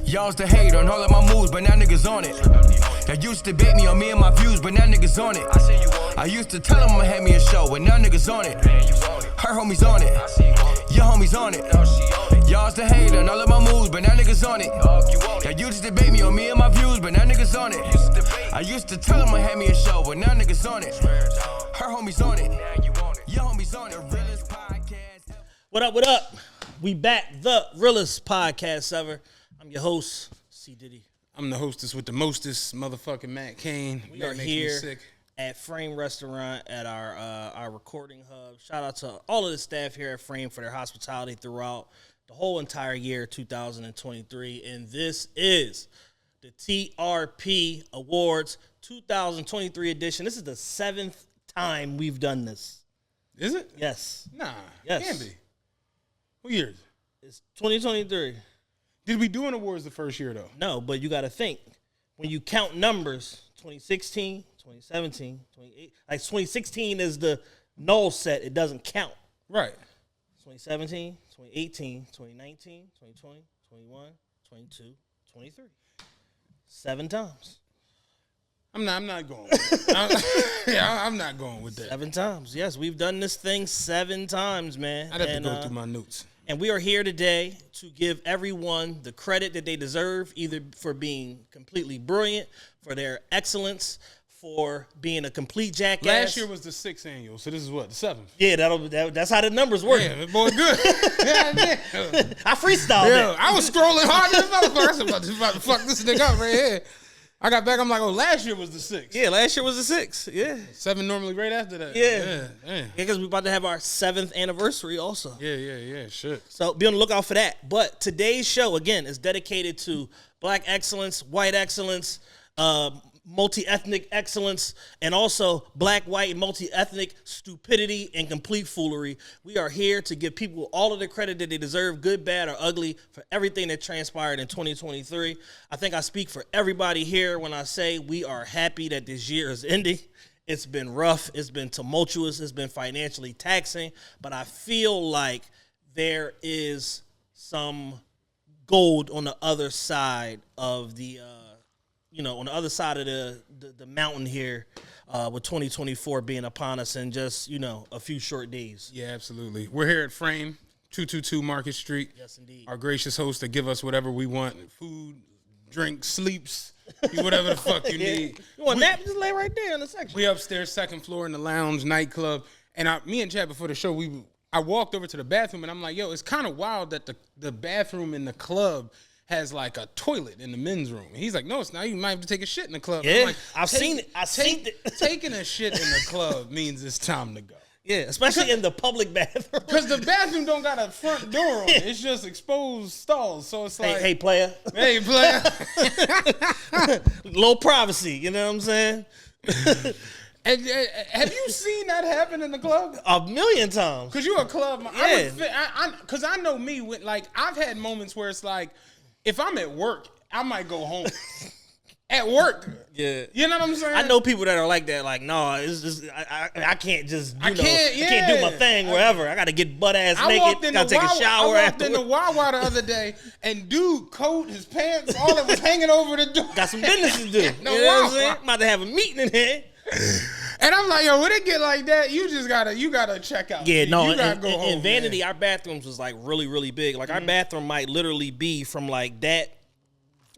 Y'all's the hate on all of my moves, but now niggas on it. Y'all used to bait me on me and my views, but now niggas on it. I used to tell them I'ma have me a show, but now niggas on it. Her homies on it. Your homies on it. Y'all's the hate on all of my moves, but now niggas on it. Y'all used to debate me on me and my views, but now niggas on it. I used to tell them I had me a show, but now niggas on it. Her homies on it. Your homies on it. Realest podcast. What up, what up? We back, the realest podcast ever. I'm your host, C. Diddy. I'm the hostess with the mostest, motherfucking Matt Kane. We are here at Frame Restaurant at our recording hub. Shout out to all of the staff here at Frame for their hospitality throughout the whole entire year 2023. And this is the TRPE Awards 2023 edition. This is the 7th time we've done this. Is it? Yes. Nah, yes. Can't be. What year? It's 2023. Did we do an awards the first year, though? No, but you got to think. When you count numbers, 2016, 2017, 2018. Like 2016 is the null set. It doesn't count. Right. 2017, 2018, 2019, 2020, 21, 22, 23. 7 times. I'm not going with that. I'm not going with that. 7 times. Yes, we've done this thing 7 times, man. I'd have to go through my notes. And we are here today to give everyone the credit that they deserve, either for being completely brilliant, for their excellence, for being a complete jackass. Last year was the 6th annual, so this is what, the 7th? Yeah, that's how the numbers work. Yeah, boy, good. I freestyled that. I was scrolling hard as a motherfucker. I was about to fuck this nigga up right here. I got back, I'm like, oh, last year was the 6th. Yeah, last year was the 6th. Yeah. 7 normally right after that. Yeah. Because we're about to have our 7th anniversary also. Yeah, shit. So be on the lookout for that. But today's show, again, is dedicated to black excellence, white excellence, multi-ethnic excellence, and also black, white, and multi-ethnic stupidity and complete foolery. We are here to give people all of the credit that they deserve, good, bad, or ugly, for everything that transpired in 2023. I think I speak for everybody here when I say we are happy that this year is ending. It's been rough. It's been tumultuous. It's been financially taxing. But I feel like there is some gold on the other side of the on the other side of the mountain here, with 2024 being upon us in just, a few short days. Yeah, absolutely. We're here at Frame, 222 Market Street. Yes, indeed. Our gracious host to give us whatever we want, food, drink, sleeps, whatever the fuck you need. You want a nap? Just lay right there in the section. We upstairs, 2nd floor in the lounge, nightclub. And me and Chad, before the show, I walked over to the bathroom, and I'm like, yo, it's kind of wild that the bathroom in the club has like a toilet in the men's room. And he's like, no, it's not. You might have to take a shit in the club. Yeah, like, I've seen it. Taking a shit in the club means it's time to go. Yeah, especially in the public bathroom. Because the bathroom don't got a front door on it. It's just exposed stalls. So it's like, hey, player. Hey, player. Low privacy, you know what I'm saying? And, have you seen that happen in the club? A million times. Because you're a club. Yeah. Because I know me, I've had moments where it's like, if I'm at work, I might go home. At work. Yeah. You know what I'm saying? I know people that are like that. Like, no, it's just, I can't just, I can't do my thing wherever. I got to get butt-ass naked. Got to take a shower after. I walked in the Wawa the other day, and dude, coat, his pants, all that was hanging over the door. Got some business to do. You know what I'm saying? I'm about to have a meeting in here. And I'm like, yo, when it get like that, you gotta check out. Yeah, no, you gotta go home. In Vanity, man. Our bathrooms was like really, really big. Like our bathroom might literally be from like that,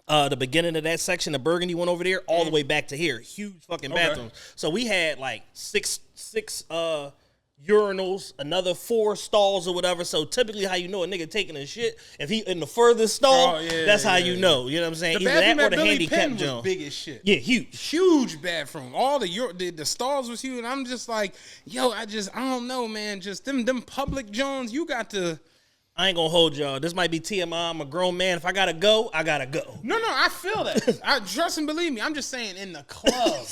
the beginning of that section, the burgundy one over there, all the way back to here. Huge fucking bathrooms. So we had like six urinals, another 4 stalls or whatever. So typically how you know a nigga taking a shit, if he in the furthest stall, that's how you know. You know what I'm saying? The Either that or the Billy handicap Penn joint. was big as shit. Yeah, huge bathroom. All the stalls was huge, and I'm just like, yo, I don't know, man. Just them public joints, you got to. I ain't gonna hold y'all. This might be TMI. I'm a grown man. If I gotta go, I gotta go. No, I feel that. I trust and believe me. I'm just saying in the club.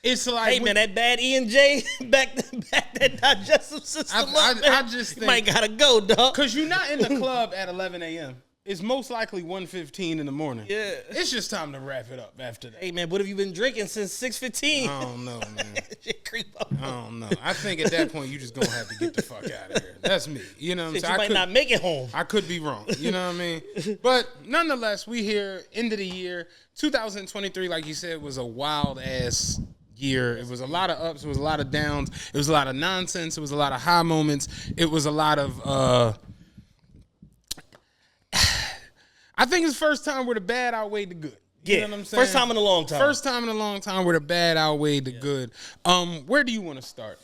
It's like, hey man, that bad E&J back that digestive system I just think, you might gotta go, dog. Cause you're not in the club at 11 a.m. It's most likely 1:15 in the morning. Yeah, it's just time to wrap it up after that. Hey man, what have you been drinking since 6:15? I don't know, man. creep up. I don't know. I think at that point you just gonna have to get the fuck out of here. That's me. You know what I'm saying? You might not make it home. I could be wrong. You know what I mean? But nonetheless, we here, end of the year. 2023, like you said, was a wild ass year. It was a lot of ups. It was a lot of downs. It was a lot of nonsense. It was a lot of high moments. It was a lot of. I think it's the first time where the bad outweighed the good. You know what I'm saying? First time in a long time. First time in a long time where the bad outweighed the good. Where do you want to start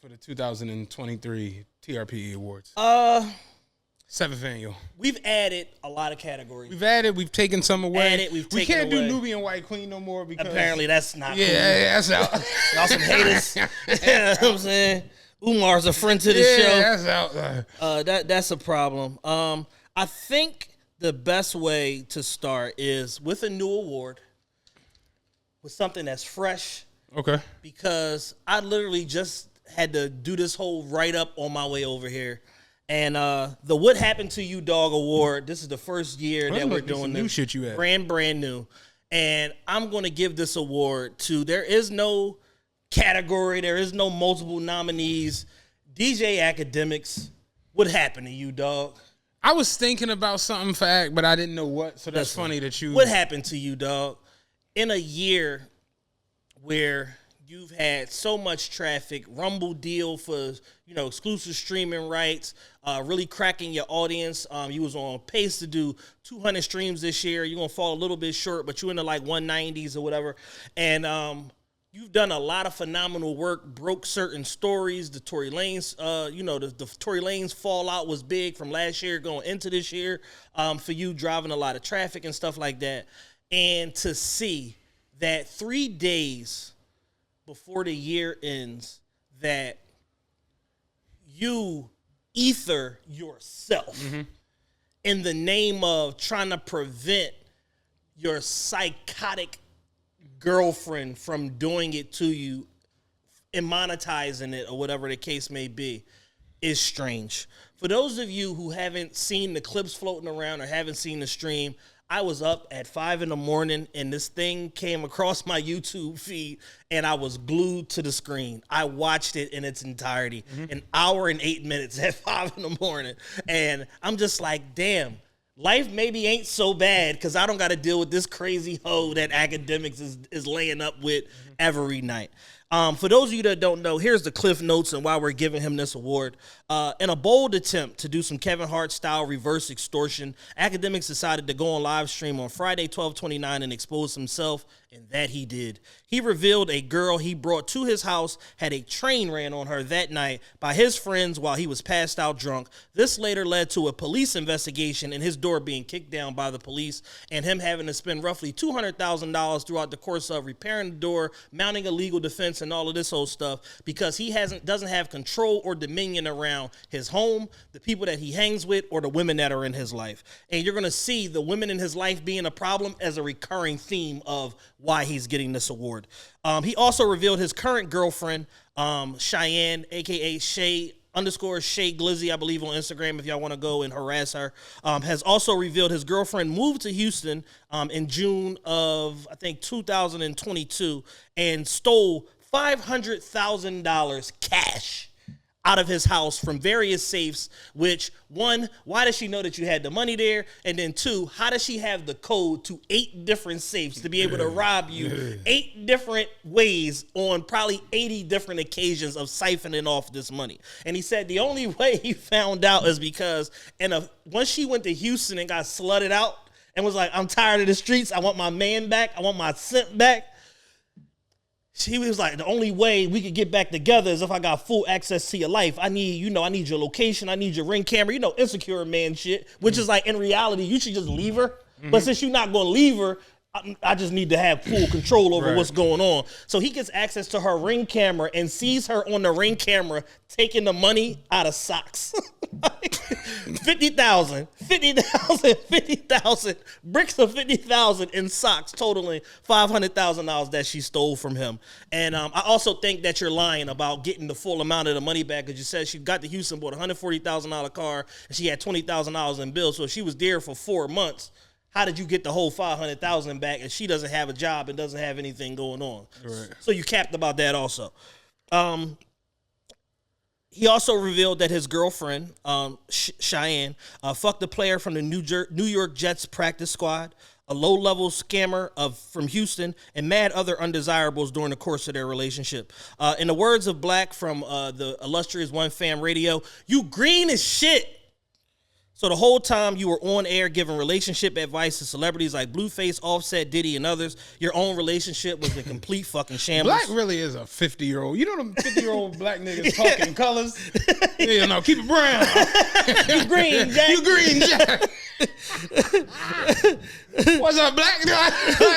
for the 2023 TRPE Awards? 7th annual. We've added a lot of categories. We've taken some away. We can't do Nubian White Queen no more because apparently that's not cool. That's out. Y'all some haters. You know what I'm saying? Umar's a friend to the show. That's out. That's a problem. I think the best way to start is with a new award, with something that's fresh. Okay. Because I literally just had to do this whole write-up on my way over here. And the What Happened to You Dawg Award, this is the first year that we're doing this. New shit you had. Brand new. And I'm going to give this award to, there is no category, there is no multiple nominees. DJ Academics, what happened to you, dog? I was thinking about something for act, but I didn't know what. So that's funny that you. What happened to you, dog? In a year where you've had so much traffic, Rumble deal for exclusive streaming rights, really cracking your audience. You was on pace to do 200 streams this year. You're gonna fall a little bit short, but you're in the like 190s or whatever. And you've done a lot of phenomenal work, broke certain stories. The Tory Lanez, the Tory Lanez fallout was big from last year going into this year for you, driving a lot of traffic and stuff like that. And to see that 3 days before the year ends, that you ether yourself in the name of trying to prevent your psychotic girlfriend from doing it to you and monetizing it or whatever the case may be is strange. For those of you who haven't seen the clips floating around or haven't seen the stream, I was up at 5 a.m. and this thing came across my YouTube feed and I was glued to the screen. I watched it in its entirety, an hour and 8 minutes at 5 a.m. And I'm just like, damn, life maybe ain't so bad because I don't got to deal with this crazy hoe that Academics is laying up with every night. For those of you that don't know, here's the cliff notes and why we're giving him this award. In a bold attempt to do some Kevin Hart-style reverse extortion, Academics decided to go on live stream on Friday, 12/29 and expose himself, and that he did. He revealed a girl he brought to his house had a train ran on her that night by his friends while he was passed out drunk. This later led to a police investigation and his door being kicked down by the police and him having to spend roughly $200,000 throughout the course of repairing the door, mounting a legal defense, and all of this whole stuff because he doesn't have control or dominion around his home, the people that he hangs with, or the women that are in his life. And you're going to see the women in his life being a problem as a recurring theme of why he's getting this award. He also revealed his current girlfriend, Cheyenne, a.k.a. Shay Glizzy, I believe on Instagram if y'all want to go and harass her, has also revealed his girlfriend moved to Houston in June of, I think, 2022 and stole $500,000 cash out of his house from various safes, which, one, why does she know that you had the money there? And then two, how does she have the code to 8 different safes to be able to rob you 8 different ways on probably 80 different occasions of siphoning off this money? And he said the only way he found out is because once she went to Houston and got slutted out and was like, I'm tired of the streets, I want my man back, I want my scent back, she was like, the only way we could get back together is if I got full access to your life. I need your location. I need your Ring camera. Insecure man shit, which is like, in reality, you should just leave her. But since you're not going to leave her, I just need to have full control over what's going on. So he gets access to her Ring camera and sees her on the Ring camera taking the money out of socks. 50,000, bricks of 50,000 in socks, totaling $500,000 that she stole from him. And I also think that you're lying about getting the full amount of the money back, because you said she got to Houston, bought a $140,000 car, and she had $20,000 in bills. So if she was there for 4 months, how did you get the whole $500,000 back and she doesn't have a job and doesn't have anything going on? Right. So you capped about that also. He also revealed that his girlfriend, Cheyenne, fucked a player from the New York Jets practice squad, a low-level scammer from Houston, and mad other undesirables during the course of their relationship. In the words of Black from the illustrious One Fam Radio, "You green as shit." So the whole time you were on air giving relationship advice to celebrities like Blueface, Offset, Diddy, and others, your own relationship was a complete fucking shambles. Black really is a 50-year-old. You know them 50-year-old black niggas talking colors? Yeah, no, keep it brown. You green, Jack. You green, Jack. What's up, black guy?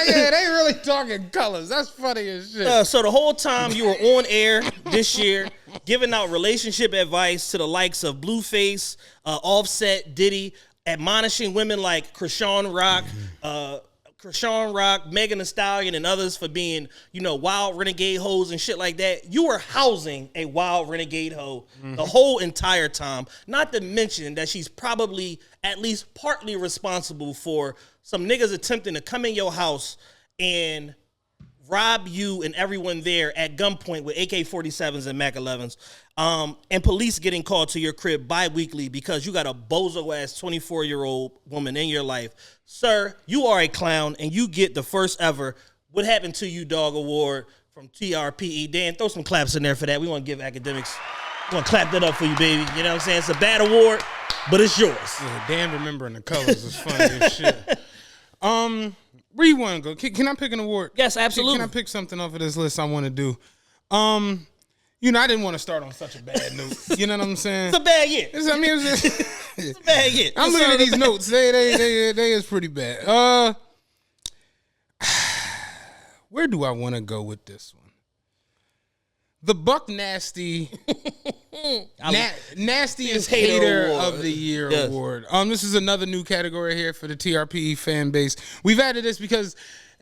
Yeah, they really talking colors. That's funny as shit. So the whole time you were on air this year giving out relationship advice to the likes of Blueface, Offset, Diddy, admonishing women like Krishan Rock, Megan Thee Stallion, and others for being, wild renegade hoes and shit like that. You were housing a wild renegade hoe the whole entire time. Not to mention that she's probably at least partly responsible for some niggas attempting to come in your house and rob you and everyone there at gunpoint with AK-47s and Mac 11s, and police getting called to your crib bi-weekly because you got a bozo-ass 24-year-old woman in your life. Sir, you are a clown, and you get the first ever What Happened to You, Dawg award from TRPE. Dan, throw some claps in there for that. We want to give academics, we want to clap that up for you, baby. You know what I'm saying? It's a bad award, but it's yours. Yeah, Dan remembering the colors is funny as shit. Where you want to go? Can I pick an award? Yes, absolutely. Can I pick something off of this list I want to do? I didn't want to start on such a bad note. You know what I'm saying? It's a bad year. It's a bad year. I'm looking at these notes. They is pretty bad. Where do I want to go with this one? The Buck Nasty Nastiest Hater of the Year award. This is another new category here for the TRPE fan base. We've added this because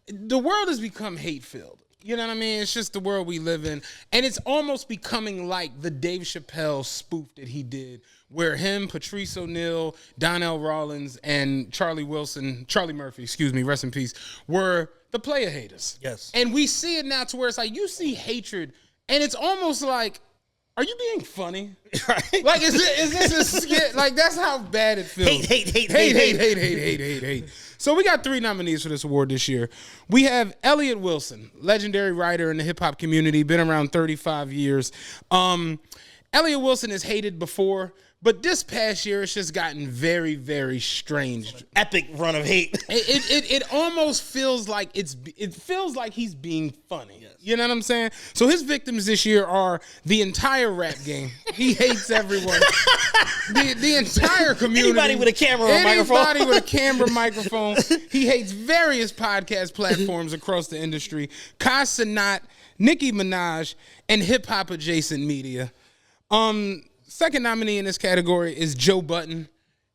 the world has become hate-filled. You know what I mean? It's just the world we live in. And it's almost becoming like the Dave Chappelle spoof that he did, where him, Patrice O'Neal, Donnell Rawlins, and Charlie Murphy, rest in peace, were the player haters. Yes. And we see it now to where it's like you see hatred, and it's almost like, are you being funny? Right. Like, is this a skit? Like, that's how bad it feels. Hate. So we got 3 nominees for this award this year. We have Elliott Wilson, legendary writer in the hip-hop community, been around 35 years. Elliott Wilson is hated before, but this past year, it's just gotten very, very strange. Epic run of hate. It almost feels like he's being funny. Yes. You know what I'm saying? So his victims this year are the entire rap game. He hates everyone. the entire community. Anybody with a camera or microphone. Anybody with a camera, microphone. He hates various podcast platforms across the industry. Sanat, Nicki Minaj, and hip-hop adjacent media. Second nominee in this category is Joe Budden.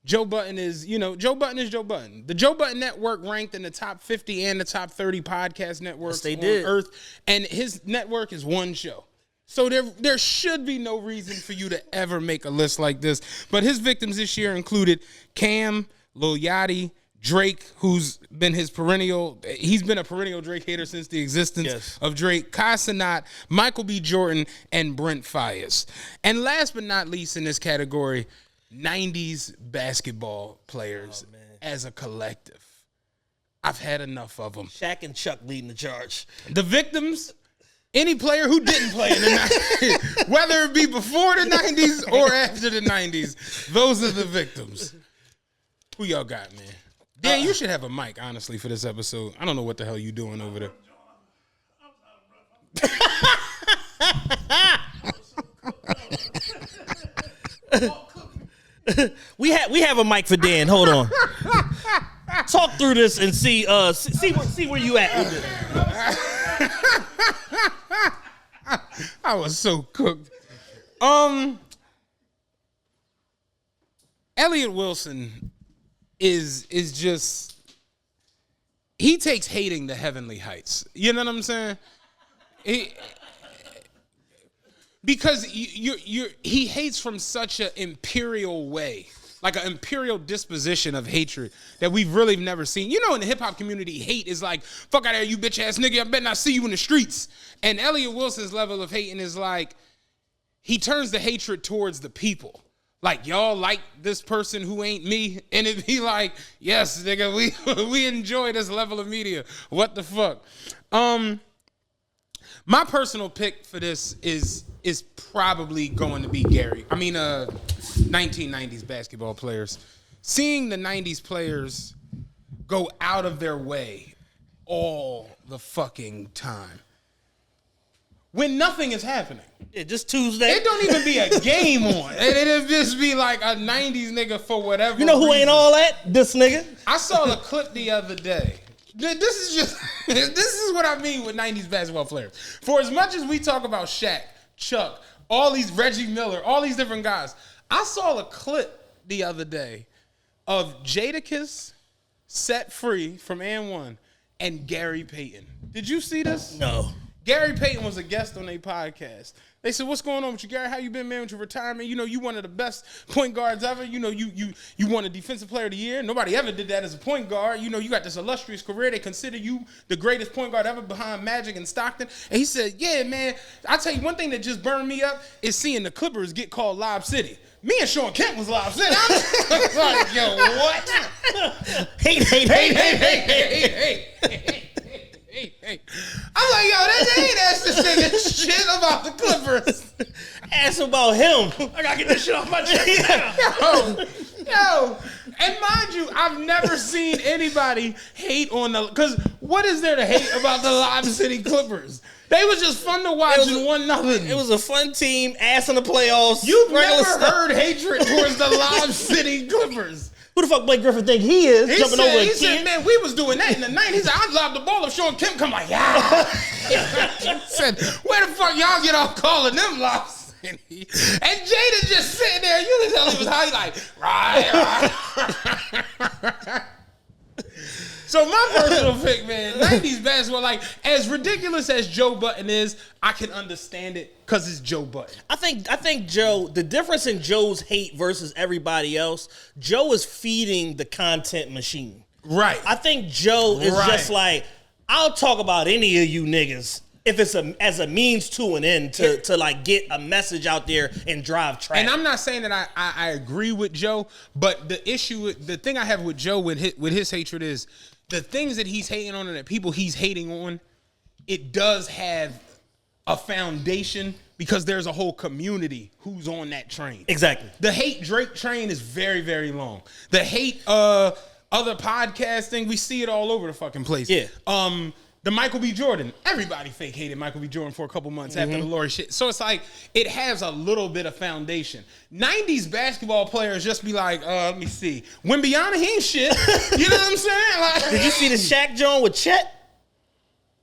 Joe Budden is Joe Budden. The Joe Budden Network ranked in the top 50 and the top 30 podcast networks on Earth, and his network is one show. So there should be no reason for you to ever make a list like this. But his victims this year included Cam, Lil Yachty, Drake, who's been he's been a perennial Drake hater since the existence of Drake, Sanat, Michael B. Jordan, and Brent Faiyaz. And last but not least in this category, 90s basketball players as a collective. I've had enough of them. Shaq and Chuck leading the charge. The victims, any player who didn't play in the 90s, whether it be before the 90s or after the 90s, those are the victims. Who y'all got, man? Dan, you should have a mic, honestly, for this episode. I don't know what the hell you doing over there. We have a mic for Dan. Hold on. Talk through this and see where you at with it. I was so cooked. Elliott Wilson is just, he takes hating to heavenly heights. You know what I'm saying? Because he hates from such an imperial way. like an imperial disposition of hatred that we've really never seen. You know, in the hip hop community, hate is like, fuck out of here, you bitch ass nigga, I better not see you in the streets. And Elliott Wilson's level of hating is like, he turns the hatred towards the people. Like, y'all like this person who ain't me? And it'd be like, yes, nigga, we enjoy this level of media. What the fuck? My personal pick for this is probably going to be Gary. 1990s basketball players. Seeing the 90s players go out of their way all the fucking time. When nothing is happening. Yeah, just Tuesday. It don't even be a game on. It'll just be like a 90s nigga for whatever You know who reason. ain't all that? This nigga. I saw the clip the other day. This is what I mean with 90s basketball players. For as much as we talk about Shaq, Chuck, all these Reggie Miller, all these different guys, I saw a clip the other day of Jadakiss, Set Free from And One, and Gary Payton. Did you see this? No. Gary Payton was a guest on a podcast. They said, "What's going on with you, Gary? How you been, man, with your retirement? You know, you one of the best point guards ever. You know, you won a Defensive Player of the Year. Nobody ever did that as a point guard. You know, you got this illustrious career. They consider you the greatest point guard ever behind Magic and Stockton." And he said, "Yeah, man, I tell you one thing that just burned me up is seeing the Clippers get called Lob City. Me and Sean Kemp was Lob City." I'm like, yo, what? Hate. Hey. I'm like, yo, they ain't asked this nigga shit about the Clippers. Ask about him. I gotta get this shit off my chest. Yo. And mind you, I've never seen anybody hate on the, because what is there to hate about the Lob City Clippers? They was just fun to watch and won nothing. It was a fun team, ass in the playoffs. You've never heard hatred towards the Lob City Clippers. Who the fuck Blake Griffin think he is? He jumping said, over a he kid? said, man, we was doing that in the 90s. He said, I'd lob the ball if Sean Kemp come like, yeah. He said, where the fuck y'all get off calling them Lob City? And Jada just sitting there. You can tell he was high, like, right. So my personal pick, man, 90s basketball, like, as ridiculous as Joe Budden is, I can understand it because it's Joe Budden. I think Joe, the difference in Joe's hate versus everybody else, Joe is feeding the content machine. Right. I think Joe is just like, I'll talk about any of you niggas if it's as a means to an end to like get a message out there and drive traffic. And I'm not saying that I agree with Joe, but the thing I have with Joe with his hatred is the things that he's hating on and the people he's hating on, it does have a foundation because there's a whole community who's on that train. Exactly. The hate Drake train is very, very long. The hate other podcasting, we see it all over the fucking place. Yeah. The Michael B. Jordan, everybody fake hated Michael B. Jordan for a couple months after the Lori shit. So it's like, it has a little bit of foundation. 90s basketball players just be like, let me see. Wembanyama, he ain't shit. You know what I'm saying? Like, Did you see the Shaq joint with Chet?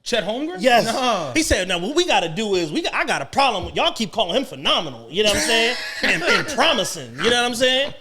Chet Holmgren? Yes. No. He said, now what we got to do is, I got a problem with, y'all keep calling him phenomenal, you know what I'm saying? and promising, you know what I'm saying?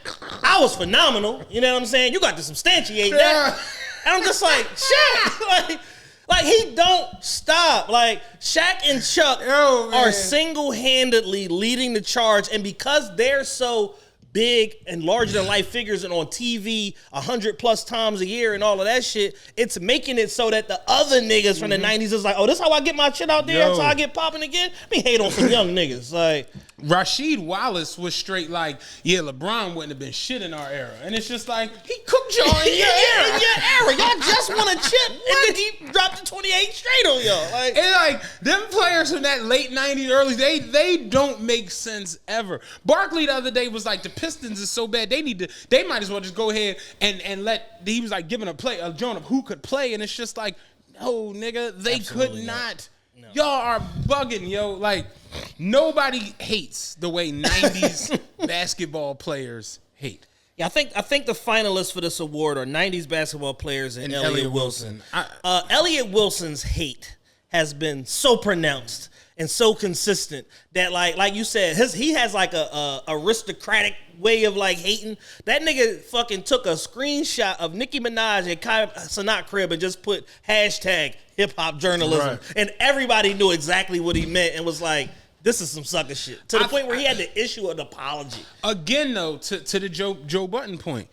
I was phenomenal, you know what I'm saying? You got to substantiate that. And I'm just like, Shaq, like he don't stop. Like Shaq and Chuck are single-handedly leading the charge, and because they're so big and larger than life figures and on TV 100+ times a year and all of that shit, it's making it so that the other niggas from the 90s is like, oh, this how I get my shit out there? That's how I get popping again? Let me hate on some young niggas. Like Rasheed Wallace was straight like, yeah, LeBron wouldn't have been shit in our era. And it's just like, he cooked y'all in your era. In your era. Y'all just won a chip and then he dropped the 28 straight on y'all. Like, and like, them players from that late 90s, early, they don't make sense ever. Barkley the other day was like, the Pistons is so bad, they might as well just go ahead and let, he was like giving a joint of who could play, and it's just like, no, nigga, they could not. No. Y'all are bugging, yo. Like, nobody hates the way 90s basketball players hate. Yeah, I think the finalists for this award are 90s basketball players and Elliott Wilson. Elliott Wilson's hate has been so pronounced and so consistent that like you said, he has like a aristocratic way of like hating. That nigga fucking took a screenshot of Nicki Minaj and Kai Cenat crib and just put hashtag hip hop journalism, and everybody knew exactly what he meant and was like, This is some sucker shit. To the point where he had to issue an apology. Again, though, to the Joe Budden point,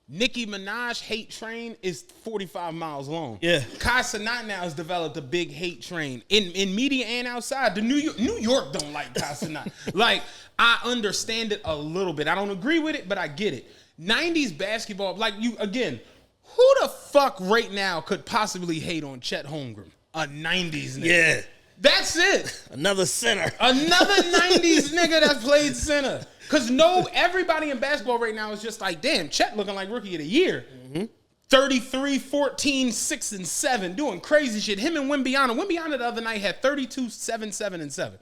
Nicki Minaj hate train is 45 miles long. Yeah. Kai Cenat now has developed a big hate train in media and outside. New York don't like Kai Cenat. Like, I understand it a little bit. I don't agree with it, but I get it. 90s basketball, like you, again, who the fuck right now could possibly hate on Chet Holmgren? A 90s nigga. Yeah. That's it. Another center. Another 90s nigga that played center. Because everybody in basketball right now is just like, damn, Chet looking like rookie of the year. 33, 14, 6, and 7, doing crazy shit. Him and Wembyana. Wembyana the other night had 32, 7, 7, and 7.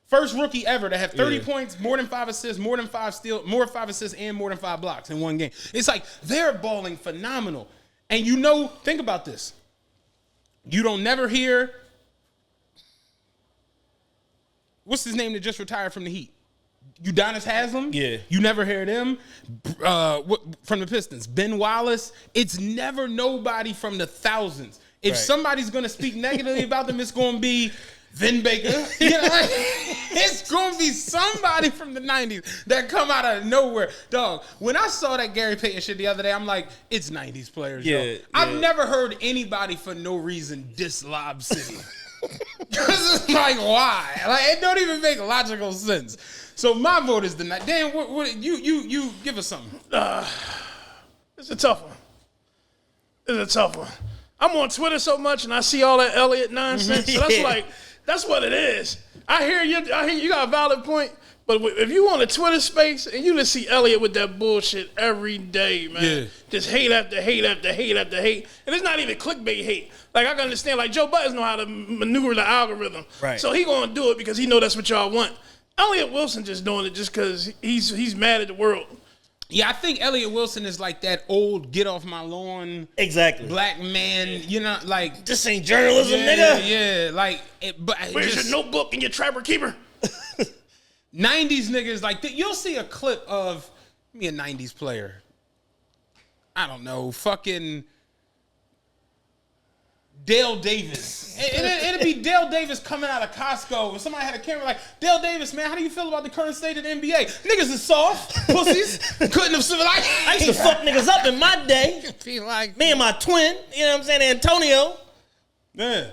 First rookie ever to have 30 points, more than 5 assists, more than 5 steals, more than 5 assists, and more than 5 blocks in one game. It's like they're balling phenomenal. And think about this. You don't never hear, what's his name that just retired from the Heat? Udonis Haslem? Yeah. You never hear them from the Pistons. Ben Wallace. It's never nobody from the thousands. If somebody's going to speak negatively about them, it's going to be Vin Baker. It's going to be somebody from the 90s that come out of nowhere. Dog, when I saw that Gary Payton shit the other day, I'm like, it's 90s players, yo. I've never heard anybody for no reason diss Lob City. Because it's like, why? Like, it don't even make logical sense. So my vote is the night. Dan, what you give us something. It's a tough one. I'm on Twitter so much, and I see all that Elliott nonsense. So that's what it is. I hear you got a valid point, but if you on a Twitter space and you just see Elliott with that bullshit every day, man, just hate after hate after hate after hate, and it's not even clickbait hate. Like, I can understand, like, Joe Budden know how to maneuver the algorithm, right? So he gonna do it because he know that's what y'all want. Elliott Wilson just doing it just because he's mad at the world. Yeah, I think Elliott Wilson is like that old get off my lawn black man, like this ain't journalism, nigga. Yeah, like where's your notebook and your trapper keeper? 90s niggas like you'll see a clip of me, a 90s player. I don't know, fucking Dale Davis. It'd be Dale Davis coming out of Costco. If somebody had a camera like, Dale Davis, man, how do you feel about the current state of the NBA? Niggas is soft, pussies. Couldn't have like. I used to fuck niggas up in my day. Feel like me and my twin, you know what I'm saying, Antonio. Yeah.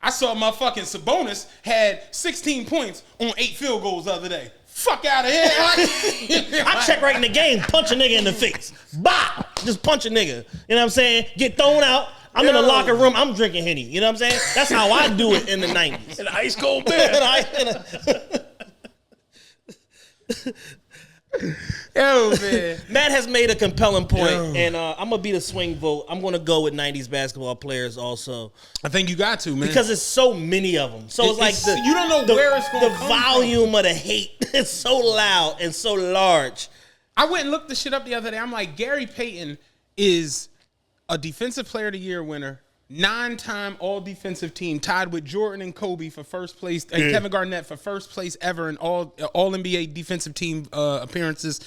I saw my fucking Sabonis had 16 points on 8 field goals the other day. Fuck out of here. I check right in the game, punch a nigga in the face. Bah! Just punch a nigga. You know what I'm saying? Get thrown out. I'm in the locker room. I'm drinking Henny. You know what I'm saying? That's how I do it in the 90s. An ice cold beer. Yo, man. Matt has made a compelling point, and I'm going to be the swing vote. I'm going to go with 90s basketball players also. I think you got to, man. Because there's so many of them. So it's like you don't know where it's going to come from. The volume of the hate is so loud and so large. I went and looked the shit up the other day. I'm like, Gary Payton is a defensive player of the year winner, 9-time all-defensive team, tied with Jordan and Kobe for first place, and Kevin Garnett for first place ever in all NBA defensive team appearances.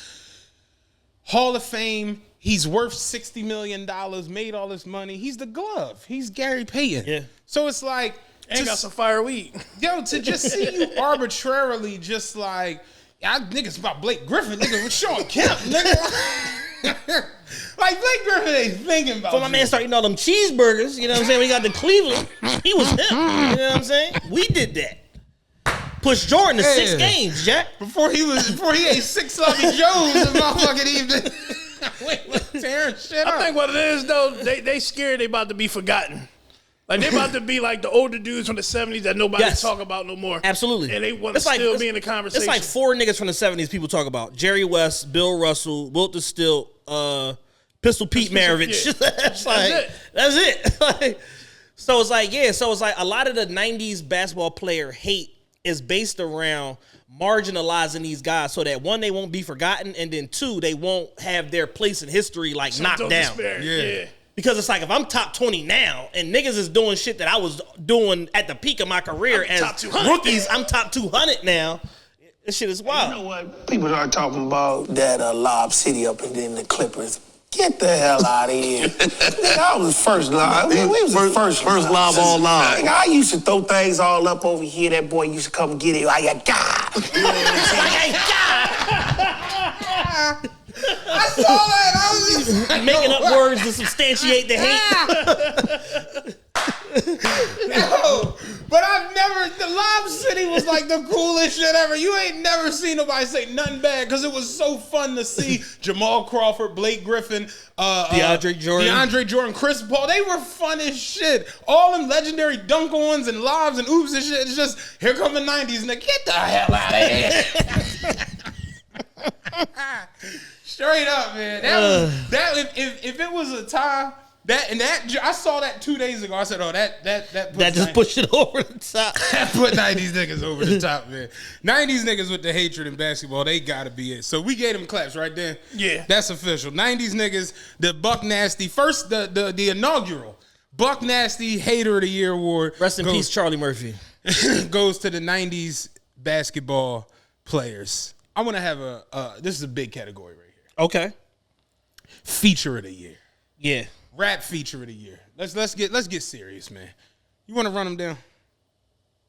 Hall of Fame. He's worth $60 million, made all this money. He's the glove. He's Gary Payton. Yeah. So it's like, and got some fire weed. Yo, to just see you arbitrarily just like, niggas about Blake Griffin, nigga, with Sean Kemp, nigga. Like, Blake Griffin ain't thinking about So my man started eating all them cheeseburgers, you know what I'm saying? When he got to Cleveland, he was him. You know what I'm saying? We did that. Pushed Jordan to 6 games, Jack. Before he ate 6 sloppy joes in motherfucking evening. Tearing shit up. I think what it is, though, they scared they about to be forgotten. Like, they about to be like the older dudes from the 70s that nobody talk about no more. Absolutely. And they want to still be in the conversation. It's like 4 niggas from the 70s people talk about. Jerry West, Bill Russell, Wilt the Stilt, Pistol Pete Maravich. Yeah. That's it. Like, so it's like a lot of the 90s basketball player hate is based around marginalizing these guys so that 1, they won't be forgotten, and then 2, they won't have their place in history knocked down. Yeah. Because it's like, if I'm top 20 now and niggas is doing shit that I was doing at the peak of my career as rookies, I'm top 200 now. This shit is wild. You know what? People are talking about that Lob City up and then the Clippers. Get the hell out of here. Nigga, I was first live. We was first live all live. Nigga, I used to throw things all up over here. That boy used to come get it. I got I saw that. I was just Making up words to substantiate the hate. no, but I've never. The Lob City was like the coolest shit ever. You ain't never seen nobody say nothing bad because it was so fun to see Jamal Crawford, Blake Griffin, DeAndre Jordan, Chris Paul. They were fun as shit. All them legendary dunk-ons and lobs and oops and shit. It's just here come the '90s and get the hell out of here. Straight up, man. That if it was a tie. I saw that 2 days ago. I said, "Oh, that just pushed it over the top." That put '90s niggas over the top, man. '90s niggas with the hatred in basketball, they gotta be it. So we gave them claps right there. Yeah, that's official. '90s niggas, the Buck Nasty first, the inaugural Buck Nasty Hater of the Year award. Rest in peace, Charlie Murphy. Goes to the '90s basketball players. I want to have this is a big category right here. Okay, feature of the year. Yeah. Rap feature of the year. Let's get serious, man. You want to run them down?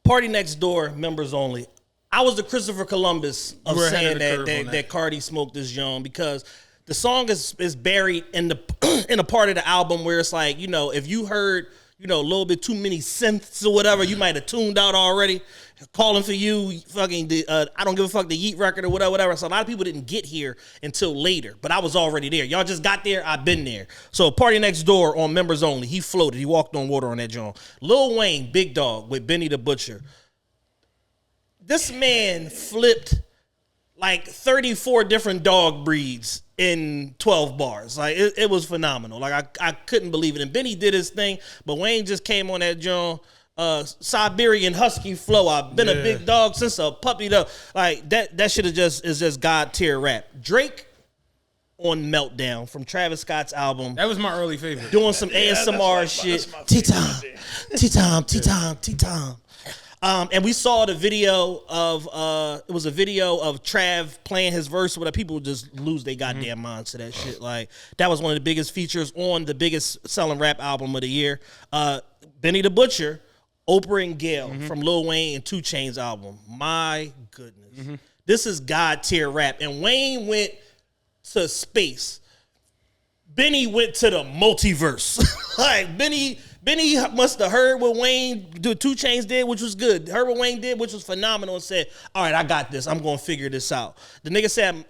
Party Next Door, members only. I was the Christopher Columbus of saying that Cardi smoked this young because the song is buried in the in a part of the album where it's like, you know, if you heard, you know, a little bit too many synths or whatever, you might have tuned out already. Calling for you, fucking I don't give a fuck, the Yeet record or whatever. So a lot of people didn't get here until later, but I was already there. Y'all just got there, I've been there. So Party Next Door on members only. He floated. He walked on water on that joint. Lil Wayne, Big Dawg with Benny the Butcher. This man flipped like 34 different dog breeds in 12 bars. Like it was phenomenal. Like I couldn't believe it. And Benny did his thing, but Wayne just came on that joint. Siberian husky flow. I've been a big dog since a puppy though. Like that shit is just God tier rap. Drake on Meltdown from Travis Scott's album. That was my early favorite. Doing some ASMR shit. T-Time. And we saw the video of it was a video of Trav playing his verse where people just lose their goddamn minds to that shit. Like that was one of the biggest features on the biggest selling rap album of the year. Benny the Butcher, Oprah and Gayle from Lil Wayne and 2 Chainz album. My goodness. This is God tier rap. And Wayne went to space. Benny went to the multiverse. Like Benny must have heard what Wayne, 2 Chainz did, which was good. Heard what Wayne did, which was phenomenal, and said, "All right, I got this. I'm gonna figure this out." The nigga said,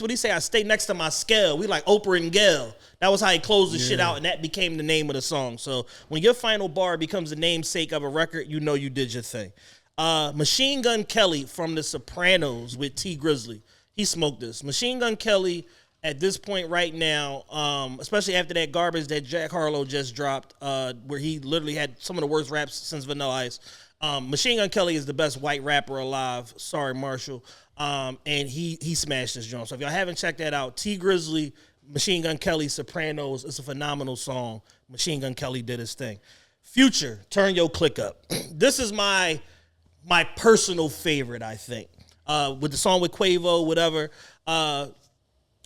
what he say? I stay next to my scale. We like Oprah and Gayle. That was how he closed the shit out, and that became the name of the song. So when your final bar becomes the namesake of a record, you know you did your thing. Machine Gun Kelly from The Sopranos with T Grizzly. He smoked this. Machine Gun Kelly at this point right now, especially after that garbage that Jack Harlow just dropped, where he literally had some of the worst raps since Vanilla Ice. Machine Gun Kelly is the best white rapper alive. Sorry, Marshall. And he smashed this joint. So if y'all haven't checked that out, T Grizzly, Machine Gun Kelly, Sopranos, it's a phenomenal song. Machine Gun Kelly did his thing. Future, Turn Your Click Up. This is my personal favorite, I think. With the song with Quavo, whatever,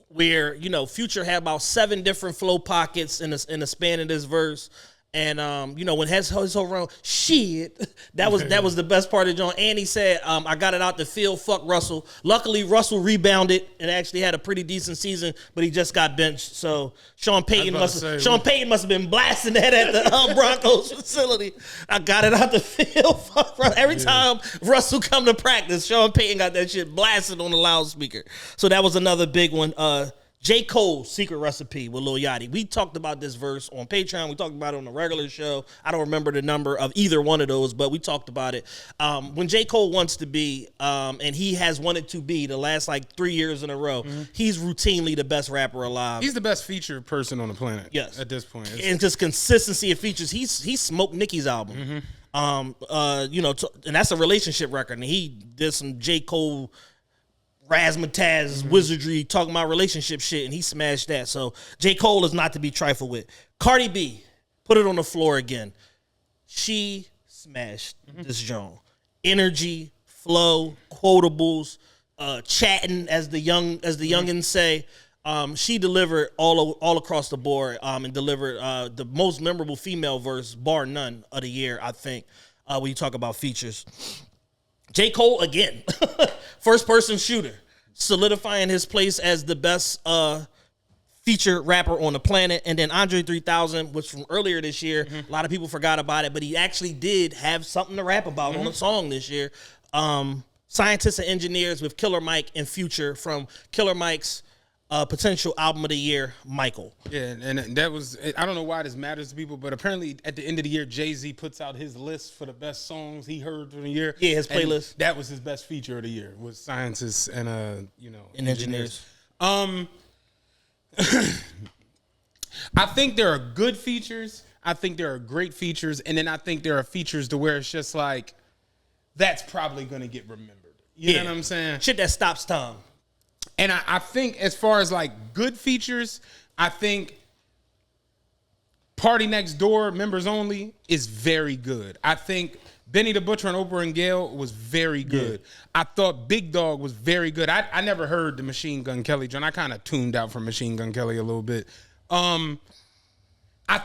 where, you know, Future had about 7 different flow pockets in the span of this verse. And, you know, when his whole run, shit, that was the best part of the joint. And he said, I got it out the field, fuck Russell. Luckily, Russell rebounded and actually had a pretty decent season, but he just got benched. So Sean Payton must have been blasting that at the Broncos facility. I got it out the field, fuck Russell. Every time Russell come to practice, Sean Payton got that shit blasted on the loudspeaker. So that was another big one. J. Cole's Secret Recipe with Lil Yachty. We talked about this verse on Patreon. We talked about it on the regular show. I don't remember the number of either one of those, but we talked about it. When J. Cole wants to be, and he has wanted to be the last like 3 years in a row, he's routinely the best rapper alive. He's the best featured person on the planet. Yes. At this point. And just consistency of features. He smoked Nicki's album. You know, and that's a relationship record. And he did some J. Cole razzmatazz wizardry talking about relationship shit, and he smashed that. So J. Cole is not to be trifled with. Cardi B, put it on the floor again. She smashed this joint. Energy, flow, quotables, chatting as the youngins say. she delivered all across the board and delivered the most memorable female verse, bar none, of the year, I think, when you talk about features. J. Cole, again, first-person shooter, solidifying his place as the best featured rapper on the planet. And then Andre 3000, which from earlier this year, a lot of people forgot about it, but he actually did have something to rap about on a song this year. Scientists and Engineers with Killer Mike and Future from Killer Mike's potential album of the year, Michael. Yeah, and that was, I don't know why this matters to people, but apparently at the end of the year, Jay-Z puts out his list for the best songs he heard from the year. Yeah, his playlist. And that was his best feature of the year, was Scientists and and Engineers. I think there are good features. I think there are great features. And then I think there are features to where it's just like, that's probably going to get remembered. You know what I'm saying? Shit that stops time. And I think as far as like good features, I think Party Next Door, Members Only, is very good. I think Benny the Butcher and Oprah and Gayle was very good. Yeah. I thought Big Dawg was very good. I never heard the Machine Gun Kelly joint. I kind of tuned out from Machine Gun Kelly a little bit. I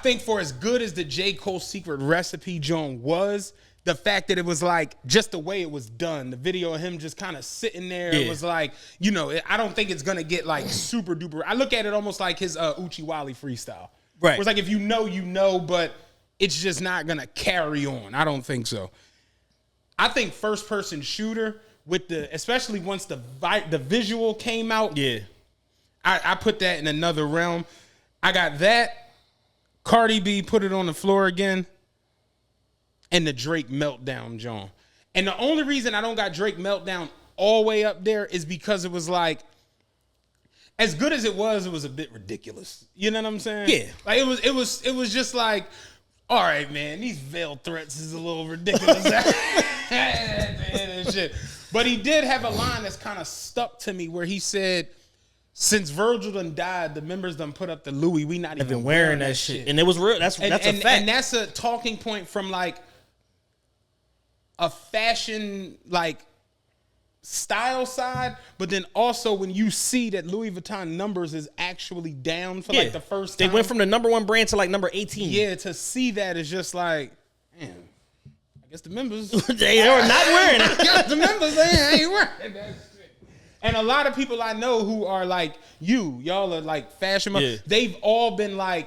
think for as good as the J. Cole Secret Recipe joint was, the fact that it was like just the way it was done, the video of him just kind of sitting there, it was like, you know, I don't think it's gonna get like super duper. I look at it almost like his Uchi Wally freestyle. Right. Where it's like if you know, but it's just not gonna carry on. I don't think so. I think first person shooter with especially once the visual came out. Yeah. I put that in another realm. I got that. Cardi B, Put It on the Floor Again. And the Drake Meltdown, John. And the only reason I don't got Drake Meltdown all the way up there is because it was like, as good as it was a bit ridiculous. You know what I'm saying? Yeah. Like it was just like, all right, man, these veiled threats is a little ridiculous. And shit. But he did have a line that's kind of stuck to me where he said, since Virgil done died, the members done put up the Louis. We not even wearing that shit. And it was real. That's a fact. And that's a talking point from like a fashion like style side, but then also when you see that Louis Vuitton numbers is actually down for like the first time. They went from the number 1 brand to like number 18. Yeah, to see that is just like, man, I guess the members they are not wearing it. I guess the members they ain't wearing that shit. And a lot of people I know who are like y'all are like fashion. Yeah. They've all been like,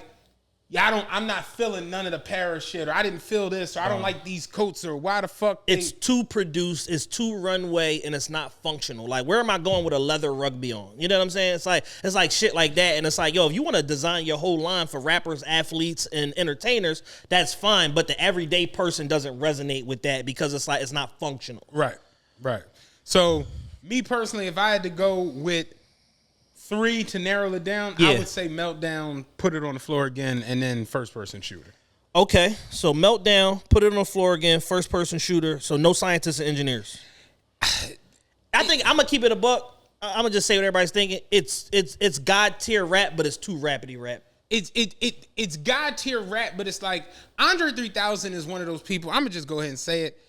yeah, I'm not feeling none of the Paris shit, or I didn't feel this, or I don't like these coats, or why the fuck it's too produced, it's too runway, and it's not functional. Like, where am I going with a leather rugby on? You know what I'm saying? It's like shit like that, and it's like, yo, if you want to design your whole line for rappers, athletes, and entertainers, that's fine, but the everyday person doesn't resonate with that because it's like it's not functional. Right. So, me personally, if I had to go with 3 to narrow it down, I would say Meltdown, Put It on the Floor Again, and then First Person Shooter. Okay, so Meltdown, Put It on the Floor Again, First Person Shooter, so no Scientists and Engineers. I think I'm gonna keep it a buck. I'm gonna just say what everybody's thinking. It's God tier rap, but it's too rapidy rap. It's God tier rap, but it's like Andre 3000 is one of those people. I'm gonna just go ahead and say it,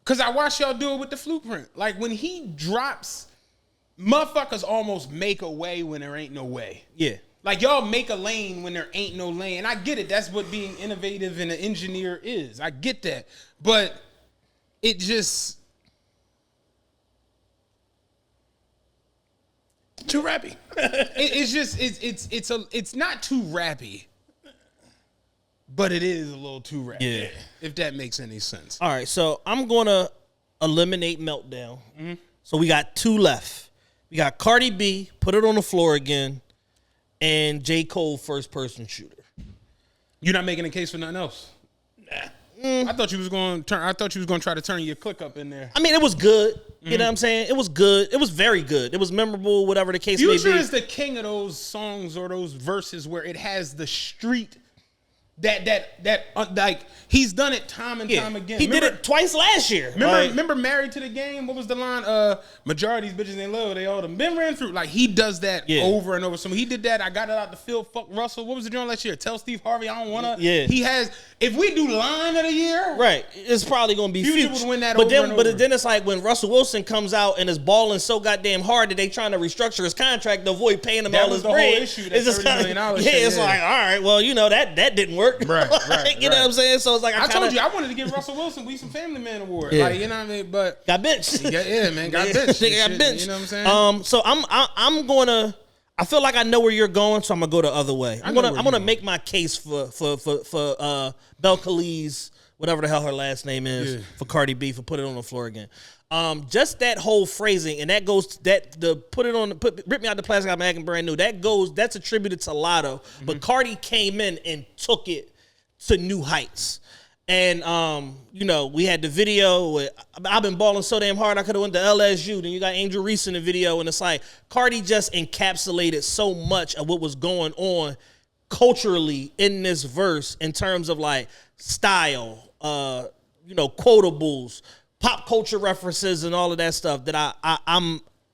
cause I watched y'all do it with the Blueprint. Like when he drops, motherfuckers almost make a way when there ain't no way. Yeah. Like y'all make a lane when there ain't no lane. And I get it. That's what being innovative and an engineer is. I get that. But it just too rappy. It's not too rappy. But it is a little too rappy. Yeah. If that makes any sense. All right, so I'm gonna eliminate Meltdown. Mm-hmm. So we got 2 left. We got Cardi B, Put It on the Floor Again, and J. Cole, First Person Shooter. You're not making a case for nothing else? Nah. I thought you was going to try to turn your click up in there. I mean, it was good. Mm-hmm. You know what I'm saying? It was good. It was very good. It was memorable, whatever the case may be. Future is the king of those songs or those verses where it has the street like he's done it time and time again. He did it twice last year. Remember Married to the Game? What was the line? Majority of these bitches ain't love, they all them been ran through. Like he does that over and over. So when he did that, I got it out the field. Fuck Russell. What was the joint last year? Tell Steve Harvey I don't wanna. Yeah. He has. If we do line of the year, right, it's probably gonna be Future would win that. But over then, and over. but then it's like when Russell Wilson comes out and is balling so goddamn hard that they trying to restructure his contract to avoid paying him all his bread. Whole issue. It's just kind of it's like, all right, well, you know that didn't work. Right. You know what I'm saying? So it's like I told you I wanted to give Russell Wilson We Some Family Man award. Yeah. Like, you know what I mean? But got benched. Got benched. Nigga got benched. You know what I'm saying? So I'm gonna. I feel like I know where you're going, so I'm gonna go the other way. I'm gonna make my case for Bel Khalil's, whatever the hell her last name is, for Cardi B, for Put It On the Floor Again. Just that whole phrasing, and that goes rip me out the plastic, I'm acting brand new. That's attributed to Lotto, but Cardi came in and took it to new heights. And you know, we had the video with I've been balling so damn hard I could have went to LSU. Then you got Angel Reese in the video, and it's like Cardi just encapsulated so much of what was going on culturally in this verse in terms of like style, you know, quotables, pop culture references, and all of that stuff that I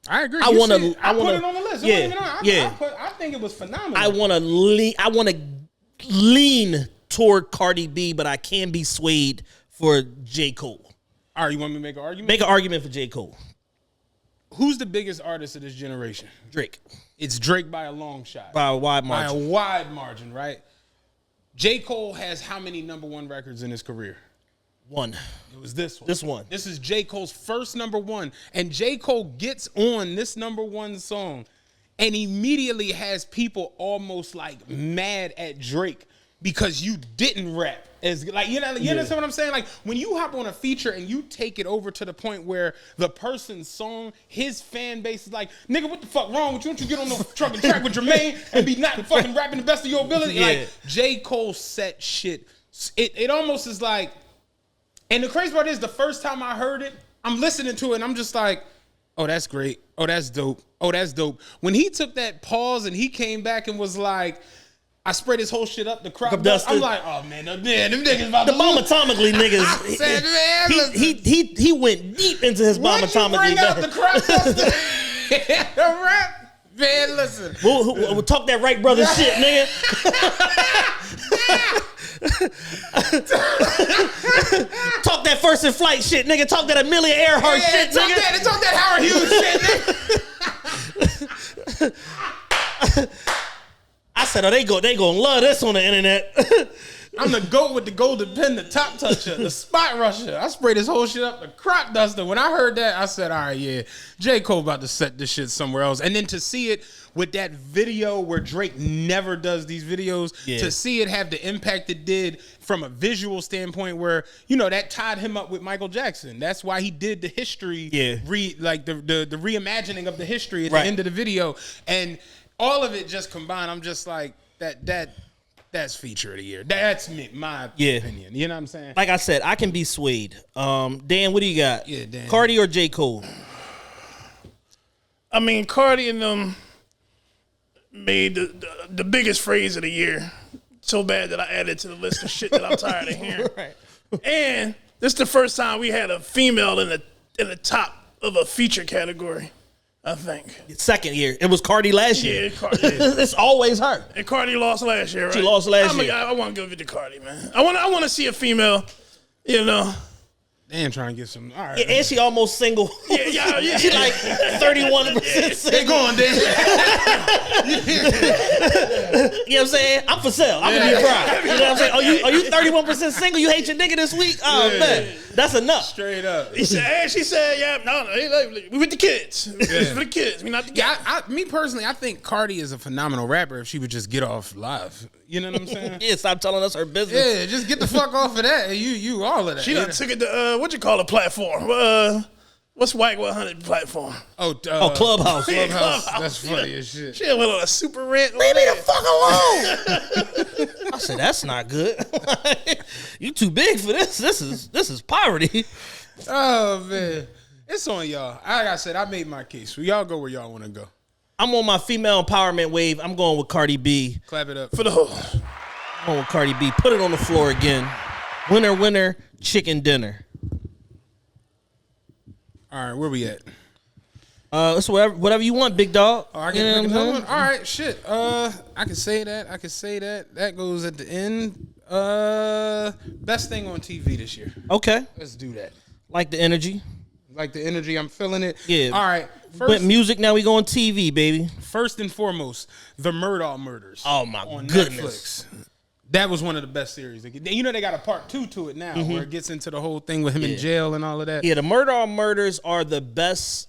agree. I want to put it on the list. I think it was phenomenal. I want to lean toward Cardi B, but I can be swayed for J. Cole. All right, you want me to make an argument? Make an argument for J. Cole. Who's the biggest artist of this generation? Drake. It's Drake by a long shot. By a wide margin. By a wide margin, right? J. Cole has how many #1 records in his career? One. It was this one. This one. This is J. Cole's first #1. And J. Cole gets on this #1 song and immediately has people almost like mad at Drake because you didn't rap. As like you understand what I'm saying? Like when you hop on a feature and you take it over to the point where the person's song, his fan base is like, nigga, what the fuck wrong with you? Don't you get on the truck and track with Jermaine and be not fucking rapping the best of your ability? Yeah. Like J. Cole set shit. It almost is like, and the crazy part is the first time I heard it, I'm listening to it and I'm just like, oh, that's great. Oh, that's dope. Oh, that's dope. When he took that pause and he came back and was like, I spread his whole shit up the crop dust. I'm like, oh man, them niggas about the to bomb lose. atomically niggas. I said, man, he went deep into his bomb atomically. Bring out the crop dust. The rap, man. Listen, we'll talk that Wright brothers shit, nigga. Talk that First in Flight shit, nigga. Talk that Amelia Earhart shit, nigga. Talk that Howard Hughes shit, nigga. I said, oh, they gonna love this on the internet. I'm the GOAT with the golden pen, the top toucher, the spot rusher. I sprayed this whole shit up, the crop duster. When I heard that, I said, all right, yeah, J. Cole about to set this shit somewhere else. And then to see it with that video where Drake never does these videos, to see it have the impact it did from a visual standpoint where, you know, that tied him up with Michael Jackson. That's why he did the history, the reimagining of the history at the end of the video. And all of it just combined, I'm just like, that's feature of the year. That's my opinion. You know what I'm saying? Like I said, I can be swayed. Dan, what do you got? Yeah, Dan. Cardi or J. Cole? I mean, Cardi and them made the biggest phrase of the year. So bad that I added to the list of shit that I'm tired of hearing. Right. And this is the first time we had a female in the top of a feature category, I think. Second year. It was Cardi last year. Yeah, Cardi. It's always her. And Cardi lost last year, right? She lost last year. I want to give it to Cardi, man. I want to see a female, you know. Dan trying to get some. All right. And she almost single. Yeah. She like 31% single. Hey, go on, Dan. You know what I'm saying? I'm for sale. I'm gonna be proud. You know what I'm saying? Are you 31% single? You hate your nigga this week? Oh man, that's enough. Straight up. She said, yeah, no, we with the kids. It's for the kids. We not the guys. Yeah, me personally, I think Cardi is a phenomenal rapper if she would just get off live. You know what I'm saying? Yeah, stop telling us her business. Yeah, just get the fuck off of that. You all of that. She done took it to what you call a platform. What's White 100 platform? Clubhouse. Clubhouse. That's funny as shit. She went on a super rant. Leave me the fuck alone. I said that's not good. You too big for this. This is poverty. Oh man, it's on y'all. Like I said, I made my case. Well, y'all go where y'all want to go. I'm on my female empowerment wave. I'm going with Cardi B. Clap it up for the whole. Come on, Cardi B. Put it on the floor again. Winner, winner, chicken dinner. All right, where we at? It's whatever you want, big dog. Oh, I can pick another one? All right, shit. I can say that. That goes at the end. Best thing on TV this year. Okay. Let's do that. Like the energy. I'm feeling it. Yeah. All right. But music, now we go on TV, baby. First and foremost, the Murdaugh Murders. Oh, my on goodness. Netflix. That was one of the best series. You know they got a part 2 to it now where it gets into the whole thing with him in jail and all of that. Yeah, the Murdaugh Murders are the best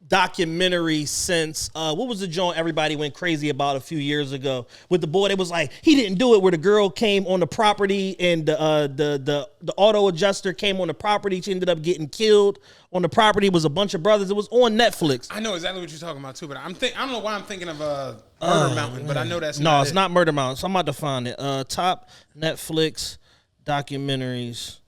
documentary since what was the joint everybody went crazy about a few years ago with the boy that was like he didn't do it, where the girl came on the property and the auto adjuster came on the property. She ended up getting killed on the property. It was a bunch of brothers. It was on Netflix. I know exactly what you're talking about too, but I don't know why I'm thinking of Murder Mountain, but I know that's no, it's not Murder Mountain. So I'm about to find it. Top Netflix documentaries.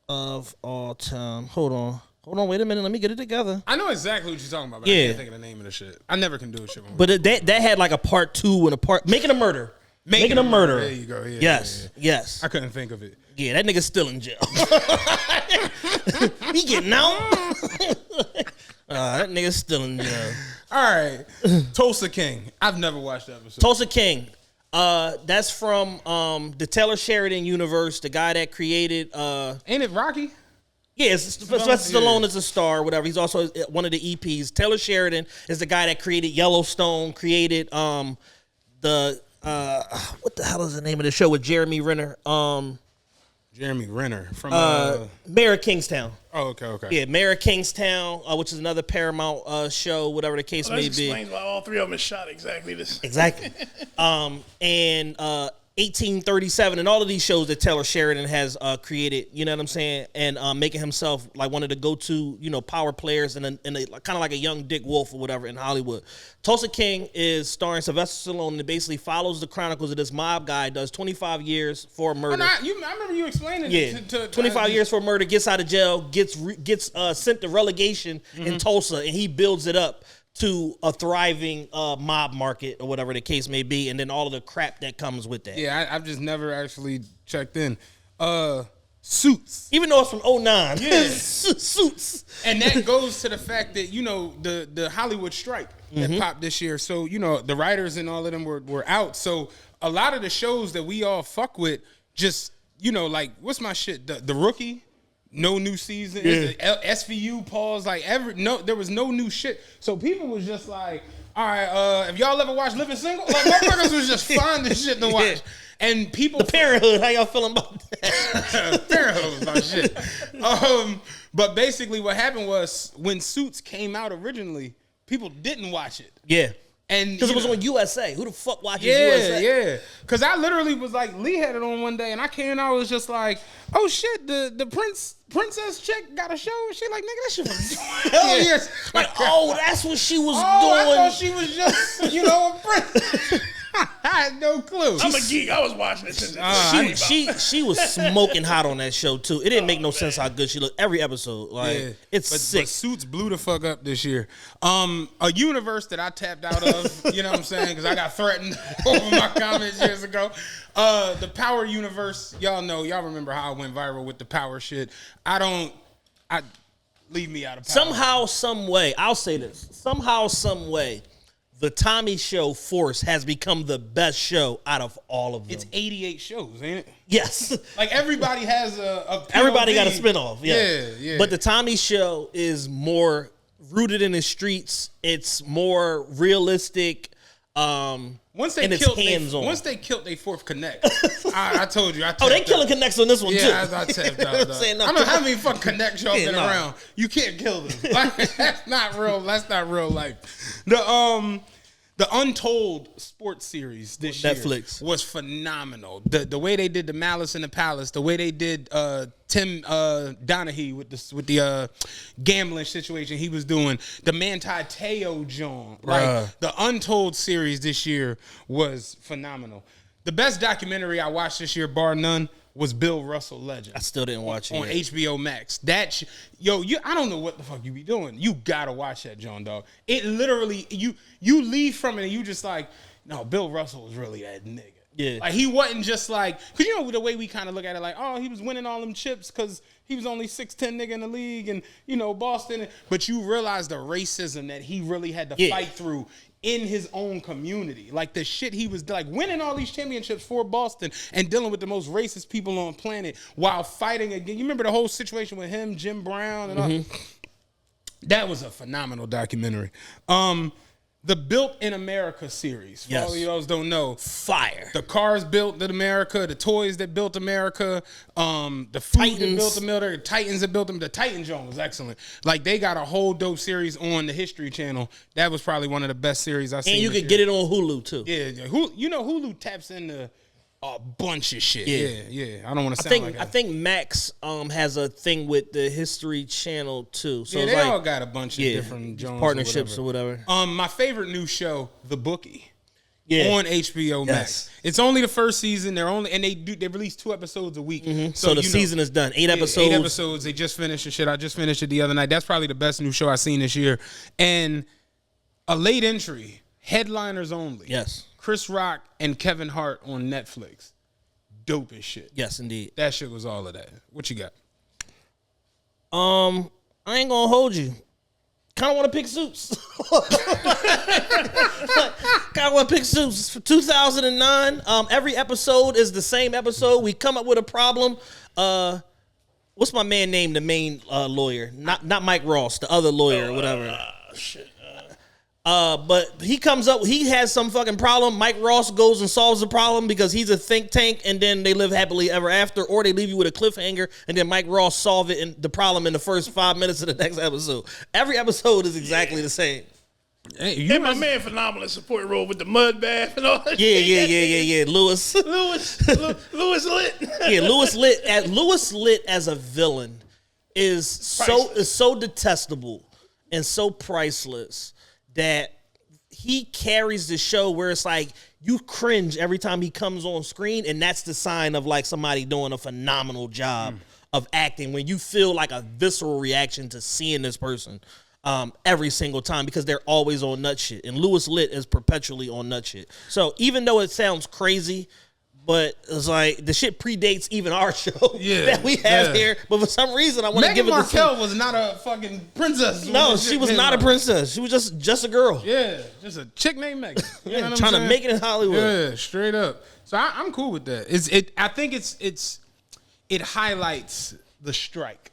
Of all time. Hold on, wait a minute, let me get it together. I know exactly what you're talking about, but I can't think of the name of the shit. I never can do a shit. But that had like a part 2 and a part Making a Murder. Making a Murder. There you go. Yeah, yes. yeah. Yes. I couldn't think of it. Yeah, that nigga's still in jail. He getting out. That nigga's still in jail. All right. Tulsa King. I've never watched that episode. Tulsa King. That's from the Taylor Sheridan universe, the guy that created Ain't it Rocky? Yeah, Sylvester Stallone is a star, whatever. He's also one of the EPs. Taylor Sheridan is the guy that created Yellowstone, created the what the hell is the name of the show with Jeremy Renner? Jeremy Renner from Mayor of Kingstown. Oh, okay. Yeah, Mayor of Kingstown, which is another Paramount show, whatever the case may be. That explains why all three of them is shot exactly this. Exactly. And 1837 and all of these shows that Taylor Sheridan has created, you know what I'm saying, and making himself like one of the go-to, power players and kind of like a young Dick Wolf or whatever in Hollywood. Tulsa King is starring Sylvester Stallone and it basically follows the chronicles of this mob guy, does 25 years for a murder. I remember you explaining it. 25 years for a murder, gets out of jail, gets sent to relegation in Tulsa, and he builds it up to a thriving mob market or whatever the case may be, and then all of the crap that comes with that. Yeah, I've just never actually checked in. Suits. Even though it's from 09. Yeah. Suits. And that goes to the fact that, the Hollywood strike that popped this year. So, the writers and all of them were out. So a lot of the shows that we all fuck with just, like, what's my shit? The Rookie? No new season. Yeah. SVU pause. There was no new shit. So people was just like, all right, if y'all ever watched Living Single, like motherfuckers was just finding shit to watch. Yeah. And people, The Parenthood, how y'all feeling about that? Parenthood was my shit. But basically, what happened was when Suits came out originally, people didn't watch it. Yeah. And because it was on USA. Who the fuck watches USA? Yeah. Because I literally was like, Lee had it on one day, and I came and I was just like, oh shit, the princess chick got a show. And she like, nigga, that shit was hell yes. Like, that's what she was doing. I thought she was just, a princess. I had no clue. I'm a geek. I was watching it since she was smoking hot on that show too. It didn't make no sense how good she looked every episode. It's sick. But Suits blew the fuck up this year. A universe that I tapped out of, you know what I'm saying? Because I got threatened over my comments years ago. The Power universe, y'all remember how I went viral with the Power shit. Leave me out of Power. Somehow, some way, I'll say this. Somehow, some way, the Tommy Show Force has become the best show out of all of them. It's 88 shows, ain't it? Yes. Like everybody has a everybody got a spinoff. Yeah. But the Tommy Show is more rooted in the streets. It's more realistic. Once they killed their fourth connect, I told you. They killing connects on this one too. Yeah, I tapped out. I don't know how many fucking connects y'all been around. You can't kill them. That's not real. That's not real life. The Untold sports series this Netflix year was phenomenal. The way they did the Malice in the Palace, the way they did Tim Donaghy with the gambling situation he was doing, the Manti Te'o John, like the Untold series this year was phenomenal. The best documentary I watched this year, bar none, was Bill Russell Legend. I still didn't watch it on yet. HBO Max. I don't know what the fuck you be doing. You gotta watch that, John Dog. It literally, you leave from it and you just like, no, Bill Russell was really that nigga. Yeah. Like, he wasn't just like, because you know the way we kind of look at it, like, oh, he was winning all them chips because he was only 6'10" nigga in the league and, you know, Boston. But you realize the racism that he really had to fight through in his own community. Like, the shit he was, like, winning all these championships for Boston and dealing with the most racist people on the planet while fighting again. You remember the whole situation with him, Jim Brown, and all? That was a phenomenal documentary. The Built in America series. For all of those don't know. Fire. The cars built in America, the toys that built America, the food that built America, the Titans that built them. The Titan Joan was excellent. Like, they got a whole dope series on the History Channel. That was probably one of the best series I've seen. And you could get it on Hulu too. Yeah. You know, Hulu taps into a bunch of shit. Yeah. I don't want to sound like that. I think Max has a thing with the History Channel too. So yeah, it's they like, all got a bunch of different Jones partnerships or whatever. My favorite new show, The Bookie. Yeah. On HBO Max. It's only the first season. They release 2 episodes a week. So the season is done. 8 episodes. 8 episodes. They just finished the shit. I just finished it the other night. That's probably the best new show I've seen this year. And a late entry, headliners only. Yes. Chris Rock and Kevin Hart on Netflix. Dope as shit. Yes, indeed. That shit was all of that. What you got? I ain't gonna hold you. Kind of want to pick Suits. Kind of want to pick Suits for 2009. Every episode is the same episode. We come up with a problem. What's my man name? The main lawyer, not Mike Ross, the other lawyer or whatever. Shit. But he comes up, he has some fucking problem. Mike Ross goes and solves the problem because he's a think tank, and then they live happily ever after, or they leave you with a cliffhanger, and then Mike Ross solve it in the problem in the first 5 minutes of the next episode. Every episode is exactly the same. Hey, And my man phenomenal support role with the mud bath and all that. Yeah. Lewis. Lewis lit. Yeah, Lewis lit as a villain is so detestable and so priceless that he carries the show where it's like you cringe every time he comes on screen, and that's the sign of like somebody doing a phenomenal job of acting, when you feel like a visceral reaction to seeing this person every single time, because they're always on nut shit, and Lewis Litt is perpetually on nut shit. So even though it sounds crazy, but it's like the shit predates even our show that we have here. But for some reason, I want to give it to Markell was not a fucking princess. No, she was not a princess. She was just a girl. Yeah, just a chick named Megan. You know what I'm trying to saying? make it in Hollywood. Yeah, straight up. So I'm cool with that. I think it highlights the strike.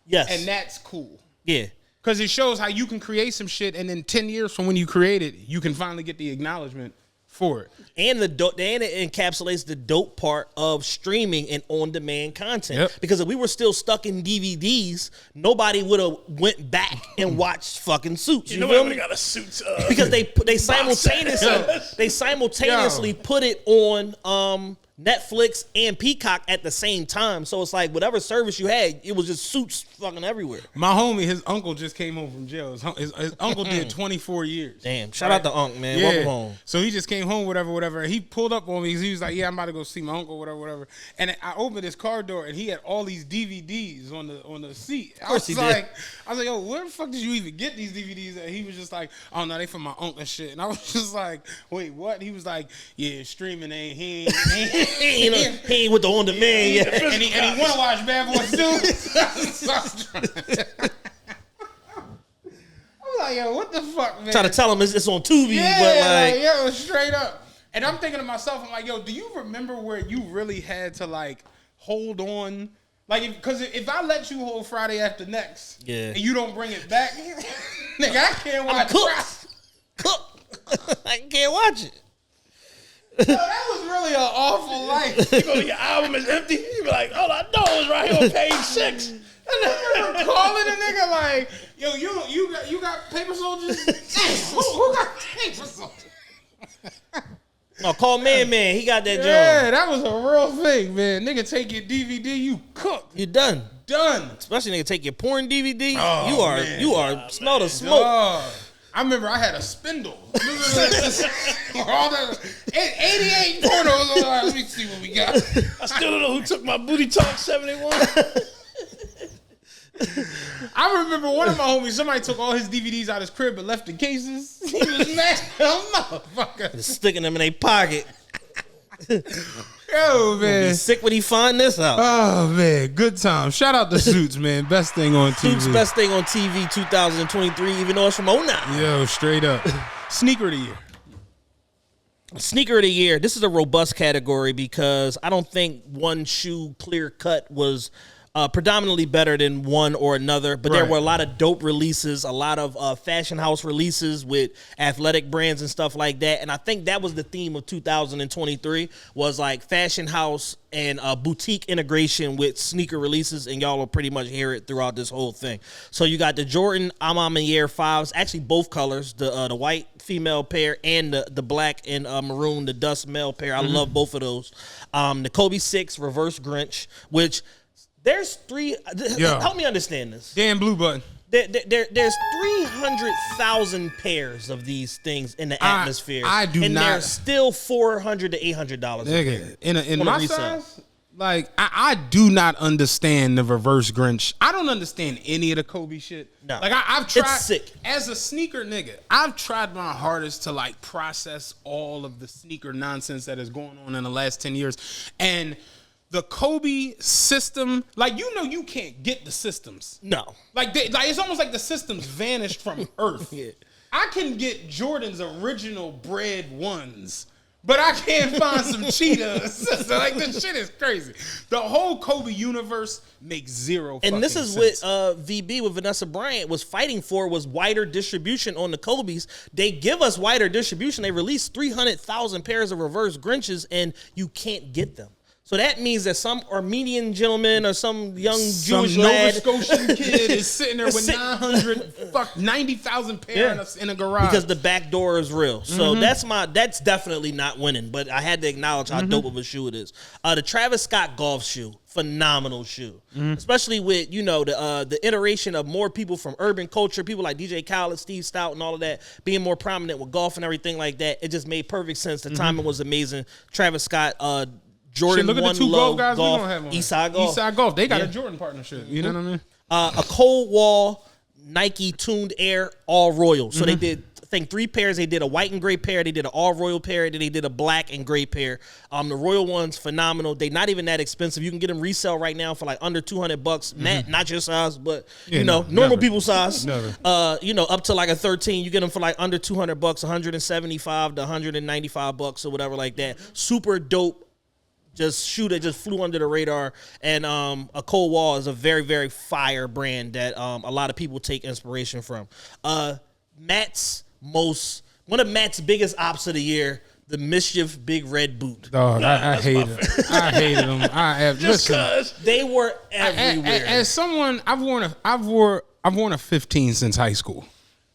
Yes, And that's cool. yeah. Because it shows how you can create some shit, and then 10 years from when you create it, you can finally get the acknowledgement for it. And it encapsulates the dope part of streaming and on-demand content. Yep. Because if we were still stuck in DVDs, nobody would have went back and watched fucking Suits. You Nobody feel would me? have got a Suits. Because they simultaneously put it on Netflix and Peacock at the same time. So it's like whatever service you had, it was just Suits fucking everywhere. My homie, his uncle just came home from jail. His uncle did 24 years. Damn. Shout out to Unc, man. Welcome home. So he just came home, whatever. And he pulled up on me. He was like, yeah, I'm about to go see my uncle, whatever. And I opened his car door, and he had all these DVDs on the seat. I was like, yo, where the fuck did you even get these DVDs at? He was just like, oh, no, they from my uncle and shit. And I was just like, wait, what? He was like, yeah, streaming ain't, he He ain't with the on-demand yet. and he want to watch Bad Boys too. I'm like, yo, what the fuck, man? Try to tell him it's on Tubi, but like, yeah, straight up. And I'm thinking to myself, I'm like, yo, do you remember where you really had to like hold on? Like, because if I let you hold Friday After Next, and you don't bring it back, nigga, I can't watch it. Cook. I can't watch it. Yo, that was really an awful life. You go, your album is empty. You be like, all I know is right here on page 6. And then calling a nigga like, yo, you got paper soldiers? who got paper soldiers? No, call Man. He got that job. Yeah, that was a real thing, man. Nigga, take your DVD, you cooked. You done. Done. Especially nigga take your porn DVD. Oh, you are smell the smoke. I remember I had a spindle. All the 88 pornos. Let me see what we got. I still don't know who took my Booty Talk 71. I remember one of my homies, somebody took all his DVDs out of his crib but left the cases. He was mad. Motherfucker. Just sticking them in their pocket. Yo, man. Be sick when he find this out. Oh, man. Good time. Shout out to Suits, man. Best thing on TV. Suits best thing on TV 2023, even though it's from 09. Yo, straight up. Sneaker of the year. Sneaker of the year. This is a robust category because I don't think one shoe clear cut was predominantly better than one or another, but there were a lot of dope releases, a lot of fashion house releases with athletic brands and stuff like that. And I think that was the theme of 2023 was like fashion house and boutique integration with sneaker releases, and y'all will pretty much hear it throughout this whole thing. So you got the Jordan Air 5s, actually both colors, the white female pair and the black and maroon, the dust male pair. I love both of those. The Kobe 6 Reverse Grinch, which there's three. Help me understand this. Damn blue button. There's 300,000 pairs of these things in the atmosphere. I do and not. And they're still $400 to $800. Nigga, in my size, like I do not understand the Reverse Grinch. I don't understand any of the Kobe shit. No, like I've tried. It's sick. As a sneaker nigga, I've tried my hardest to like process all of the sneaker nonsense that is going on in the last 10 years, and the Kobe system, like, you know, you can't get the systems. No. Like it's almost like the systems vanished from Earth. Yeah. I can get Jordan's original bred ones, but I can't find some cheetahs. Like, this shit is crazy. The whole Kobe universe makes zero fucking And this is sense. what VB with Vanessa Bryant was fighting for, was wider distribution on the Kobe's. They give us wider distribution. They released 300,000 pairs of Reverse Grinches, and you can't get them. So that means that some Armenian gentleman or some young Jewish Nova lad, Scotian kid is sitting there with 90,000 pairs in a garage. because the back door is real. So that's definitely not winning. But I had to acknowledge how dope of a shoe it is. The Travis Scott golf shoe, phenomenal shoe, especially with, you know, the iteration of more people from urban culture, people like DJ Khaled, Steve Stout, and all of that being more prominent with golf and everything like that. It just made perfect sense. The timing was amazing. Travis Scott. Jordan, look at the two golf guys we gonna have on. Eastside Golf. Eastside Golf. They got a Jordan partnership. You know what I mean? A Cold Wall Nike Tuned Air All Royal. So they did, I think, 3 pairs. They did a white and gray pair. They did an all royal pair. Then they did a black and gray pair. The royal one's phenomenal. They're not even that expensive. You can get them resale right now for like under $200. Not your size, but normal people size. Never. Up to like a 13. You get them for like under $200, $175 to $195 or whatever like that. Super dope. Just shoe that just flew under the radar. And a Cold Wall is a very, very fire brand that a lot of people take inspiration from. One of Matt's biggest ops of the year, the Mischief Big Red Boot. Dog, I hated them. I hated them. Just because they were everywhere. As someone, I've worn a 15 since high school,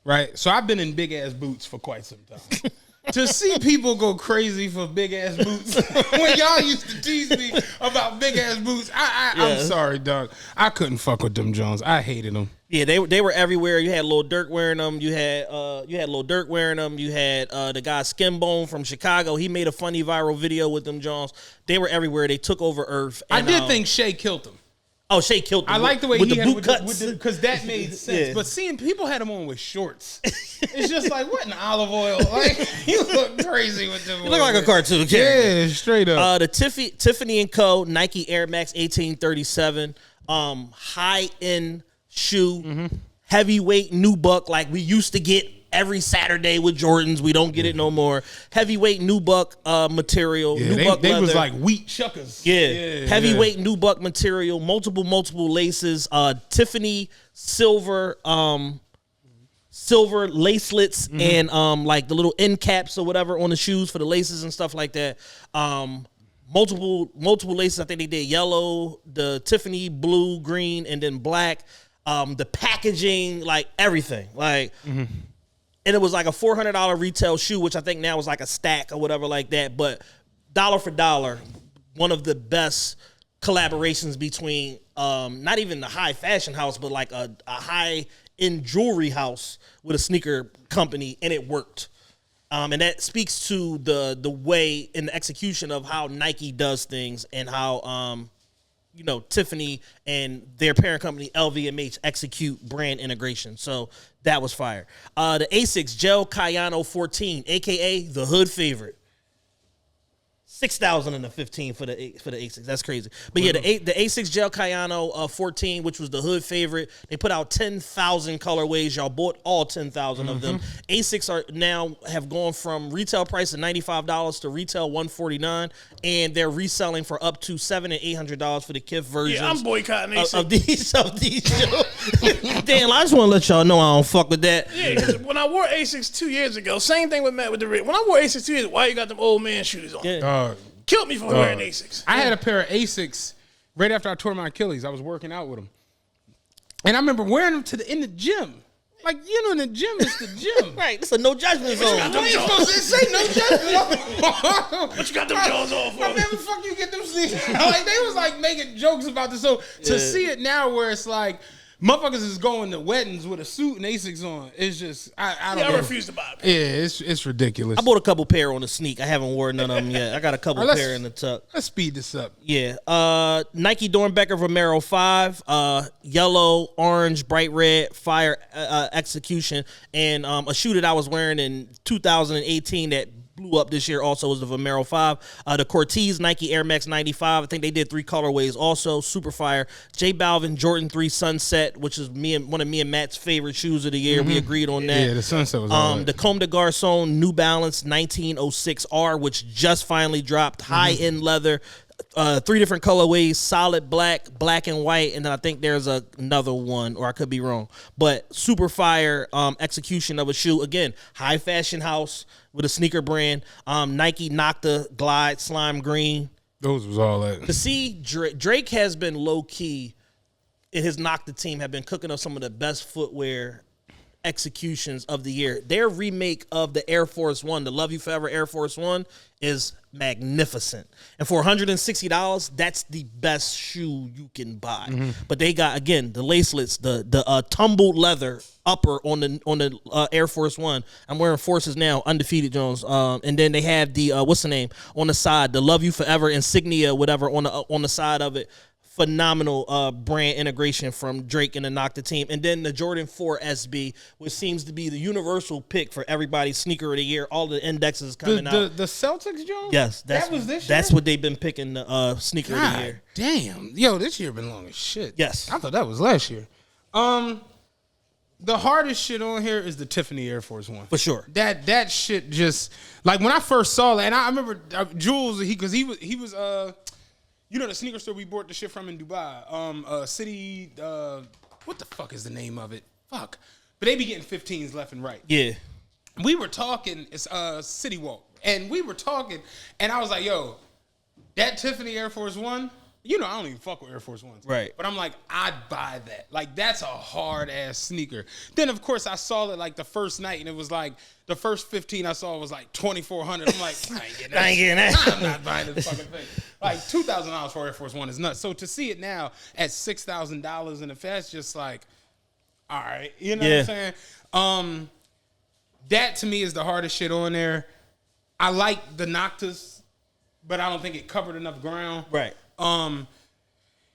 right? So I've been in big ass boots for quite some time. To see people go crazy for big ass boots when y'all used to tease me about big ass boots, I'm sorry, dog. I couldn't fuck with them Jones. I hated them. Yeah, they were everywhere. You had Lil Durk wearing them. You had Lil Durk wearing them. You had the guy Skinbone from Chicago. He made a funny viral video with them Jones. They were everywhere. They took over Earth. And, I did think Shay killed them. Oh, Shay killed them. I like the way with he the had boot cuts. because that made sense. Yeah. But seeing people had them on with shorts, it's just like, what in olive oil? Like, you look crazy with them. You look like a cartoon character. Yeah, straight up. The Tiffany & Co. Nike Air Max 1837, high end shoe, heavyweight nubuck like we used to get every Saturday with Jordans. We don't get it no more. Heavyweight nubuck material. Yeah, nubuck they leather. was like wheat chuckers. Yeah. Heavyweight nubuck material, multiple laces, Tiffany silver lacelets and like the little end caps or whatever on the shoes for the laces and stuff like that. Multiple laces. I think they did yellow, the Tiffany blue, green, and then black. The packaging, like everything, like. And it was like a $400 retail shoe, which I think now is like a stack or whatever like that. But dollar for dollar, one of the best collaborations between not even the high fashion house, but like a high in jewelry house with a sneaker company, and it worked. And that speaks to the way and the execution of how Nike does things and how Tiffany and their parent company LVMH execute brand integration. So that was fire. The Asics Gel Cayano 14, aka the hood favorite. 6,015 for the Asics. That's crazy. But yeah, the Asics Gel Cayano 14, which was the hood favorite. They put out 10,000 colorways. Y'all bought all 10,000 of them. Asics are now have gone from retail price of $95 to retail $149, and they're reselling for up to $700 and $800 for the Kith versions. Yeah, I'm boycotting Asics. Of these shows. Damn, I just want to let y'all know I don't fuck with that. Yeah, because when I wore Asics 2 years ago, same thing with Matt with the rig. When I wore Asics 2 years ago, why you got them old man shoes on? Yeah. Killed me for wearing Asics. I had a pair of Asics right after I tore my Achilles. I was working out with them, and I remember wearing them in the gym. Like, in the gym, it's the gym. Right, it's a no judgment zone. You ain't supposed to say no judgment. What you got them Jones on for? Man, the fuck you get them sneakers? Like, they was like making jokes about this. So to see it now, where it's like motherfuckers is going to weddings with a suit and Asics on. It's just I don't know. I refuse to buy it. Yeah, it's ridiculous. I bought a couple pair on the sneak. I haven't worn none of them yet. I got a couple pair in the tuck. Let's speed this up. Yeah. Nike Dornbecker Vomero 5, yellow, orange, bright red, fire execution, and a shoe that I was wearing in 2018 that blew up this year also was the Vomero 5. The Cortez Nike Air Max 95. I think they did 3 colorways also. Super fire. J Balvin Jordan 3 Sunset, which is one of me and Matt's favorite shoes of the year. We agreed on that. Yeah, the Sunset was all right. The Comme des Garçons New Balance 1906R, which just finally dropped. High-end leather. 3 different colorways, solid black, black and white, and then I think there's another one, or I could be wrong. But super fire execution of a shoe. Again, high fashion house with a sneaker brand. Nike Nocta Glide Slime Green. Those was all that. To see Drake has been low key, and his Nocta team have been cooking up some of the best footwear executions of the year. Their remake of the Air Force One, the Love You Forever Air Force One, is magnificent. And for $160, that's the best shoe you can buy. But they got, again, the lacelets, the tumbled leather upper on the Air Force One. I'm wearing Forces now, undefeated Jones. And then they have the what's the name on the side, the Love You Forever insignia, whatever on the side of it. Phenomenal brand integration from Drake and the Nocta team. And then the Jordan 4 SB, which seems to be the universal pick for everybody's sneaker of the year. All the indexes coming out. The Celtics, Jones? Yes. That was this year? That's what they've been picking the sneaker of the year. Damn. Yo, this year been long as shit. Yes. I thought that was last year. The hardest shit on here is the Tiffany Air Force One. For sure. That shit just, like, when I first saw that, and I remember Jules, because he was the sneaker store we bought the shit from in Dubai. City, what the fuck is the name of it? Fuck. But they be getting 15s left and right. Yeah. We were talking, it's City Walk. And we were talking, and I was like, yo, that Tiffany Air Force One, I don't even fuck with Air Force Ones. Right. But I'm like, I'd buy that. Like, that's a hard-ass sneaker. Then, of course, I saw it, like, the first night, and it was like, the first 15 I saw was like $2,400. I'm like, I ain't getting that. I'm not buying this fucking thing. Like, $2,000 for Air Force One is nuts. So to see it now at $6,000 and if that's just like, all right, you know what I'm saying? That to me is the hardest shit on there. I like the Noctas, but I don't think it covered enough ground. Right.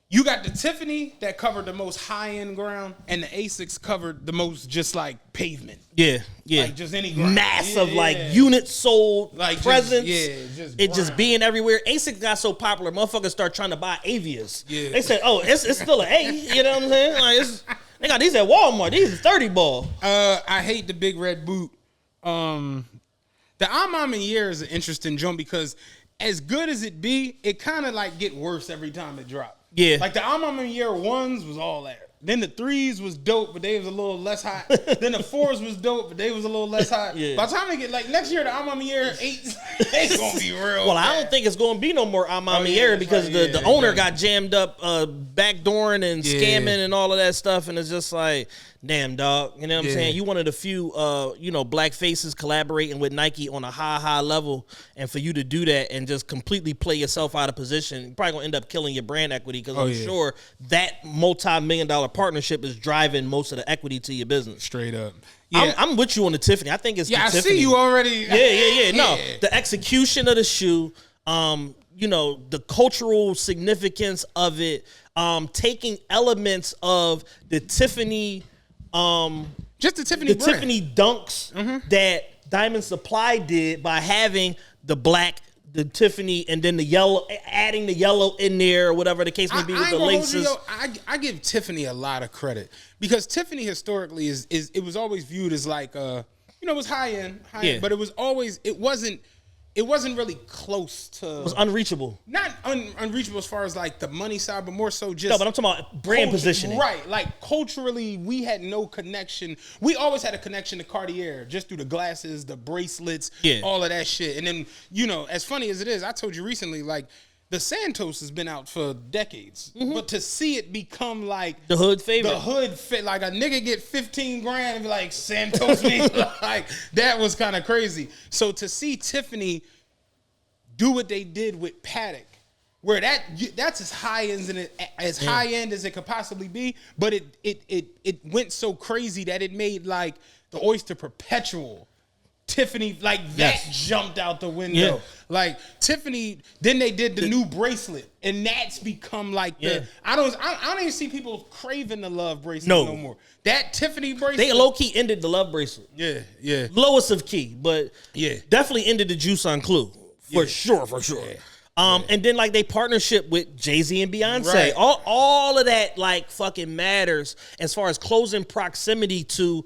You got the Tiffany that covered the most high-end ground, and the Asics covered the most just like pavement. Yeah. Like just any ground. Massive, like units sold, like presence. Just being everywhere. Asics got so popular, motherfuckers start trying to buy Avias. Yeah. They said, oh, it's still an A. You know what I'm saying? Like they got these at Walmart. These are 30 ball. I hate the big red boot. The Amam Year is an interesting jump because as good as it be, it kind of like get worse every time it drop. Yeah. Like the Amam Year 1s was all that. Then the 3s was dope, but they was a little less hot. Then the 4s was dope, but they was a little less hot. Yeah. By the time they get, like, next year, the Amam Year 8s, it's going to be real Well, bad. I don't think it's going to be no more Amam Year because the owner got jammed up backdooring and scamming and all of that stuff. And it's just like, Damn, dog. You know what I'm saying? You one of the few, black faces collaborating with Nike on a high level. And for you to do that and just completely play yourself out of position, you're probably going to end up killing your brand equity because I'm sure that multi-million-dollar partnership is driving most of the equity to your business. Straight up. Yeah. I'm with you on the Tiffany. I think it's the Tiffany. I see you already. Yeah. No, the execution of the shoe, the cultural significance of it, taking elements of the Tiffany... just the Tiffany brand. Tiffany dunks that Diamond Supply did by having the black, the Tiffany, and then the yellow, adding the yellow in there, or whatever the case may be with the laces. I give Tiffany a lot of credit because Tiffany historically is it was always viewed as like it was high end, but it wasn't really close to. It was unreachable. Not unreachable as far as like the money side, but more so just. No, but I'm talking about brand positioning. Right. Like culturally, we had no connection. We always had a connection to Cartier just through the glasses, the bracelets, all of that shit. And then, as funny as it is, I told you recently, like, the Santos has been out for decades. But to see it become like the hood favorite. Like a nigga get 15 grand and be like, Santos me. Like, that was kind of crazy. So to see Tiffany do what they did with Paddock, where that's as high end as it could possibly be, but it went so crazy that it made like the Oyster Perpetual. Tiffany, like that jumped out the window. Yeah. Like Tiffany, then they did the new bracelet, and that's become like I don't even see people craving the love bracelet no more. That Tiffany bracelet, they low key ended the love bracelet. Yeah. Lowest of key, but definitely ended the juice on Clue for sure. And then like they partnership with Jay-Z and Beyonce. Right. All of that like fucking matters as far as closing proximity to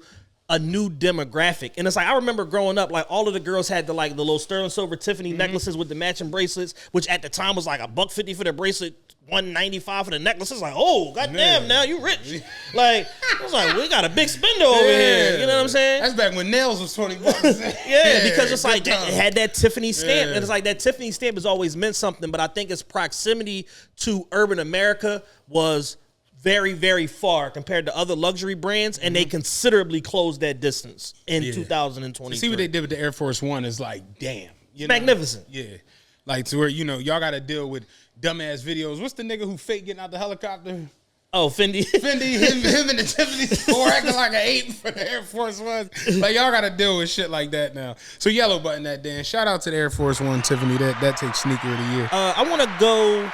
a new demographic. And it's like, I remember growing up, like all of the girls had the little sterling silver Tiffany necklaces with the matching bracelets, which at the time was like $150 for the bracelet, $195 for the necklace. It's like, oh, goddamn, now you rich. Like, I was like, we got a big spender over here. You know what I'm saying? That's back when nails was $20. Because it's like, it had that Tiffany stamp. And it's like, that Tiffany stamp has always meant something, but I think its proximity to urban America was very, very far compared to other luxury brands, and they considerably closed that distance in 2023. See what they did with the Air Force One is like, damn. Magnificent. Yeah. Like, to where, y'all got to deal with dumbass videos. What's the nigga who fake getting out the helicopter? Oh, Fendi. Him and the Tiffany store acting like an 8 for the Air Force Ones. Like, y'all got to deal with shit like that now. So, yellow button that, Dan. Shout out to the Air Force One, Tiffany. That takes sneaker of the year. I want to go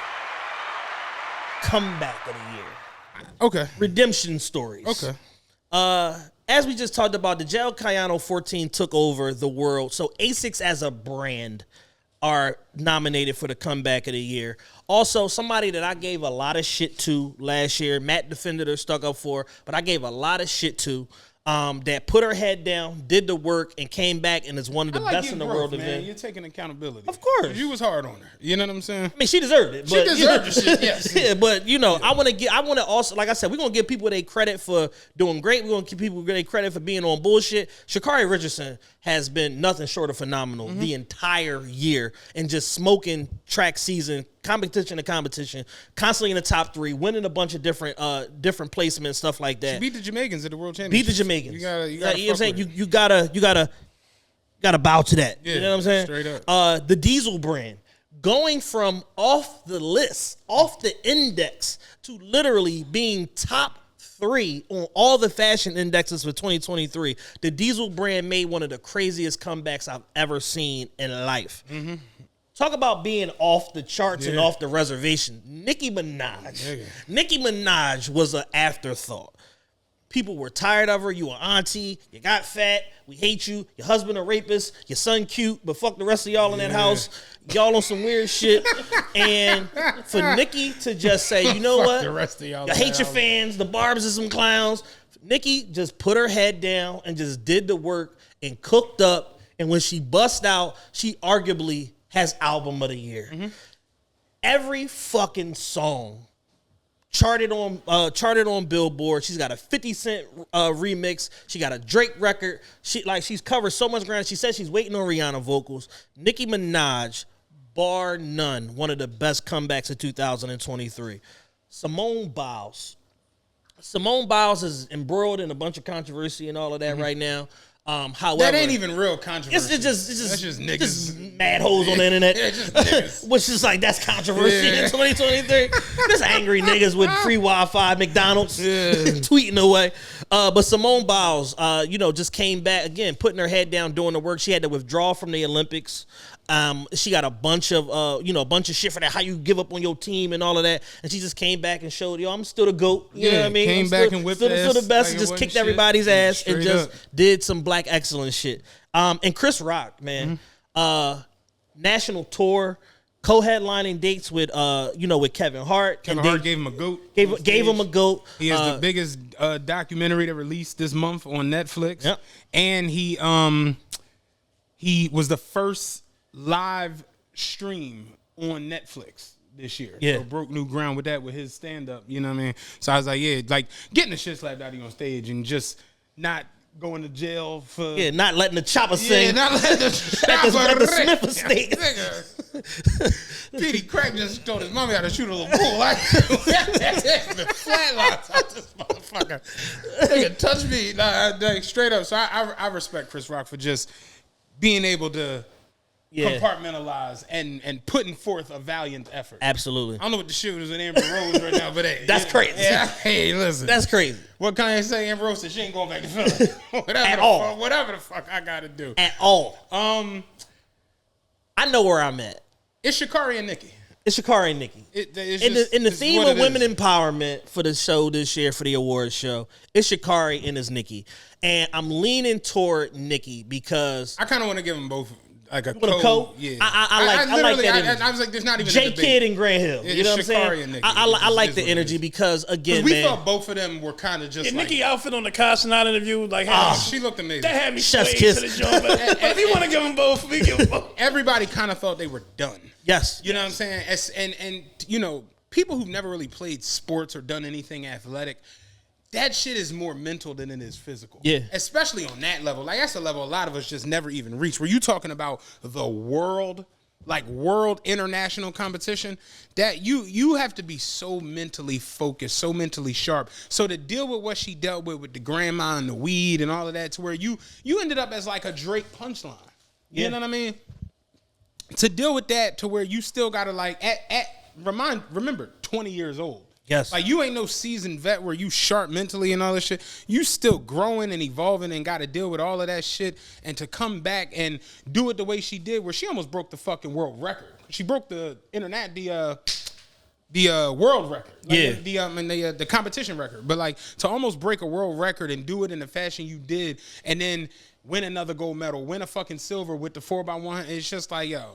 comeback of the year. Okay. Redemption stories. Okay. As we just talked about, the Gel Cayano 14 took over the world. So ASICS as a brand are nominated for the comeback of the year. Also, somebody that I gave a lot of shit to last year, Matt defended her, stuck up for her, but I gave a lot of shit to, that put her head down, did the work, and came back and is one of the best in the world. Man. You're taking accountability. Of course. You was hard on her. You know what I'm saying? I mean, she deserved it. She deserved the shit, yes. Yeah, but, I want to also, like I said, we're going to give people their credit for doing great. We're going to give people their credit for being on bullshit. Sha'Carri Richardson has been nothing short of phenomenal the entire year and just smoking track season, competition to competition, constantly in the top 3, winning a bunch of different placements, stuff like that. She beat the Jamaicans at the World Championship. Beat the Jamaicans. You gotta know what I'm saying? You gotta bow to that. Yeah, you know what I'm saying? Straight up. The Diesel brand going from off the list, off the index, to literally being top 3 on all the fashion indexes for 2023. The Diesel brand made one of the craziest comebacks I've ever seen in life. Talk about being off the charts and off the reservation. Nicki Minaj. Nicki Minaj was an afterthought. People were tired of her. You an auntie. You got fat. We hate you. Your husband a rapist. Your son cute, but fuck the rest of y'all in that house. Y'all on some weird shit. And for Nicki to just say, you know what? The rest of y'all. I hate your fans. The Barbs are some clowns. Nicki just put her head down and just did the work and cooked up. And when she bust out, she arguably has album of the year. Every fucking song charted on Billboard. She's got a 50 Cent remix. She got a Drake record. She's covered so much ground. She says she's waiting on Rihanna vocals. Nicki Minaj, bar none, one of the best comebacks of 2023. Simone Biles, Simone Biles is embroiled in a bunch of controversy and all of that right now. However, that ain't even real controversy. It's just niggas. just mad hoes on the internet. Yeah, just niggas. Which is like, that's controversy in 2023. Just angry niggas with free Wi-Fi, McDonald's, tweeting away. But Simone Biles, just came back again, putting her head down, doing the work. She had to withdraw from the Olympics. She got a bunch of shit for that. How you give up on your team and all of that. And she just came back and showed, I'm still the GOAT. You know what I mean? Came back and whipped still the best, like and just kicked everybody's ass and just did some black excellence shit. And Chris Rock, man, national tour, co-headlining dates with Kevin Hart. Kevin Hart gave him a GOAT. Gave him a GOAT. He has the biggest documentary that released this month on Netflix. Yep. And he was the first live stream on Netflix this year. Yeah. So broke new ground with that, with his stand-up, you know what I mean? So I was like, getting the shit slapped out of you on stage and just not going to jail for... Yeah, not letting the chopper sing. Yeah, not letting the chopper at the Smith estate. Petey Crack just told his mommy how to shoot a little bull. Like, flatlines out this motherfucker. Nigga, touch me. Like, straight up. So I respect Chris Rock for just being able to compartmentalize and putting forth a valiant effort. Absolutely. I don't know what the shit was with Amber Rose right now, but hey. That's crazy. Yeah, hey, listen. That's crazy. What can I say? Amber Rose said she ain't going back to Philly. Whatever the fuck I gotta do. At all. I know where I'm at. It's Sha'Carri and Nicki. It's Sha'Carri and Nicki. In the theme of women empowerment for the show this year, for the awards show, it's Sha'Carri and it's Nicki. And I'm leaning toward Nicki because I kind of want to give them both like a co. Yeah, I like that energy. I was like, there's not even J a debate. Kidd and Grant Hill. Yeah, you know what I'm saying? and Nicki. I like the energy because again, we thought both of them were kind of just like Nicki outfit on the Cosmonaut interview, like, she looked amazing. That had me Chef's swayed kiss. to the joint. But if you want to give them both, we give them both. Everybody kind of thought they were done. Yes. You know what I'm saying? And people who've never really played sports or done anything athletic, that shit is more mental than it is physical. Yeah. Especially on that level. Like, that's a level a lot of us just never even reach. Where you talking about the world international competition, that you have to be so mentally focused, so mentally sharp. So to deal with what she dealt with the grandma and the weed and all of that, to where you ended up as like a Drake punchline. You know what I mean? To deal with that, to where you still gotta like remember 20 years old. Yes. Like, you ain't no seasoned vet where you sharp mentally and all this shit. You still growing and evolving and got to deal with all of that shit. And to come back and do it the way she did, where she almost broke the fucking world record. She broke the world record. Like, the competition record. But like, to almost break a world record and do it in the fashion you did, and then win another gold medal, win a fucking silver with the 4x100, it's just like, yo,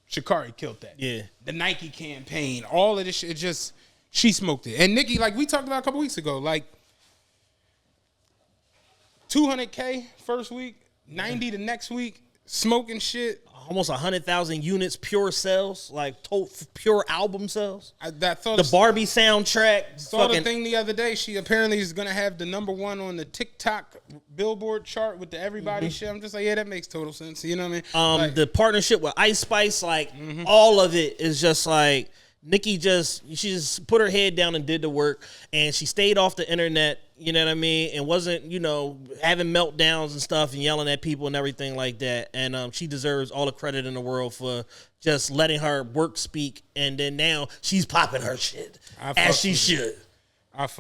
Sha'Carri killed that. Yeah. The Nike campaign, all of this shit, she smoked it. And Nicki, like we talked about a couple weeks ago, like 200K first week, 90 the next week, smoking shit. Almost 100,000 units, pure sales, like pure album sales. The Barbie soundtrack. Saw the thing the other day. She apparently is going to have the #1 on the TikTok Billboard chart with the everybody shit. I'm just like, yeah, that makes total sense. You know what I mean? The partnership with Ice Spice, like all of it is just like, Nicki she just put her head down and did the work, and she stayed off the internet, you know what I mean, and wasn't, having meltdowns and stuff and yelling at people and everything like that. And she deserves all the credit in the world for just letting her work speak, and then now she's popping her shit as she should.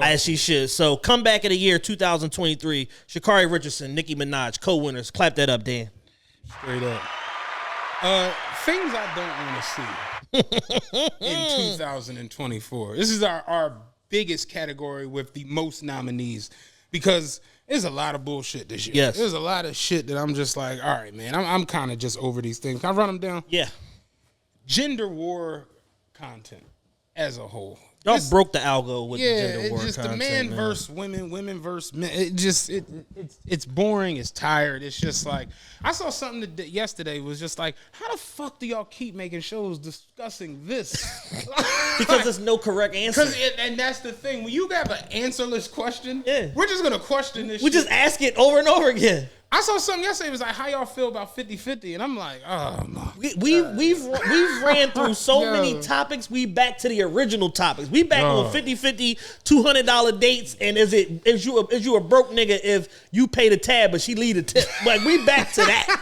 As she should. So, comeback of the year 2023, Sha'Carri Richardson, Nicki Minaj, co-winners. Clap that up, Dan. Straight up. Things I don't want to see in 2024. This is our biggest category with the most nominees, because there's a lot of bullshit this year. Yes. There's a lot of shit that I'm just like, all right, man, I'm kind of just over these things. Can I run them down? Yeah. Gender war content as a whole. Y'all broke the algo with the gender war just content, the man versus women, women versus men. It's boring. It's tired. It's just like, I saw something yesterday was just like, how the fuck do y'all keep making shows discussing this? Because there's no correct answer. And that's the thing. When you have an answerless question, Yeah. we're just gonna question this. We shit. just ask it over and over again. I saw something yesterday. It was like, how y'all feel about 50-50? And I'm like, oh, no. We've ran through so many topics. We back to the original topics. We back on 50-50, $200 dates, and is you a broke nigga if you pay the tab but she leave the tip? Like, we back to that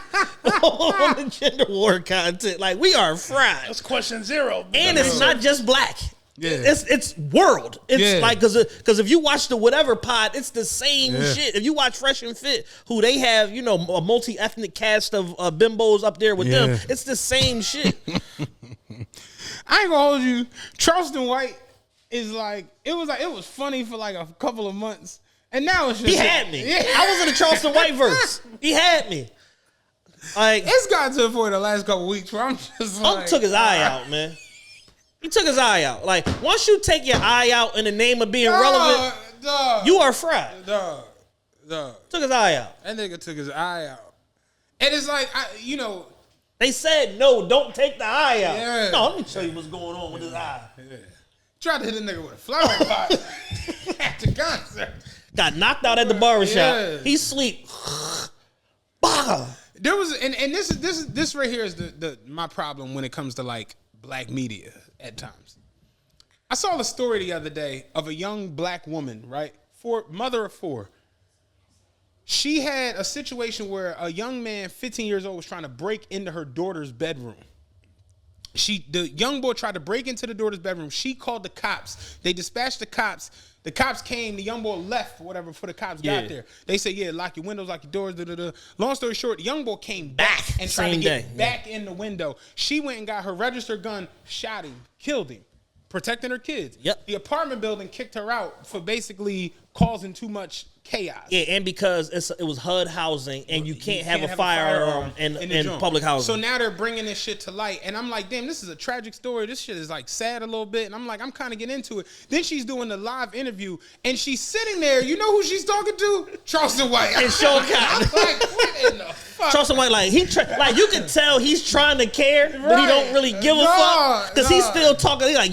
on the gender war content. Like, we are fried. That's question 0. And it's not just black. Yeah. It's world. It's like because if you watch the whatever pod, it's the same shit. If you watch Fresh and Fit, who they have, a multi-ethnic cast of bimbos up there with them, it's the same shit. I ain't gonna hold you. Charleston White is like it was funny for like a couple of months, and now it's just He had me. Yeah. I was in the Charleston White verse. He had me. Like, it's gotten to the point the last couple of weeks where I'm just like, took his eye out, man. He took his eye out. Like, once you take your eye out in the name of being relevant, you are fried. Dog. Took his eye out. That nigga took his eye out. And it's like, They said, no, don't take the eye out. Yeah. No, let me show you what's going on with his eye. Yeah. Tried to hit a nigga with a flower pot at the concert. Got knocked out at the barbershop. Yeah. He sleep. Bah. There was, and this right here is the my problem when it comes to like black media at times. I saw a story the other day of a young black woman, right? Mother of 4. She had a situation where a young man, 15 years old, was trying to break into her daughter's bedroom. The young boy tried to break into the daughter's bedroom. She called the cops. They dispatched the cops. The cops came. The young boy left or whatever before the cops got there. They said, lock your windows, lock your doors, da-da-da. Long story short, the young boy came back and tried to get back in the window. She went and got her registered gun, shot him, killed him, protecting her kids. Yep. The apartment building kicked her out for basically causing too much chaos. Yeah, and because it was HUD housing, and you can't have a firearm in public housing. So now they're bringing this shit to light, and I'm like, damn, this is a tragic story. This shit is like sad a little bit, and I'm like, I'm kind of getting into it. Then she's doing the live interview, and she's sitting there. You know who she's talking to? Charleston White. And Sean Cotton. I'm like, what in the fuck? Charleston White, like you can tell he's trying to care, but he don't really give a fuck because he's still talking. He's like,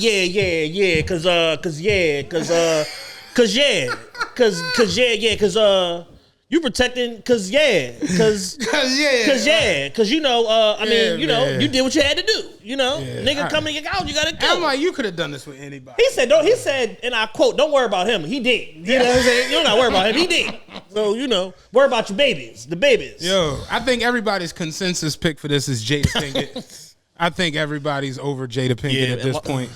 cause you protecting, cause you did what you had to do. Nigga come and get out, you gotta kill. I'm like, you could have done this with anybody. He said, and I quote, "Don't worry about him. He did. You know what I'm saying? You're not worried about him. He did. So worry about your babies, the babies." Yo, I think everybody's consensus pick for this is Jada Pinkett. I think everybody's over Jada Pinkett at this point.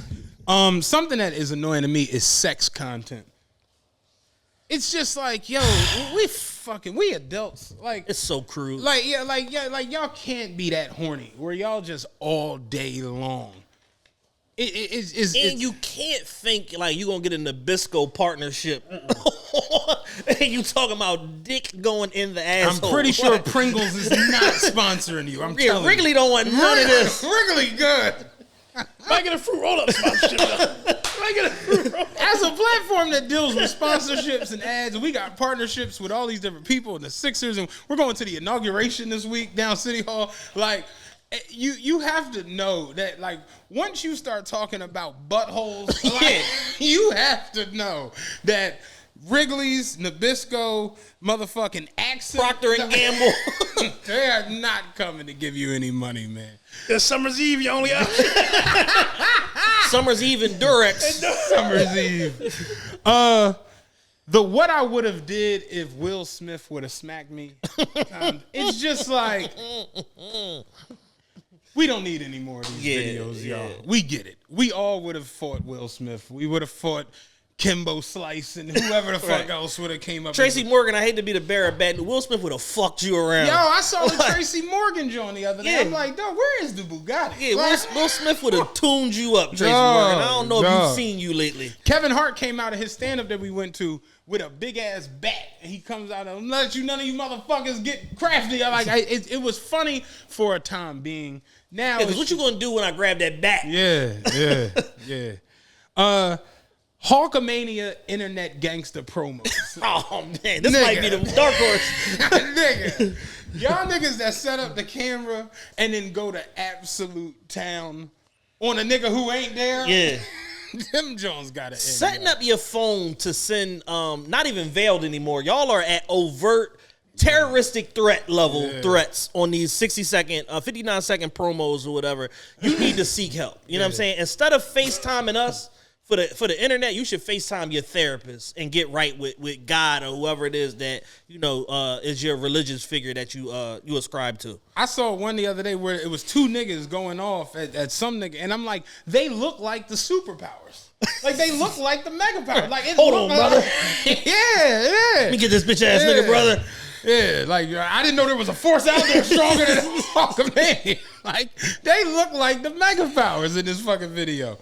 Something that is annoying to me is sex content. It's just like, yo, we adults. Like, it's so crude. Like y'all can't be that horny where y'all just all day long. It's you can't think like you gonna get a Nabisco partnership. And you talking about dick going in the asshole. I'm pretty sure Pringles is not sponsoring you. I'm telling Wrigley you. Don't want none of this. Wrigley good. Might get a fruit roll-up sponsorship. As a platform that deals with sponsorships and ads, and we got partnerships with all these different people and the Sixers, and we're going to the inauguration this week down City Hall. Like, you have to know that, like, once you start talking about buttholes, like, you have to know that Wrigley's, Nabisco, motherfucking Accent, Procter and Gamble, they are not coming to give you any money, man. It's Summer's Eve, you only out. Summer's Eve and Durex. Summer's Eve. The what I would have did if Will Smith would have smacked me. It's just like, we don't need any more of these videos, y'all. We get it. We all would have fought Will Smith. We would have fought Kimbo Slice and whoever the fuck else would have came up. Tracy Morgan, I hate to be the bearer of bad news. Will Smith would have fucked you around. Yo, I saw the Tracy Morgan joint the other day. I'm like, dog, where is the Bugatti? Yeah, Will Smith would have tuned you up, Tracy Morgan. I don't know if you've seen you lately. Kevin Hart came out of his stand-up that we went to with a big-ass bat, and he comes out and let none of you motherfuckers get crafty. It was funny for a time being. Now, because what you gonna do when I grab that bat? Yeah. Hulkamania internet gangster promos. Oh man, this might be the dark horse. Nigga, y'all niggas that set up the camera and then go to absolute town on a nigga who ain't there. Yeah. Them Jones gotta end. Setting up your phone to send not even veiled anymore. Y'all are at overt terroristic threat level threats on these 60-second, 59-second promos or whatever, you need to seek help. You know what I'm saying? Instead of FaceTiming us for the internet, you should FaceTime your therapist and get right with God or whoever it is that is your religious figure that you ascribe to. I saw one the other day where it was two niggas going off at some nigga, and I'm like, they look like the superpowers. Like, they look like the mega powers. Like, Hold on, brother. Yeah. Let me get this bitch ass nigga, brother. Yeah, like, I didn't know there was a force out there stronger than a fucking man. Like, they look like the mega powers in this fucking video.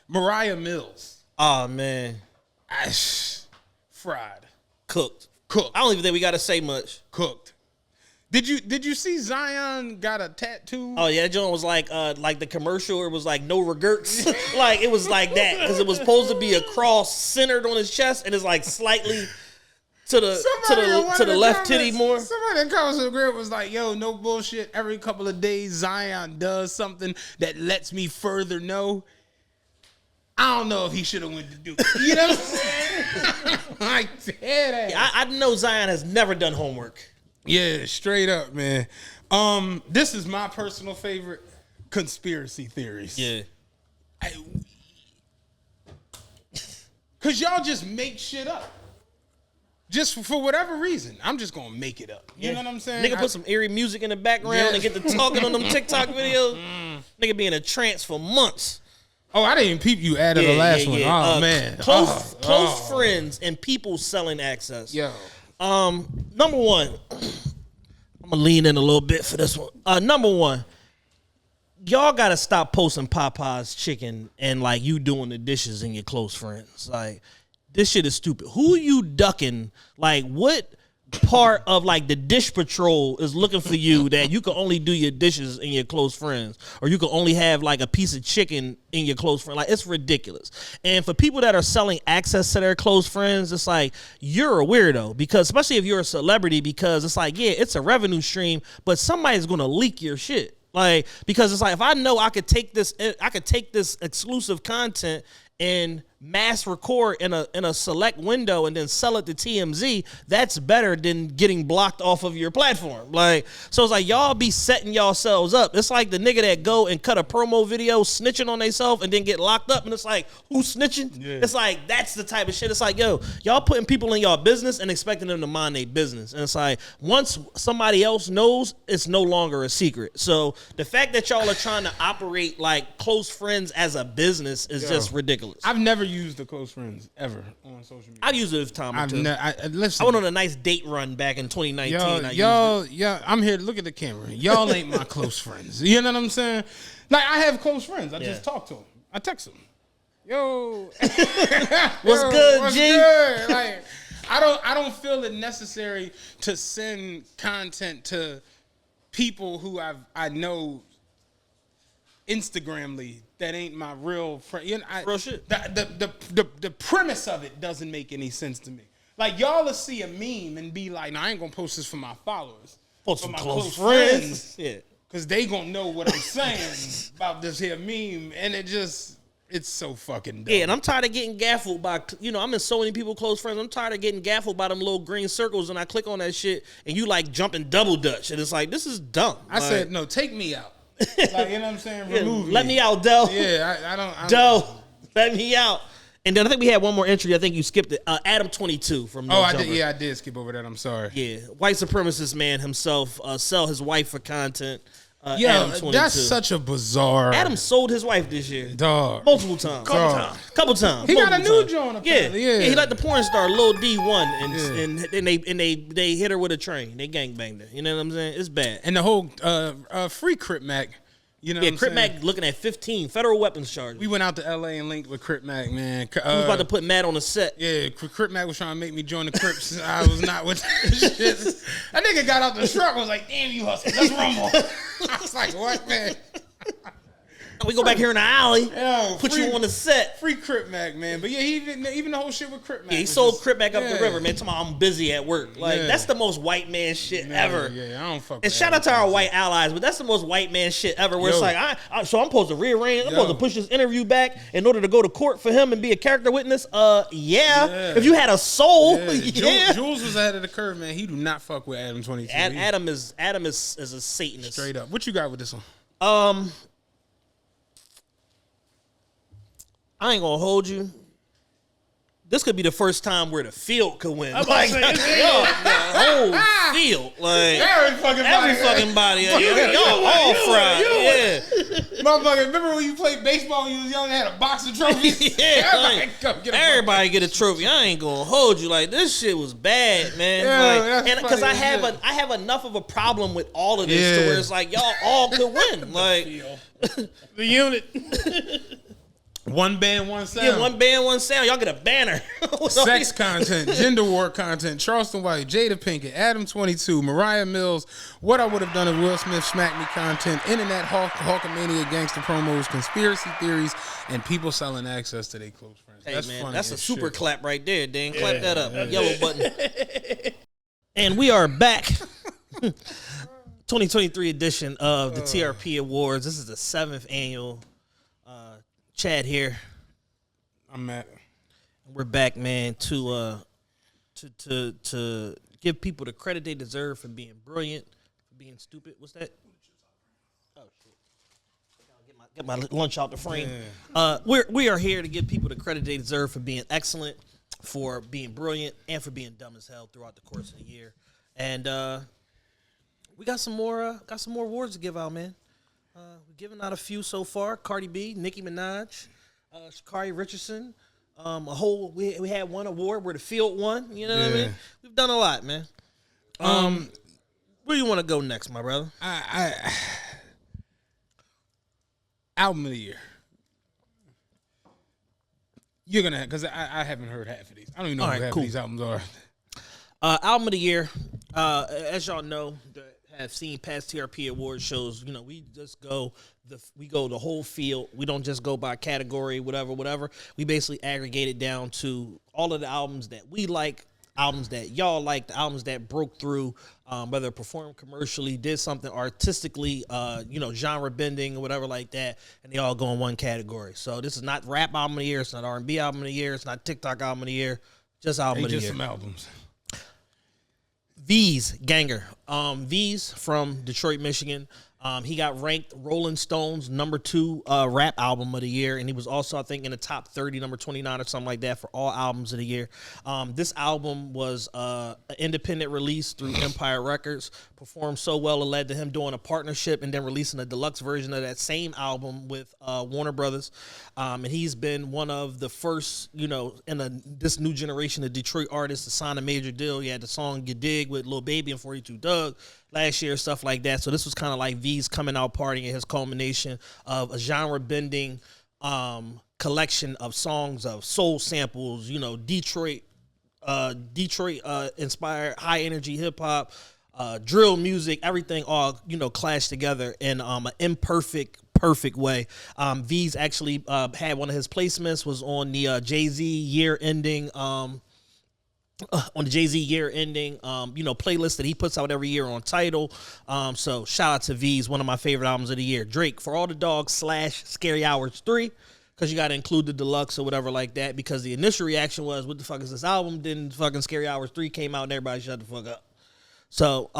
Mariah Mills. Oh, man. Fried. Cooked. Cooked. I don't even think we got to say much. Cooked. Did you see Zion got a tattoo? Oh, yeah, that joint was like the commercial where it was like no regrets. Like, it was like that because it was supposed to be a cross centered on his chest and it's like slightly to the left titty more. Somebody in the comments group was like, yo, no bullshit. Every couple of days, Zion does something that lets me further know. I don't know if he should have went to Duke. You know what I'm saying? Like, dead ass. I know Zion has never done homework. Yeah, straight up, man. This is my personal favorite, conspiracy theories. Yeah. Because y'all just make shit up. Just for whatever reason. I'm just going to make it up. You know what I'm saying? Nigga put some eerie music in the background and get to talking on them TikTok videos. Nigga be in a trance for months. Oh, I didn't even peep you added the last one. Oh, man. Close friends and people selling access. Yo. Number one, I'm gonna lean in a little bit for this one. Number one, y'all gotta stop posting Popeye's chicken and like you doing the dishes in your close friends. Like, this shit is stupid. Who you ducking? Like, what part of like the dish patrol is looking for you that you can only do your dishes in your close friends, or you can only have like a piece of chicken in your close friend? Like, it's ridiculous. And for people that are selling access to their close friends, it's like, you're a weirdo, because especially if you're a celebrity, because it's like, yeah, it's a revenue stream, but somebody's gonna leak your shit. Like, because it's like, if I know I could take this exclusive content and mass record in a select window and then sell it to TMZ, that's better than getting blocked off of your platform. Like, so it's like, y'all be setting yourselves up. It's like the nigga that go and cut a promo video snitching on themselves and then get locked up, and it's like, who's snitching? Yeah. It's like, that's the type of shit. It's like, yo, y'all putting people in y'all business and expecting them to mind their business. And it's like, once somebody else knows, it's no longer a secret. So the fact that y'all are trying to operate like close friends as a business is just ridiculous. I've never used the close friends ever on social media. I've used it a time or two. Listen, I went on a nice date run back in 2019. Y'all, I'm here. Look at the camera. Y'all ain't my close friends. You know what I'm saying? Like, I have close friends. I just talk to them. I text them. Yo, what's good, what's G? Good? Like, I don't feel it necessary to send content to people who I know Instagramly that ain't my real friend. You know, real shit. The premise of it doesn't make any sense to me. Like, y'all will see a meme and be like, "No, I ain't gonna post this for my followers, for my close friends." Yeah, because they gonna know what I'm saying about this here meme, and it's so fucking dumb. Yeah, and I'm tired of getting gaffled by, I'm in so many people close friends. I'm tired of getting gaffled by them little green circles, and I click on that shit, and you like jumping double dutch, and it's like, this is dumb. I said, no, take me out. Like, you know what I'm saying? Remove me. Let me out, Doe. Yeah, I don't. Doe, let me out. And then I think we had one more entry. I think you skipped it. Adam 22 from No Jumper. I did skip over that. I'm sorry. Yeah, white supremacist man himself sell his wife for content. Yo, Adam 22. that's such a bizarre. Adam sold his wife this year. Dog. Multiple times. Couple times. He got a new joint apparently. Yeah. He let the porn star Lil D won, and they hit her with a train. They gangbanged her. You know what I'm saying? It's bad. And the whole free Crip Mac. You know what I'm Crip saying? Mac looking at 15 federal weapons charges. We went out to LA and linked with Crip Mac, man. He was about to put Matt on the set. Yeah, Crip Mac was trying to make me join the Crips. I was not with that shit. That nigga got out the truck and was like, damn, you hustle. Let's rumble. I was like, what, man? We go back here in the alley. Yo, Put you on the set. Free Crip Mac, man. But yeah, even the whole shit with Crip Mac. Yeah, he sold Crip Mac up the river, man. Talking about I'm busy at work. Like that's the most white man shit ever. Yeah, I don't fuck. And shout out to our white allies, but that's the most white man shit ever. Where it's like, so I'm supposed to rearrange. I'm supposed to push this interview back in order to go to court for him and be a character witness. Yeah. If you had a soul, Jules was ahead of the curve, man. He do not fuck with Adam 22. Adam is a Satanist. Straight up. What you got with this one? I ain't gonna hold you. This could be the first time where the field could win. I'm about to say, the whole field, like Every fucking body. Y'all all fried. Yeah. Motherfucker, remember when you played baseball when you was young and had a box of trophies? Everybody get a trophy. I ain't gonna hold you. Like this shit was bad, man. And because I have enough of a problem with all of this to where it's like y'all all could win. Like the unit. One band, one sound. Yeah, one band, one sound. Y'all get a banner. Sex content, gender war content, Charleston White, Jada Pinkett, Adam 22, Mariah Mills, What I Would Have Done If Will Smith Smacked Me content, Internet Hulkamania gangster promos, conspiracy theories, and people selling access to their close friends. Hey, that's man, funny that's a super shit. clap right there, Dan. Clap that up. Yellow button. And we are back. 2023 edition of the TRPE Awards. This is the 7th annual. Chad here. I'm Matt. We're back, man, to give people the credit they deserve for being brilliant, for being stupid. What's that? Oh shit! Get my lunch out the frame. We are here to give people the credit they deserve for being excellent, for being brilliant, and for being dumb as hell throughout the course of the year. And we got some more awards to give out, man. We've given out a few so far. Cardi B, Nicki Minaj, Sha'Carri Richardson. We had one award where the field won. You know what I mean? We've done a lot, man. Where do you want to go next, my brother? Album of the year. You're gonna because I haven't heard half of these. I don't even know who half of these albums are. Album of the year. As y'all know, have seen past TRPE Awards shows, you know, we just go the whole field. We don't just go by category, whatever. We basically aggregate it down to all of the albums that we like, albums that y'all like, the albums that broke through, whether performed commercially, did something artistically, genre bending or whatever like that, and they all go in one category. So this is not rap album of the year, it's not R&B album of the year, it's not TikTok album of the year, just album of the year. Just some albums. V's Ganger. V's from Detroit, Michigan. He got ranked Rolling Stone's #2 rap album of the year, and he was also, I think, in the top 30, number 29 or something like that for all albums of the year. This album was an independent release through Empire Records, performed so well it led to him doing a partnership and then releasing a deluxe version of that same album with Warner Brothers. And he's been one of the first, this new generation of Detroit artists to sign a major deal. He had the song You Dig with Lil Baby and 42 Dawg last year, stuff like that. So this was kind of like V's coming out party and his culmination of a genre-bending collection of songs of soul samples, Detroit inspired high energy hip hop, drill music, everything all clashed together in an perfect way. V's actually had one of his placements was on the Jay-Z year ending playlist that he puts out every year on Tidal. So shout out to V's, one of my favorite albums of the year. Drake, For All the Dogs / Scary Hours 3, because you got to include the deluxe or whatever like that, because the initial reaction was, what the fuck is this album? Then fucking Scary Hours 3 came out and everybody shut the fuck up. So,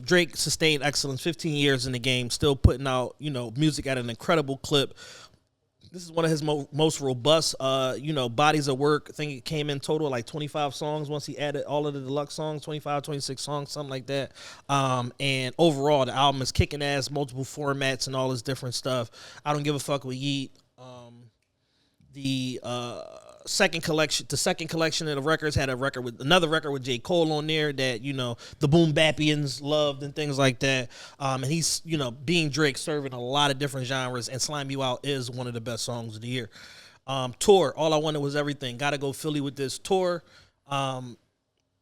Drake sustained excellence, 15 years in the game, still putting out, music at an incredible clip. This is one of his most robust, bodies of work. I think it came in total like 25 songs once he added all of the deluxe songs, 25, 26 songs, something like that. And overall, the album is kicking ass, multiple formats and all this different stuff. I Don't Give a Fuck with Yeet. The second collection of the records had another record with J. Cole on there that, the Boom Bappians loved and things like that. And he's, being Drake, serving a lot of different genres, and Slime You Out is one of the best songs of the year. Tour, All I Wanted Was Everything. Gotta go Philly with this tour.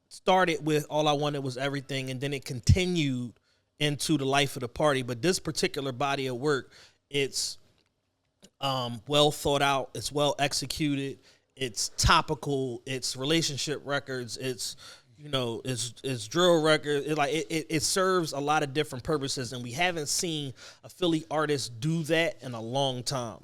Started with All I Wanted Was Everything, and then it continued into the life of the party. But this particular body of work, it's well thought out. It's well executed. It's topical. It's relationship records. It's it's drill record. It serves a lot of different purposes, and we haven't seen a Philly artist do that in a long time.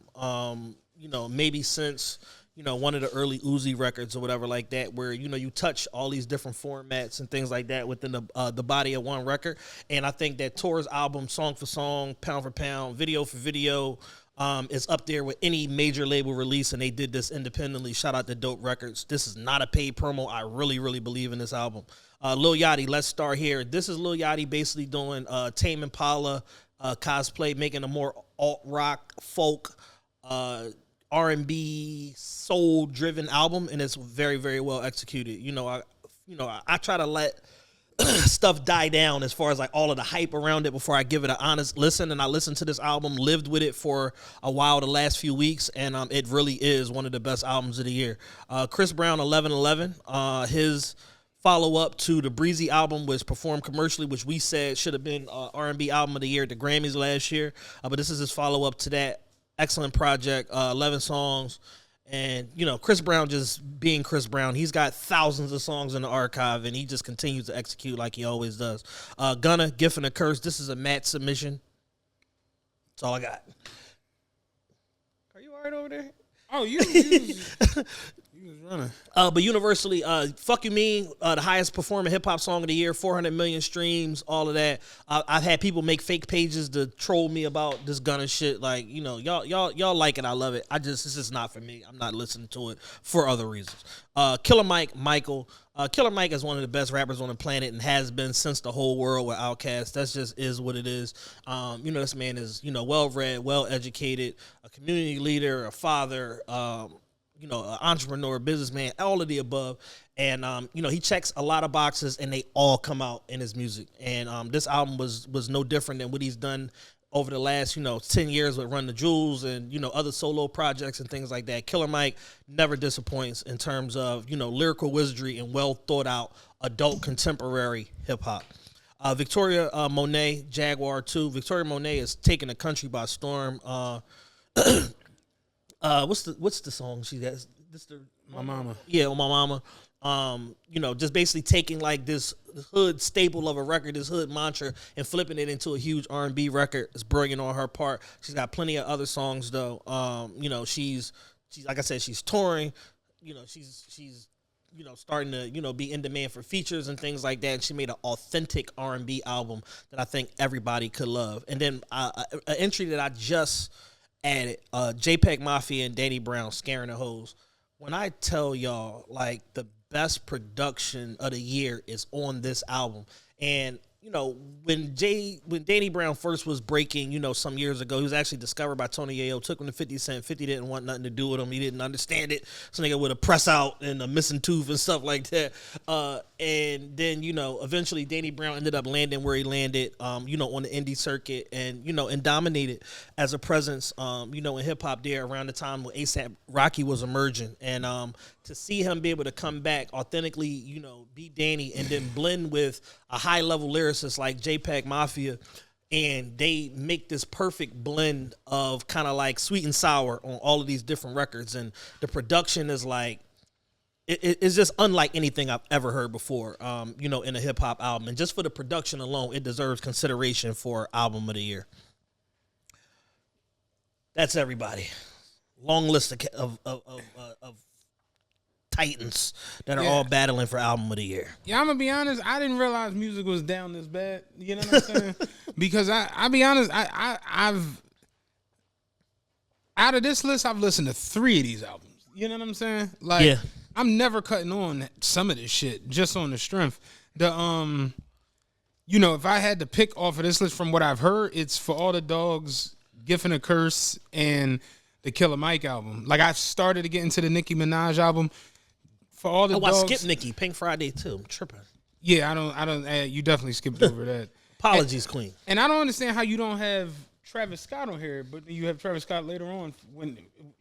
Maybe since one of the early Uzi records or whatever like that, where you touch all these different formats and things like that within the body of one record. And I think that Tor's album, song for song, pound for pound, video for video, is up there with any major label release, and they did this independently. Shout out to Dope Records. This is not a paid promo. I really, really believe in this album. Lil Yachty, let's start here. This is Lil Yachty basically doing Tame Impala cosplay, making a more alt-rock, folk, R&B, soul-driven album, and it's very, very well executed. I try to let stuff die down as far as like all of the hype around it before I give it an honest listen. And I listened to this album, lived with it for a while the last few weeks, and it really is one of the best albums of the year. Chris Brown, 11:11, his follow-up to the Breezy album was performed commercially, which we said should have been R&B album of the year at the Grammys last year. But this is his follow-up to that. Excellent project, 11 songs. And, Chris Brown just being Chris Brown, he's got thousands of songs in the archive, and he just continues to execute like he always does. Gunna, Gift and a Curse. This is a Matt submission. That's all I got. Are you all right over there? Oh, you was running. But universally, Fuck You Mean, the highest performing hip-hop song of the year, 400 million streams, all of that. I've had people make fake pages to troll me about this Gunna shit. Like, y'all like it, I love it. It's just not for me. I'm not listening to it for other reasons. Killer Mike, Michael. Killer Mike is one of the best rappers on the planet and has been since the whole world with Outkast. That just is what it is. This man is, well-read, well-educated, a community leader, a father, an entrepreneur, businessman, all of the above. And, he checks a lot of boxes, and they all come out in his music. And this album was no different than what he's done over the last, 10 years with Run the Jewels and, other solo projects and things like that. Killer Mike never disappoints in terms of, lyrical wizardry and well thought out adult contemporary hip hop. Victoria Monet, Jaguar 2. Victoria Monet is taking the country by storm. What's the song she has? My Mama. Yeah, My Mama. Just basically taking like this hood staple of a record, this hood mantra, and flipping it into a huge R&B record. It's brilliant on her part. She's got plenty of other songs though. She's like I said, she's touring. She's starting to be in demand for features and things like that. And she made an authentic R&B album that I think everybody could love. And then an entry that I just added, JPEG Mafia and Danny Brown, Scaring the Hoes. When I tell y'all, like, the best production of the year is on this album. And, when Danny Brown first was breaking, some years ago, he was actually discovered by Tony Yayo, took him to 50 Cent. 50 didn't want nothing to do with him. He didn't understand it. So nigga with a press out and a missing tooth and stuff like that. And then, eventually Danny Brown ended up landing where he landed, on the indie circuit and, and dominated as a presence, in hip hop there around the time when A$AP Rocky was emerging. And to see him be able to come back authentically, be Danny and then blend with a high level lyricist like JPEG Mafia, and they make this perfect blend of kind of like sweet and sour on all of these different records. And the production is like, it's just unlike anything I've ever heard before, in a hip hop album. And just for the production alone, it deserves consideration for album of the year. That's everybody. Long list of titans that are all battling for album of the year. Yeah, I'm gonna be honest. I didn't realize music was down this bad. You know what I'm saying? Because I'll be honest. I've out of this list, I've listened to 3 of these albums. You know what I'm saying? Like, yeah. I'm never cutting on some of this shit just on the strength. The if I had to pick off of this list from what I've heard, it's For All the Dogs, Gift and a Curse, and the Killer Mike album. Like, I've started to get into the Nicki Minaj album. For All the Dogs. I skipped Nicki. Pink Friday too. I'm tripping. Yeah, I don't. You definitely skipped over that. Apologies, Queen. And I don't understand how you don't have Travis Scott on here, but you have Travis Scott later on when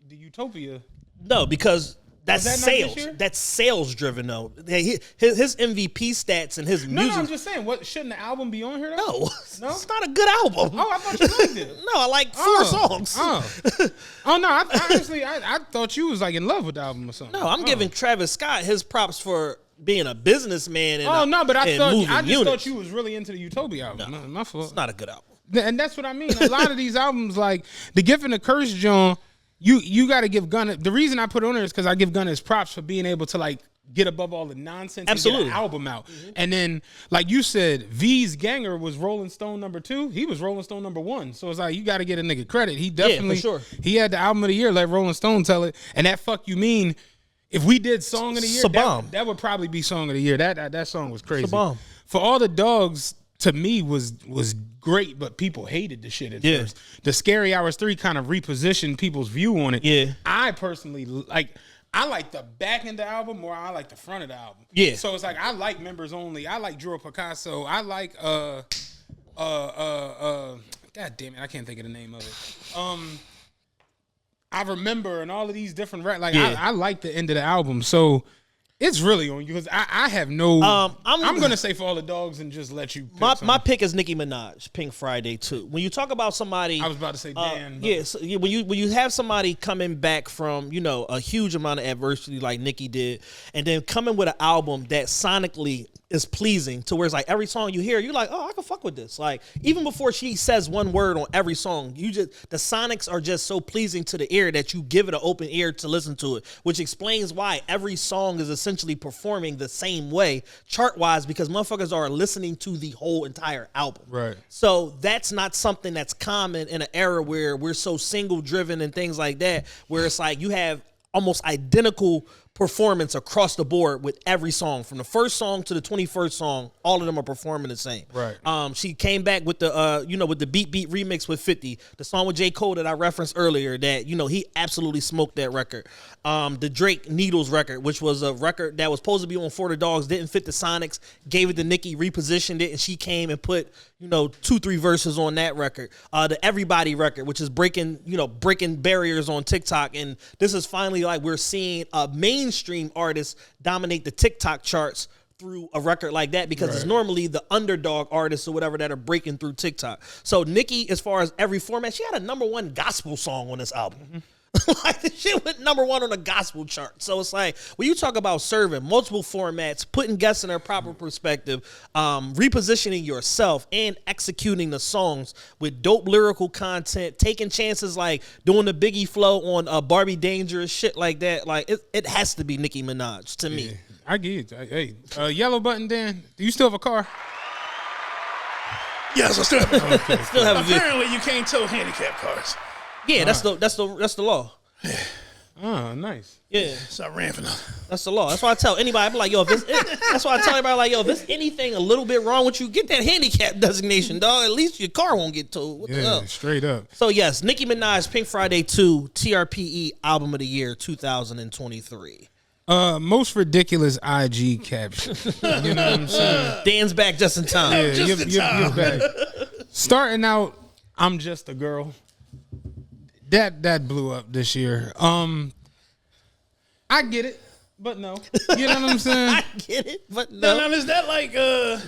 the Utopia. No, because That's that not this sales. year? That's sales driven though. His MVP stats and his music. No, I'm just saying. What shouldn't the album be on here? Though? No, No? it's not a good album. Oh, I thought you liked it. No, I like 4 songs. Oh no! I honestly, I thought you was like in love with the album or something. No, I'm giving Travis Scott his props for being a businessman. And but I and thought moving I just units. thought you was really into the Utopia album. No, my fault. It's not a good album. And that's what I mean. A lot of these albums, like The Gift and the Curse, John, you got to give Gunna. The reason I put it on there is because I give Gunna his props for being able to like get above all the nonsense Absolutely. and get an album out. And then, like you said, V's Ganger was Rolling Stone #2. He was Rolling Stone #1. So it's like you got to get a nigga credit. He definitely, for sure. He had the album of the year. Let Rolling Stone tell it. And that Fuck You Mean. If we did Song of the Year, that would probably be Song of the Year. That song was crazy. Bomb. For All the Dogs, to me, was great, but people hated the shit at first. The Scary Hours 3 kind of repositioned people's view on it. Yeah. I personally I like the back end of the album more. I like the front of the album. Yeah. So it's like I like Members Only. I like Drew Picasso. I like God damn it, I can't think of the name of it. I Remember and all of these different I like the end of the album. So it's really on you because I have no. I'm gonna say For All the Dogs and just let you. My pick is Nicki Minaj, Pink Friday 2. When you talk about somebody, I was about to say Dan. when you have somebody coming back from a huge amount of adversity like Nicki did, and then coming with an album that sonically is pleasing to where it's like every song you hear, you're like, oh, I can fuck with this. Like even before she says one word on every song, the sonics are just so pleasing to the ear that you give it an open ear to listen to it, which explains why every song is essentially performing the same way chart wise because motherfuckers are listening to the whole entire album. Right. So that's not something that's common in an era where we're so single driven and things like that, where it's like you have almost identical performance across the board with every song from the first song to the 21st song. All of them are performing the same. Right. She came back with the with the Beat remix with 50, the song with J. Cole that I referenced earlier that he absolutely smoked that record. The Drake Needles record, which was a record that was supposed to be on For the Dogs, didn't fit the Sonics, gave it to Nicki, repositioned it, and she came and put 2-3 verses on that record. The Everybody record, which is breaking barriers on TikTok, and this is finally like we're seeing a mainstream artist dominate the TikTok charts through a record like that because it's normally the underdog artists or whatever that are breaking through TikTok. So Nicki, as far as every format, she had a #1 gospel song on this album. Like the shit went #1 on the gospel chart. So it's like when you talk about serving multiple formats, putting guests in their proper perspective, repositioning yourself and executing the songs with dope lyrical content, taking chances like doing the Biggie flow on Barbie Dangerous, shit like that. Like it has to be Nicki Minaj to me. I get it. Hey, yellow button, Dan. Do you still have a car? Yes, I still have a Still have a vehicle. Apparently, you can't tow handicapped cars. Yeah, that's the law. Oh, nice. Yeah, So I ran for nothing. that's the law. That's why I tell anybody, I'm like, that's why I tell everybody, like, if there's anything a little bit wrong with you, get that handicap designation, dog. At least your car won't get towed. What the hell? Straight up. So yes, Nicki Minaj, Pink Friday 2, TRPE Album of the Year 2023. Most ridiculous IG caption. You know what I'm saying? Dan's back just in time. Yeah, you're back. Starting out, I'm Just a Girl. That blew up this year. I get it, but no. You know what I'm saying? I get it, but no. Now, is that like a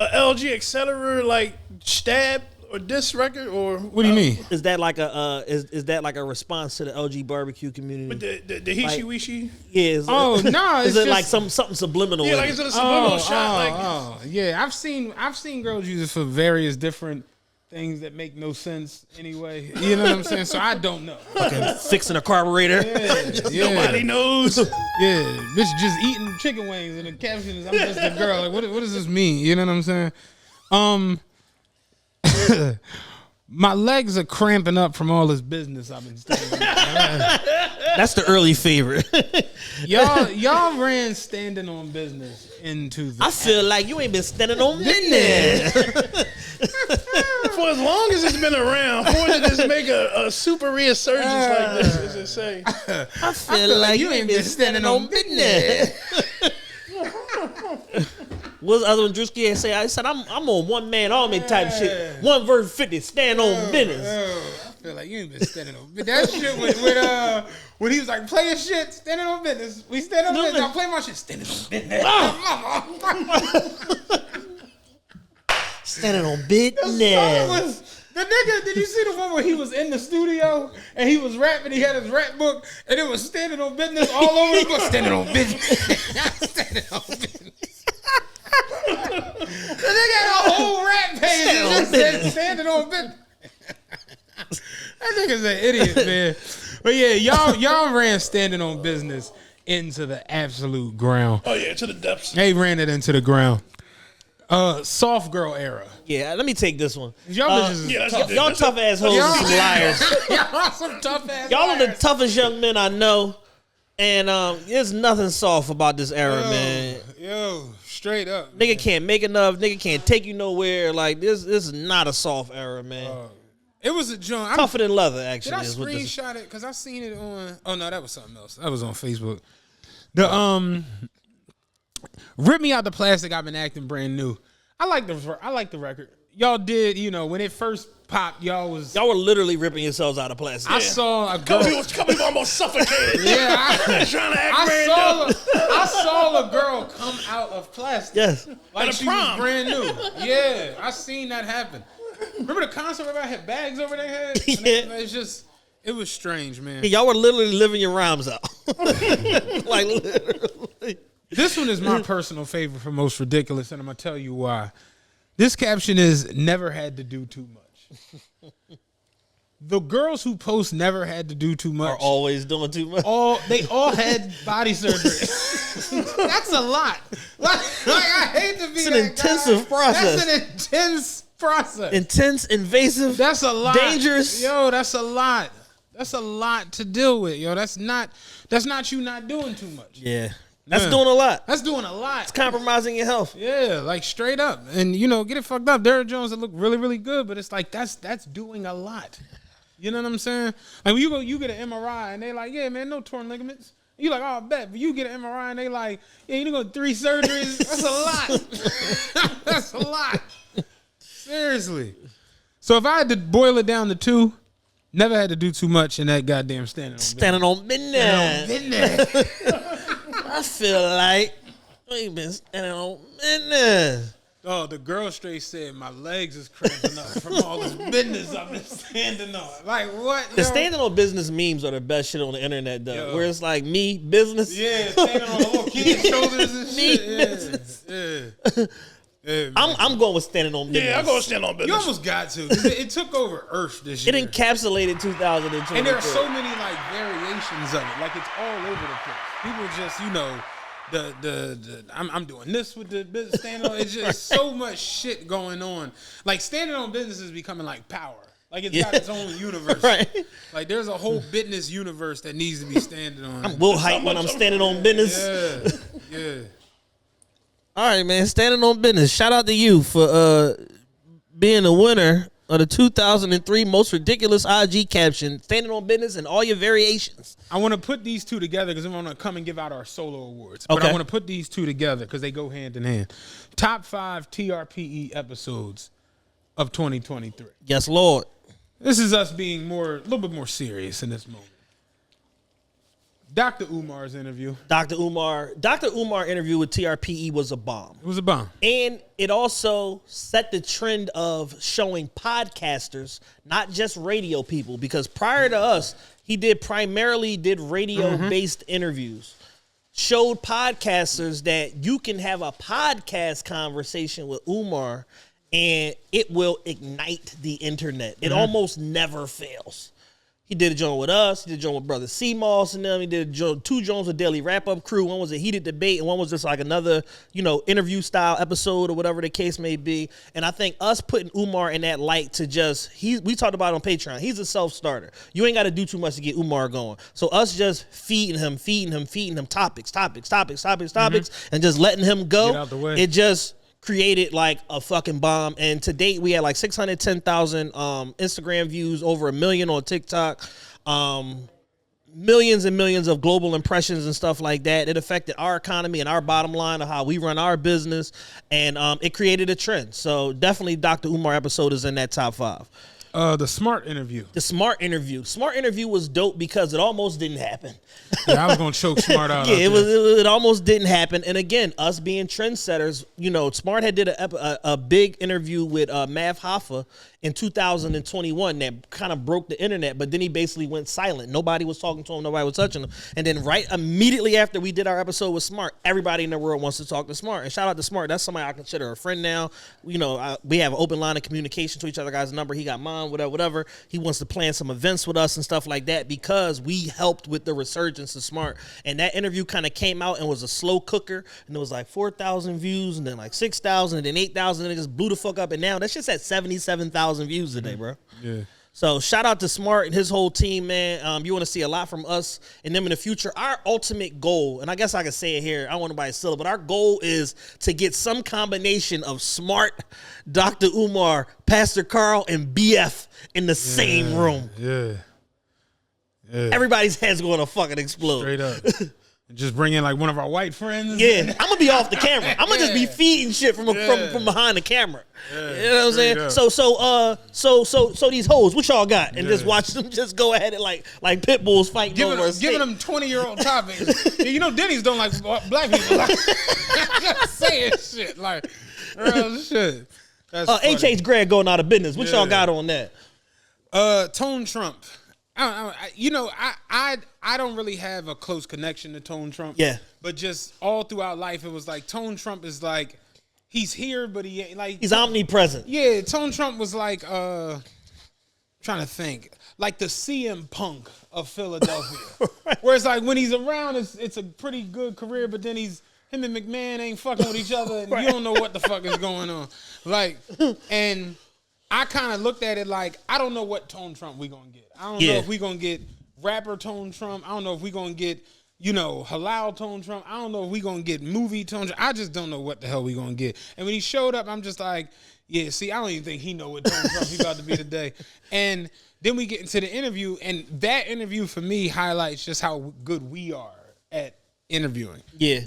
LG Accelerator like stab or diss record or What do you mean? Is that like a is that like a response to the LG barbecue community? with the Hishi Wishi? Yeah. Oh no! Is it's it like just- something subliminal? Yeah, in like it? is it a subliminal shot? Oh, yeah. I've seen girls use it for various different things that make no sense anyway. You know what I'm saying? So I don't know. Fucking fixing a carburetor. Yeah. Nobody knows. Yeah, bitch just eating chicken wings and the caption is I'm just a girl. Like what does this mean? You know what I'm saying? My legs are cramping up from all this business I've been standing. That's the early favorite. Y'all ran standing on business into the I feel like you ain't been standing on business. For as long as it's been around, for it to just make a super resurgence like this, as they say. I feel like you ain't been standing on business. What's the other one Drewski had say? I said I'm on one man army type shit. One verse 50, stand on business. feel like you ain't been standing on business. That shit when he was like, play your shit, standing on business. We stand on business. I'll play my shit, standing on business. Standing on business. The nigga, did you see the one where he was in the studio and he was rapping? He had his rap book and it was standing on business all over the book. Standing on business. Standing on business. The nigga had a whole rap page that just said standing on business. That nigga's an idiot, man. But yeah, y'all ran standing on business into the absolute ground. Oh yeah, to the depths. They ran it into the ground. Soft girl era. Yeah, let me take this one. Y'all Y'all tough ass hoes and some liars. Y'all some tough ass Y'all are the liars. toughest young men I know. And there's nothing soft about this era, man. Yo, straight up. Nigga can't make enough. Nigga can't take you nowhere. Like, this is not a soft era, man. It was a joint. Tougher than leather, actually. Did I is what this screenshot it? Because I seen it on. Oh no, that was something else. That was on Facebook. The Rip Me Out the Plastic. I've been acting brand new. I like the record. Y'all did, when it first popped, y'all were literally ripping yourselves out of plastic. I saw a girl. Couple people almost suffocated. Yeah, trying to act brand new. I saw a girl come out of plastic. Yes. Like At a she prom. was brand new. Yeah, I seen that happen. Remember the concert where everybody had bags over their head? Yeah. It was strange, man. Y'all were literally living your rhymes out. Like, literally. This one is my personal favorite for most ridiculous, and I'm going to tell you why. This caption is never had to do too much. The girls who post never had to do too much Are always doing too much. They all had body surgery. That's a lot. Like I hate to be It's an that intensive guy. process. That's an intense process. Intense, invasive. That's a lot. Dangerous. Yo, that's a lot. That's a lot to deal with, yo. That's not you not doing too much. Yeah. That's Yeah. doing a lot. That's doing a lot. It's compromising your health. Yeah, like straight up. And get it fucked up. Derrick Jones that look really, really good, but it's like that's doing a lot. You know what I'm saying? Like when you get an MRI and they like, yeah, man, no torn ligaments. You like, oh, I bet. But you get an MRI and they like, yeah, you go 3 surgeries. That's a lot. That's a lot. Seriously. So if I had to boil it down to 2, never had to do too much in that goddamn standing on business. I feel like we've been standing on business. Oh, the girl straight said my legs is cramping up from all this business I've been standing on. Like what? The standing on business memes are the best shit on the internet, though. Yo. Where it's like me, business. Yeah, standing on little kids' shoulders and Me, shit. business. Yeah. Yeah, man. I'm going with standing on business. Yeah, I'm gonna stand on You business. almost got to. It took over Earth this year. It encapsulated 2020. And there are so many like variations of it. Like it's all over the place. People just, I'm doing this with the business standing on. It's just so much shit going on. Like standing on business is becoming like power. Like it's got its own universe. Right. Like there's a whole business universe that needs to be standing on. I'm will hype when I'm standing on business. Yeah. All right, man. Standing on business. Shout out to you for being the winner of the 2003 most ridiculous IG caption. Standing on business and all your variations. I want to put these two together because I'm going to come and give out our solo awards. But Okay. I want to put these two together because they go hand in hand. Top 5 TRPE episodes of 2023. Yes, Lord. This is us being a little bit more serious in this moment. Dr. Umar's interview. Dr. Umar interview with TRPE was a bomb. It was a bomb. And it also set the trend of showing podcasters, not just radio people, because prior to us, he primarily did radio-based interviews. Showed podcasters that you can have a podcast conversation with Umar and it will ignite the internet. It almost never fails. He did a joint with us. He did a joint with Brother C-Moss and them. He did 2 joints with Daily Wrap-Up Crew. One was a heated debate, and one was just like another, interview-style episode or whatever the case may be. And I think us putting Umar in that light to we talked about it on Patreon. He's a self-starter. You ain't got to do too much to get Umar going. So us just feeding him topics, and just letting him go. Get out the way. It just created like a fucking bomb. And to date, we had like 610,000 Instagram views, over 1 million on TikTok, millions and millions of global impressions and stuff like that. It affected our economy and our bottom line of how we run our business, and it created a trend. So definitely Dr. Umar episode is in that top 5. The Smart interview. The Smart interview. Smart interview was dope because it almost didn't happen. Yeah, I was gonna choke Smart out. Yeah, it almost didn't happen. And again, us being trendsetters, you know, Smart had did a big interview with Mav Hoffa in 2021 that kind of broke the internet, but then he basically went silent. Nobody was talking to him, nobody was touching him. And then right immediately after we did our episode with Smart, everybody in the world wants to talk to Smart. And shout out to Smart. That's somebody I consider a friend now. You know, we have an open line of communication to each other, guys' number. He got mine, whatever. He wants to plan some events with us and stuff like that because we helped with the resurgence of Smart. And that interview kind of came out and was a slow cooker. And it was like 4,000 views and then like 6,000 and then 8,000 and it just blew the fuck up. And now that's just at 77,000 views today, bro. Yeah. So shout out to Smart and his whole team, man. You want to see a lot from us and them in the future. Our ultimate goal, and I guess I can say it here, I don't want nobody to steal it, but our goal is to get some combination of Smart, Dr. Umar, Pastor Carl, and BF in the same room. Yeah. Everybody's head's going to fucking explode. Straight up. Just bring in like one of our white friends. Yeah, I'm gonna be off the camera. I'm gonna just be feeding shit from behind the camera. You know what I'm saying? So these hoes, what y'all got? And just watch them just go ahead and like pit bulls fighting giving them 20-year-old topics. You know, Denny's don't like black people. Like, just saying shit like real shit. That's HH Greg going out of business. What y'all got on that? Tone Trump. I don't really have a close connection to Tone Trump. Yeah. But just all throughout life, it was like Tone Trump is like, he's here, but he ain't like. He's omnipresent. Yeah, Tone Trump was like, trying to think, like the CM Punk of Philadelphia. Where it's like when he's around, it's a pretty good career, but then him and McMahon ain't fucking with each other, and you don't know what the fuck is going on. Like, and I kind of looked at it like, I don't know what Tone Trump we gonna get. I don't know if we gonna get rapper Tone Trump. I don't know if we gonna get, halal Tone Trump. I don't know if we gonna get movie Tone Trump. I just don't know what the hell we gonna get. And when he showed up, I'm just like, yeah, see, I don't even think he know what Tone Trump he about to be today. And then we get into the interview, and that interview for me highlights just how good we are at interviewing. Yeah.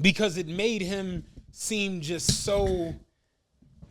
Because it made him seem just so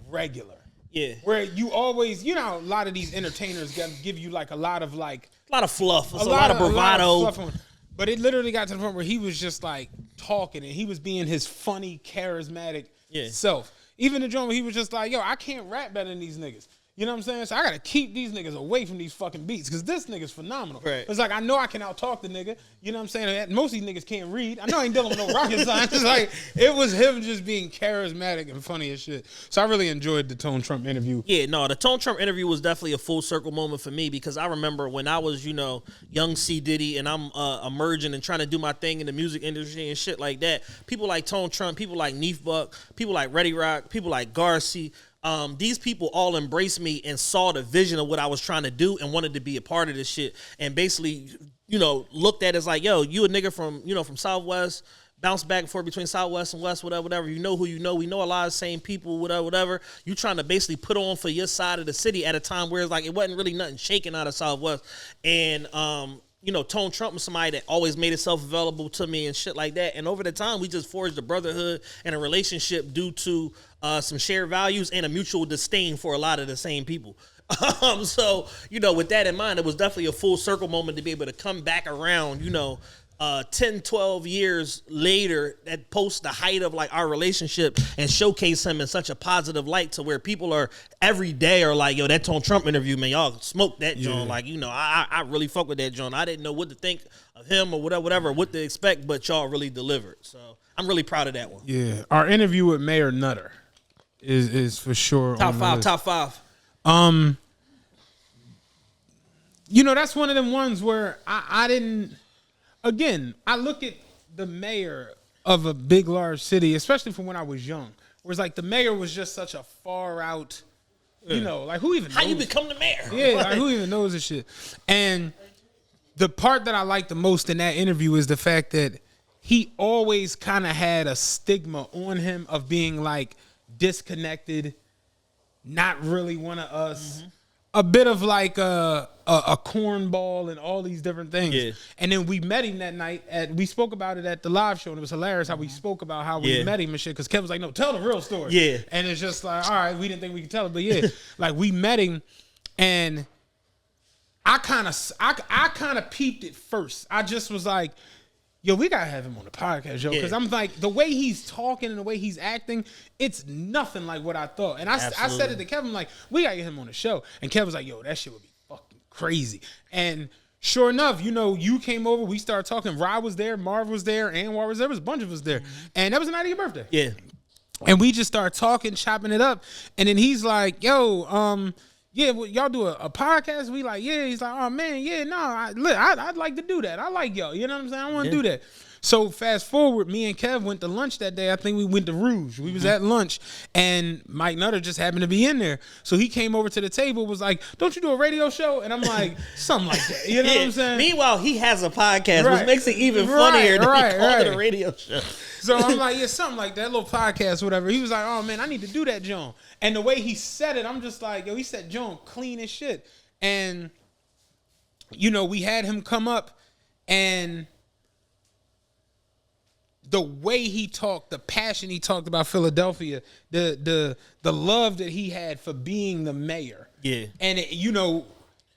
regular. Yeah. Where you always, a lot of these entertainers give you like a lot of fluff. A lot of bravado. But it literally got to the point where he was just like talking and he was being his funny, charismatic self. Even the joint where he was just like, yo, I can't rap better than these niggas. You know what I'm saying? So I got to keep these niggas away from these fucking beats because this nigga's phenomenal. Right. It's like, I know I can out-talk the nigga. You know what I'm saying? Most of these niggas can't read. I know I ain't dealing with no rocket science. It's like, it was him just being charismatic and funny as shit. So I really enjoyed the Tone Trump interview. Yeah, no, the Tone Trump interview was definitely a full circle moment for me because I remember when I was, young C. Diddy and I'm emerging and trying to do my thing in the music industry and shit like that. People like Tone Trump, people like Neef Buck, people like Ready Rock, people like Garci. These people all embraced me and saw the vision of what I was trying to do and wanted to be a part of this shit. And basically, looked at it as like, yo, you a nigga from Southwest, bounce back and forth between Southwest and West, whatever. You know who you know. We know a lot of the same people, whatever. You trying to basically put on for your side of the city at a time where it's like it wasn't really nothing shaking out of Southwest. And Tone Trump was somebody that always made himself available to me and shit like that. And over the time, we just forged a brotherhood and a relationship due to some shared values and a mutual disdain for a lot of the same people. So, with that in mind, it was definitely a full circle moment to be able to come back around, 10, 12 years later at post the height of like our relationship and showcase him in such a positive light to where people are every day are like, yo, that Tone Trump interview, man, y'all smoked that joint. Like, I really fuck with that joint. I didn't know what to think of him or whatever, what to expect, but y'all really delivered. So I'm really proud of that one. Yeah. Our interview with Mayor Nutter is for sure top five. That's one of them ones where I didn't. Again, I look at the mayor of a big, large city, especially from when I was young, where it's like the mayor was just such a far out, like who even knows? How you become the mayor? Yeah, like who even knows this shit? And the part that I like the most in that interview is the fact that he always kind of had a stigma on him of being like disconnected, not really one of us. Mm-hmm. A bit of like a cornball and all these different things. Yeah. And then we met him that night we spoke about it at the live show, and it was hilarious how we spoke about how we met him and shit, because Kev was like, no, tell the real story. Yeah. And it's just like, all right, we didn't think we could tell it, but yeah. Like we met him And I kind of peeped it first. I just was like, yo, we gotta have him on the podcast, yo, because I'm like, the way he's talking and the way he's acting, it's nothing like what I thought. And I said it to Kevin, like, we gotta get him on the show. And Kevin was like, yo, that shit would be fucking crazy. And sure enough, you know, you came over, we started talking. Rod was there, Marv was there, Anwar was there. There was a bunch of us there, and that was the night of your birthday. Yeah. And we just started talking, chopping it up, and then he's like, yo, yeah, well, y'all do a podcast? We like, yeah. He's like, oh, man, yeah, no, I'd like to do that. I like y'all. You know what I'm saying? I want to do that. So fast forward, me and Kev went to lunch that day. I think we went to Rouge. We was at lunch, and Mike Nutter just happened to be in there. So he came over to the table, was like, don't you do a radio show? And I'm like, something like that. You know what I'm saying? Meanwhile, he has a podcast, which makes it even funnier than he called it a radio show. So I'm like, yeah, something like that, little podcast, whatever. He was like, oh, man, I need to do that, John. And the way he said it, I'm just like, yo, he said, John, clean as shit. And, you know, we had him come up, and the way he talked, the passion he talked about Philadelphia, the love that he had for being the mayor. Yeah. And, you know,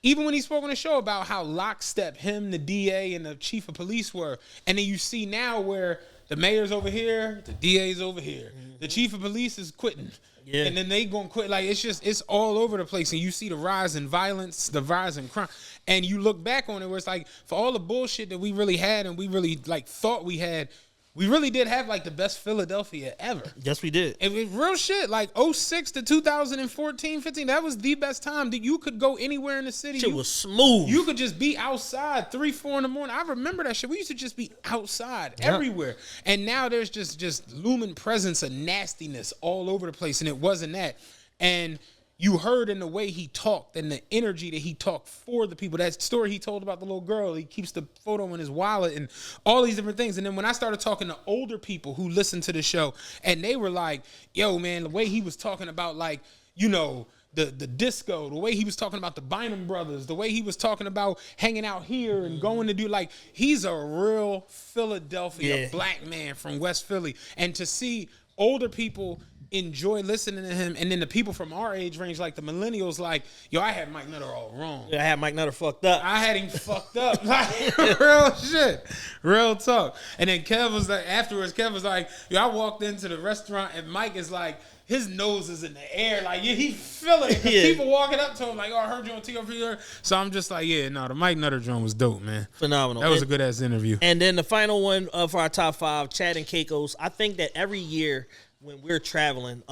even when he spoke on the show about how lockstep him, the DA, and the chief of police were, and then you see now where the mayor's over here, the DA's over here. The chief of police is quitting. Yeah. And then they gonna quit. Like, it's all over the place. And you see the rise in violence, the rise in crime. And you look back on it where it's like, for all the bullshit that we really had and we really like thought we had, we really did have like the best Philadelphia ever. Yes, we did. It was real shit. Like 06 to 2014, 15, that was the best time that you could go anywhere in the city. Shit was smooth. You could just be outside 3, 4 in the morning. I remember that shit. We used to just be outside everywhere. And now there's just looming presence of nastiness all over the place. And it wasn't that. And you heard in the way he talked and the energy that he talked for the people. That story he told about the little girl, he keeps the photo in his wallet and all these different things. And then when I started talking to older people who listened to the show, and they were like, yo, man, the way he was talking about, like, you know, the disco, the way he was talking about the Bynum brothers, the way he was talking about hanging out here and going to do, like, he's a real Philadelphia black man from West Philly. And to see older people enjoy listening to him, and then the people from our age range, like the millennials, like, yo, I had Mike Nutter all wrong. Yeah, I had Mike Nutter fucked up. I had him fucked up. Like, real shit. Real talk. And then Kev was like, afterwards, Kev was like, yo, I walked into the restaurant, and Mike is like, his nose is in the air. Like, yeah, he feeling it. People walking up to him like, oh, I heard you on TRPE. So I'm just like, yeah, no, the Mike Nutter joint was dope, man. Phenomenal. That was a good-ass interview. And then the final one for our top 5, Chad and Caicos. I think that every year when we're traveling,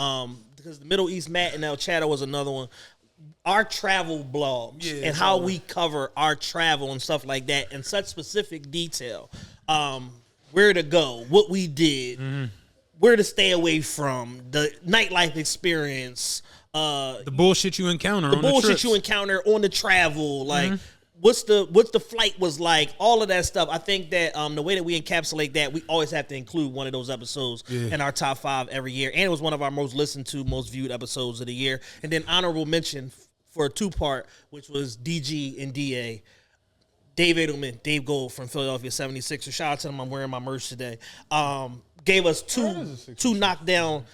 because the Middle East Matt and El Chato was another one, our travel blogs and how we cover our travel and stuff like that in such specific detail, where to go, what we did, where to stay away from, the nightlife experience, the bullshit you encounter on the bullshit trips. you encounter on the travel, like what's the flight was like, all of that stuff. I think that the way that we encapsulate that, we always have to include one of those episodes in our top 5 every year. And it was one of our most listened to, most viewed episodes of the year. And then honorable mention for a 2-part, which was DG and DA. Dave Edelman, Dave Gold from Philadelphia 76ers. Shout out to them. I'm wearing my merch today. Gave us two knockdown,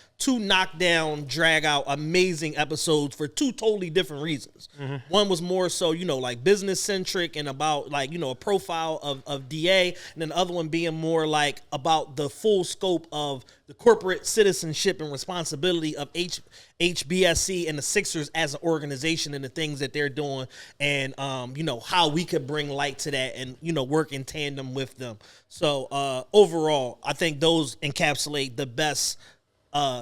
drag out, amazing episodes for 2 totally different reasons. One was more so, you know, like business centric and about, like, you know, a profile of DA, and then the other one being more like about the full scope of the corporate citizenship and responsibility of HBSC and the Sixers as an organization and the things that they're doing, and you know, how we could bring light to that and, you know, work in tandem with them. So overall, I think those encapsulate the best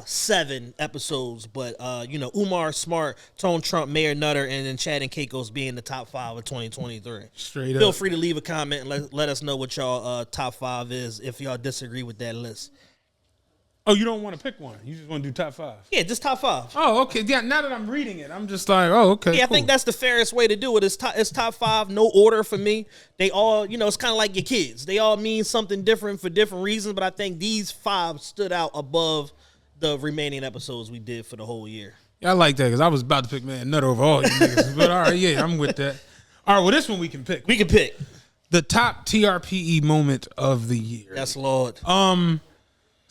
7 episodes, but you know, Umar, Smart, Tone Trump, Mayor Nutter, and then Chad and Caicos being the top 5 of 2023. Straight up. Feel free to leave a comment and let us know what y'all top 5 is if y'all disagree with that list. Oh, you don't want to pick one? You just want to do top 5? Yeah, just top 5. Oh, okay. Yeah, now that I'm reading it, I'm just like, oh, okay. Yeah, cool. I think that's the fairest way to do it. It's top 5, no order for me. They all, you know, it's kind of like your kids. They all mean something different for different reasons, but I think these 5 stood out above the remaining episodes we did for the whole year. Yeah, I like that because I was about to pick Man Nutter over all you niggas. But all right, yeah, I'm with that. All right, well, this one we can pick. We can pick. The top TRPE moment of the year. Yes, Lord.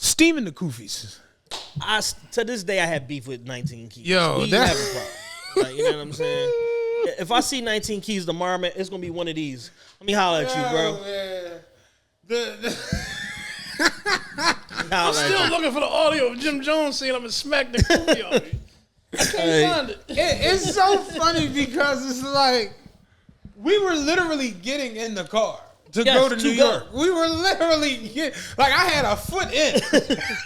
Steaming the Koofies. To this day, I have beef with 19 Keys. Yo, we have a problem. Like, you know what I'm saying? If I see 19 Keys tomorrow, man, it's gonna be one of these. Let me holler at you, bro. I'm still looking for the audio of Jim Jones saying I'm gonna smack the Koofy on me. I can't find it. It's so funny because it's like we were literally getting in the car to go to New York. We were literally like I had a foot in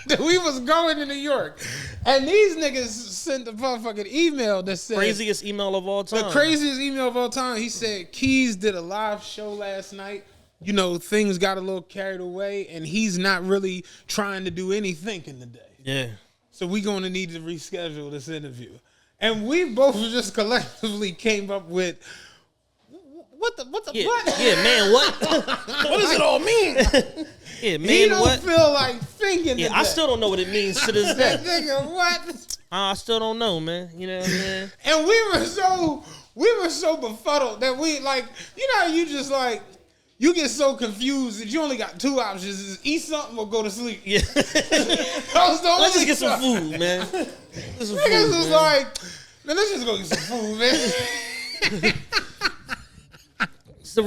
that we was going to New York, and these niggas sent the motherfucking email that said craziest email of all time. The craziest email of all time. He said Keys did a live show last night. You know, things got a little carried away, and he's not really trying to do any thinking today. Yeah. So we going to need to reschedule this interview. And we both just collectively came up with, what? Yeah, man, what? What does it all mean? Yeah, man, he don't what? feel like thinking Yeah, today. I still don't know what it means to this day. Nigga, what? I still don't know, man. You know what I'm saying? And we were so befuddled that we, like, you know how you just, like, you get so confused that you only got two options: is eat something or go to sleep. Yeah. Let's just get some food, man. Niggas was like, man, let's just go get some food, man. He's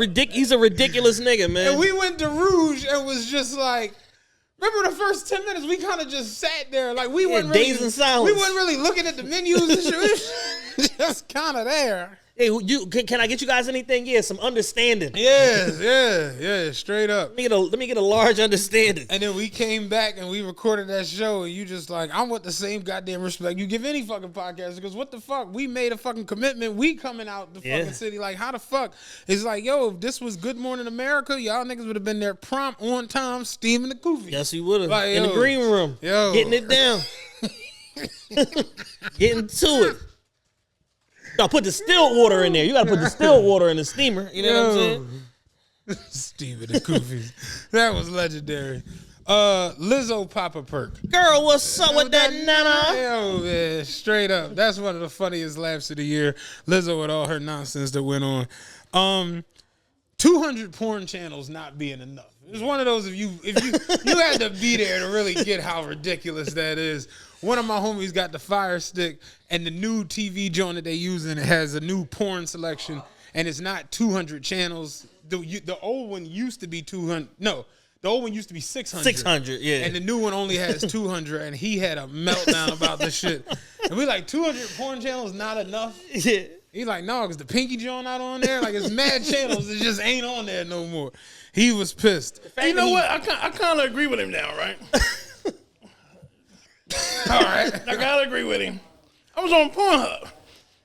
a ridiculous nigga, man. And we went to Rouge and was just like, remember the first 10 minutes we kind of just sat there like we weren't really, dazed in silence. We weren't really looking at the menus and shit. We was just kind of there. Hey, can I get you guys anything? Yeah, some understanding. Yeah, straight up. Let me get a large understanding. And then we came back and we recorded that show, and you just like, I want the same goddamn respect you give any fucking podcast, because what the fuck? We made a fucking commitment. We coming out the fucking city. Like, how the fuck? It's like, yo, if this was Good Morning America, y'all niggas would have been there prompt, on time, steaming the Koofy. Yes, he would have. Like, in the green room. Yo. Getting it down. Getting to it. Gotta put the still water in there. You gotta put the still water in the steamer. You know what I'm saying? Steaming the Koofies. That was legendary. Lizzo Papa Perk. Girl, what's up with that nana? Yo, man, straight up. That's one of the funniest laughs of the year. Lizzo with all her nonsense that went on. 200 porn channels not being enough. It's one of those if you had to be there to really get how ridiculous that is. One of my homies got the Fire Stick, and the new TV joint that they using has a new porn selection, and it's not 200 channels. The old one used to be 200. No, the old one used to be 600. 600, yeah. And the new one only has 200, and he had a meltdown about this shit. And we like, 200 porn channels not enough? Yeah. He like, no, because the pinky joint not on there. Like, it's mad channels that just ain't on there no more. He was pissed. You know what? I kind of agree with him now, right? All right. I gotta agree with him. I was on Pornhub.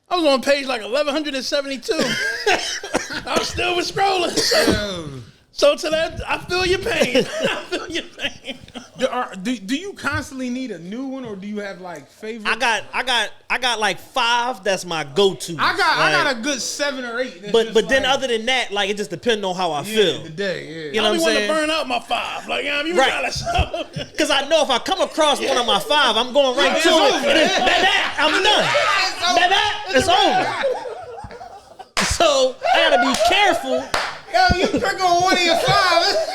I was on page like 1172. I still was scrolling. So to that, I feel your pain. I feel your pain. Do you constantly need a new one, or do you have like favorites? I got like 5. That's my go-to. I got a good 7 or 8. But then other than that, like it just depends on how I feel. The day, You know what I'm saying? I want to burn out my 5. Like, you right. Because I know if I come across one of my 5, I'm going right to it. And then, I'm done. It's over. So I gotta be careful. Yo, you pick on one of your 5.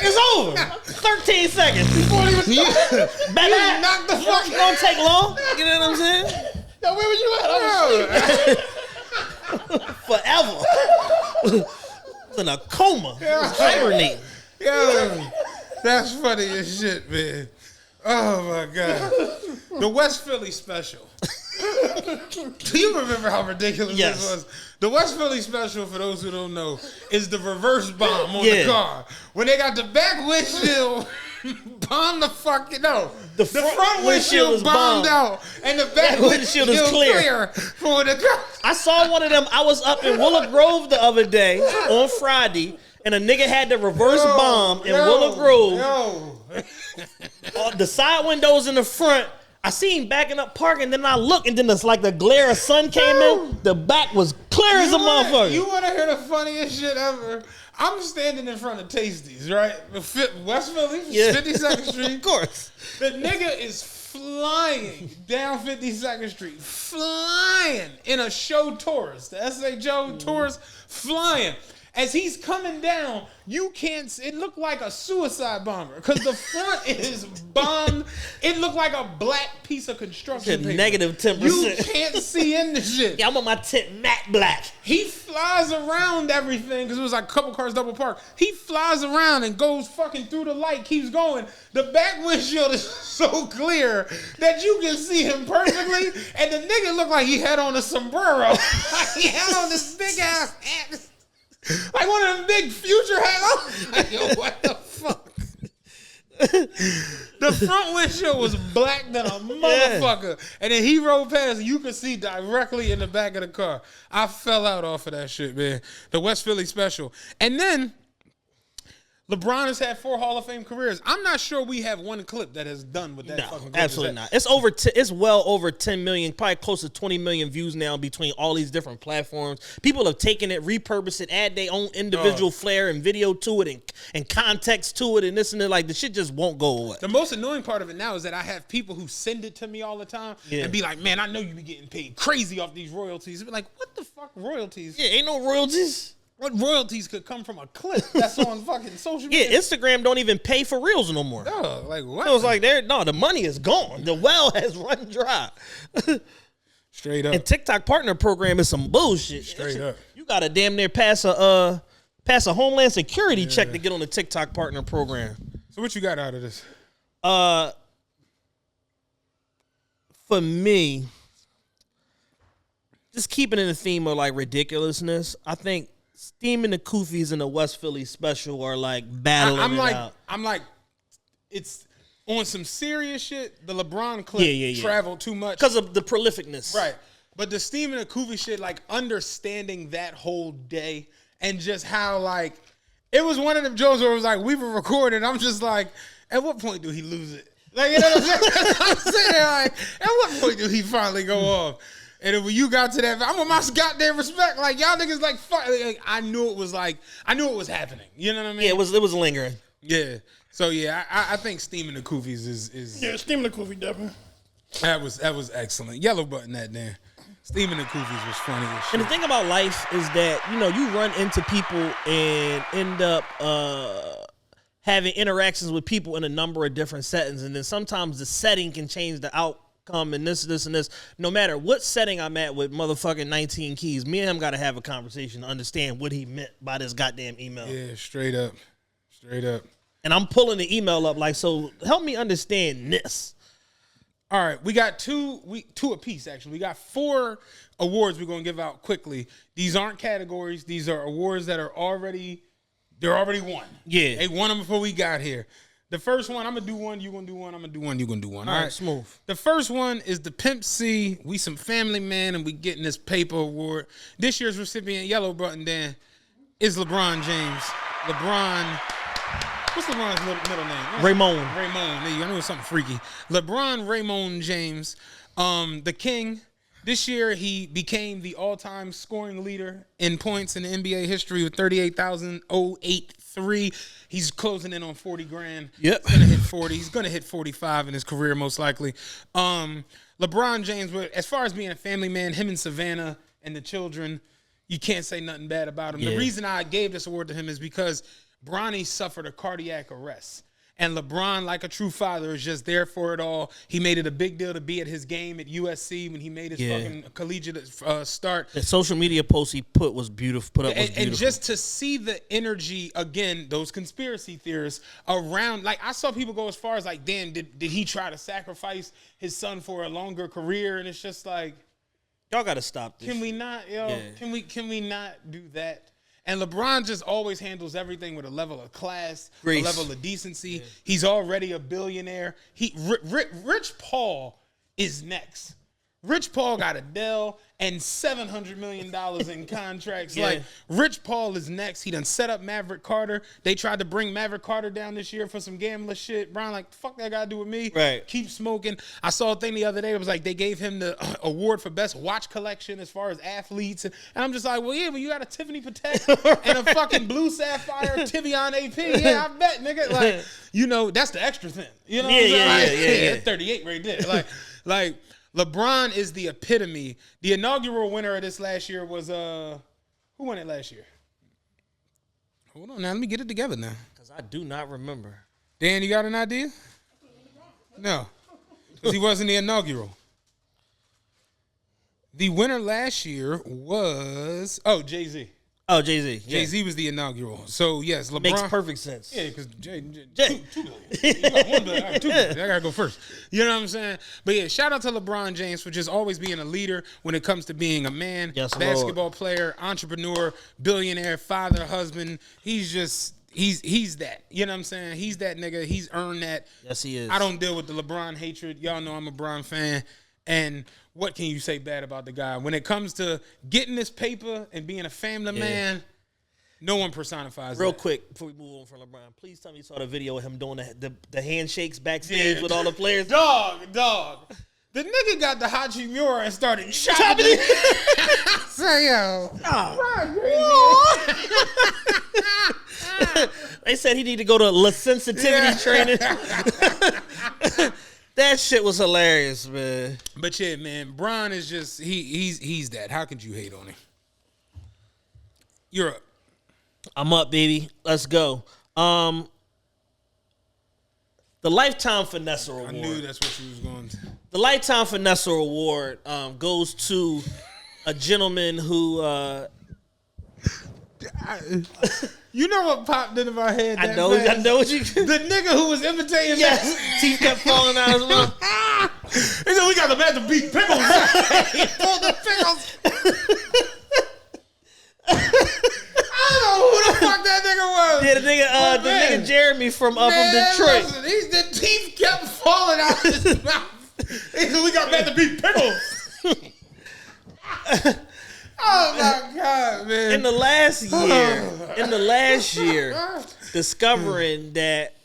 It's over. 13 seconds. Before he was you knocked the fuck out. It's gonna take long. You know what I'm saying? Yo, where was you at? Forever. I was in a coma. Hibernating. Yo, that's funny as shit, man. Oh my God. The West Philly special. Do you remember how ridiculous this was? The West Philly special, for those who don't know, is the reverse bomb on the car. When they got the back windshield bombed the fucking, the front windshield bombed out, and the back windshield is clear for the car. I saw one of them. I was up in Willow Grove the other day on Friday, and a nigga had the reverse bomb in Willow Grove. The side windows in the front. I seen backing up parking, then I look, and then it's like the glare of sun came in. The back was clear as a motherfucker. You want to hear the funniest shit ever? I'm standing in front of Tasties, right? West Philly, 52nd Street. Of course. The nigga is flying down 52nd Street, flying in a show Taurus, the S.A. Joe Taurus, flying. As he's coming down, you can't. It looked like a suicide bomber because the front is bombed. It looked like a black piece of construction paper. Negative 10%. You can't see in the shit. Yeah, I'm on my tent matte black. He flies around everything because it was like a couple cars double parked. He flies around and goes fucking through the light, keeps going. The back windshield is so clear that you can see him perfectly. And the nigga looked like he had on a sombrero. He had on this big ass hat. Like one of them big Future hats. Like, yo, what the fuck? The front windshield was black than a motherfucker. And then he rode past and you could see directly in the back of the car. I fell out off of that shit, man. The West Philly special. And then LeBron has had 4 Hall of Fame careers. I'm not sure we have one clip that has done with that fucking clip. Absolutely not. It's well over 10 million, probably close to 20 million views now between all these different platforms. People have taken it, repurposed it, add their own individual flair and video to it and context to it and this and that. Like, the shit just won't go away. The most annoying part of it now is that I have people who send it to me all the time and be like, man, I know you be getting paid crazy off these royalties. Be like, what the fuck royalties? Yeah, ain't no royalties. What royalties could come from a clip that's on fucking social media? Yeah, Instagram don't even pay for reels no more. No, like what? So it's like, the money is gone. The well has run dry. Straight up. And TikTok partner program is some bullshit. Straight up. You gotta damn near pass a Homeland Security check to get on the TikTok partner program. So what you got out of this? For me, just keeping in the theme of like ridiculousness, I think Steam and the Koofies in the West Philly special are like battling out. I'm like, it's on some serious shit. The LeBron clip traveled too much because of the prolificness, right? But the Steam and the Koofy shit, like understanding that whole day and just how like it was one of them jokes where it was like we were recording. I'm just like, at what point do he lose it? Like, you know what I'm saying? I'm sitting there like, at what point do he finally go off? And then when you got to that, I'm with my goddamn respect. Like, y'all niggas like, fuck. Like, I knew it was happening. You know what I mean? Yeah, it was lingering. Yeah. So yeah, I think Steam and the Koofies is yeah, Steam and the Koofy definitely. That was excellent. Yellow button that there. Steam and the Koofies was funny as shit. And the thing about life is that, you know, you run into people and end up having interactions with people in a number of different settings, and then sometimes the setting can change the outcome and this and this. No matter what setting I'm at with motherfucking 19 Keys, me and him got to have a conversation to understand what he meant by this goddamn email. Yeah, straight up. And I'm pulling the email up like, so help me understand this. All right, we got two apiece, actually. We got 4 awards we're going to give out quickly. These aren't categories. These are awards that are already won. Yeah. They won them before we got here. The first one, I'm going to do one, you're going to do one, I'm going to do one, you're going to do one. All right, smooth. The first one is the Pimp C. We some family man, and we getting this paper award. This year's recipient, yellow button Dan, is LeBron James. What's LeBron's middle name? Raymond. I knew it was something freaky. LeBron Raymond James, the king. This year, he became the all-time scoring leader in points in the NBA history with 38,083. He's closing in on 40 grand. Yep. He's going to hit 40. He's going to hit 45 in his career, most likely. LeBron James, as far as being a family man, him and Savannah and the children, you can't say nothing bad about him. Yeah. The reason I gave this award to him is because Bronny suffered a cardiac arrest. And LeBron, like a true father, is just there for it all. He made it a big deal to be at his game at USC when he made his fucking collegiate start. The social media post he put was beautiful. And just to see the energy, again, those conspiracy theorists around, like I saw people go as far as like, damn, did he try to sacrifice his son for a longer career? And it's just like, y'all got to stop this. Can we not, can we not do that? And LeBron just always handles everything with a level of class, Grace. A level of decency. Yeah. He's already a billionaire. Rich Paul is next. Rich Paul got Adele and $700 million in contracts. Yeah. Like, Rich Paul is next. He done set up Maverick Carter. They tried to bring Maverick Carter down this year for some gambler shit. Brian, like, fuck that got to do with me. Right. Keep smoking. I saw a thing the other day. It was like they gave him the award for best watch collection as far as athletes. And I'm just like, well, yeah, but you got a Tiffany Patek and a fucking blue sapphire Tivion AP. Yeah, I bet, nigga. Like, you know, that's the extra thing. You know what I'm saying? Yeah. 38 right there. Like, LeBron is the epitome. The inaugural winner of this last year was who won it last year? Hold on now. Let me get it together now. Because I do not remember. Dan, you got an idea? No. Because he wasn't the inaugural. The winner last year was... Oh, Jay-Z. Oh, Jay-Z. Yeah. Jay-Z was the inaugural. So, yes, LeBron... Makes perfect sense. Yeah, because Jay. 2 billion. You got 1 billion. I got 2 billion. I got to go first. You know what I'm saying? But, yeah, shout out to LeBron James for just always being a leader when it comes to being a man, Yes, basketball player, entrepreneur, billionaire, father, husband. He's just... He's that. You know what I'm saying? He's that nigga. He's earned that. Yes, he is. I don't deal with the LeBron hatred. Y'all know I'm a Bron fan. And what can you say bad about the guy? When it comes to getting this paper and being a family man, no one personifies Real that. quick, before we move on from LeBron, please tell me you saw the video of him doing the handshakes backstage with all the players. Dog. The nigga got the Hachimura and started chopping it. Say, yo. They said he need to go to La sensitivity training. That shit was hilarious, man. But yeah, man, Bron is just he's that. How could you hate on him? You're up. I'm up, baby. Let's go. The Lifetime Finesser Award. I knew that's what you was going to. The Lifetime Finesser Award goes to a gentleman who You know what popped into my head? I know what you. The nigga who was imitating Yes, teeth kept falling out of his mouth. He said, "We got the man to beat pickles." He pulled the pickles. I don't know who the fuck that nigga was. Yeah, the nigga Jeremy from Detroit. Listen, the teeth kept falling out of his mouth. He said, "We got man to beat pickles." Oh my God, man! In the last year, discovering that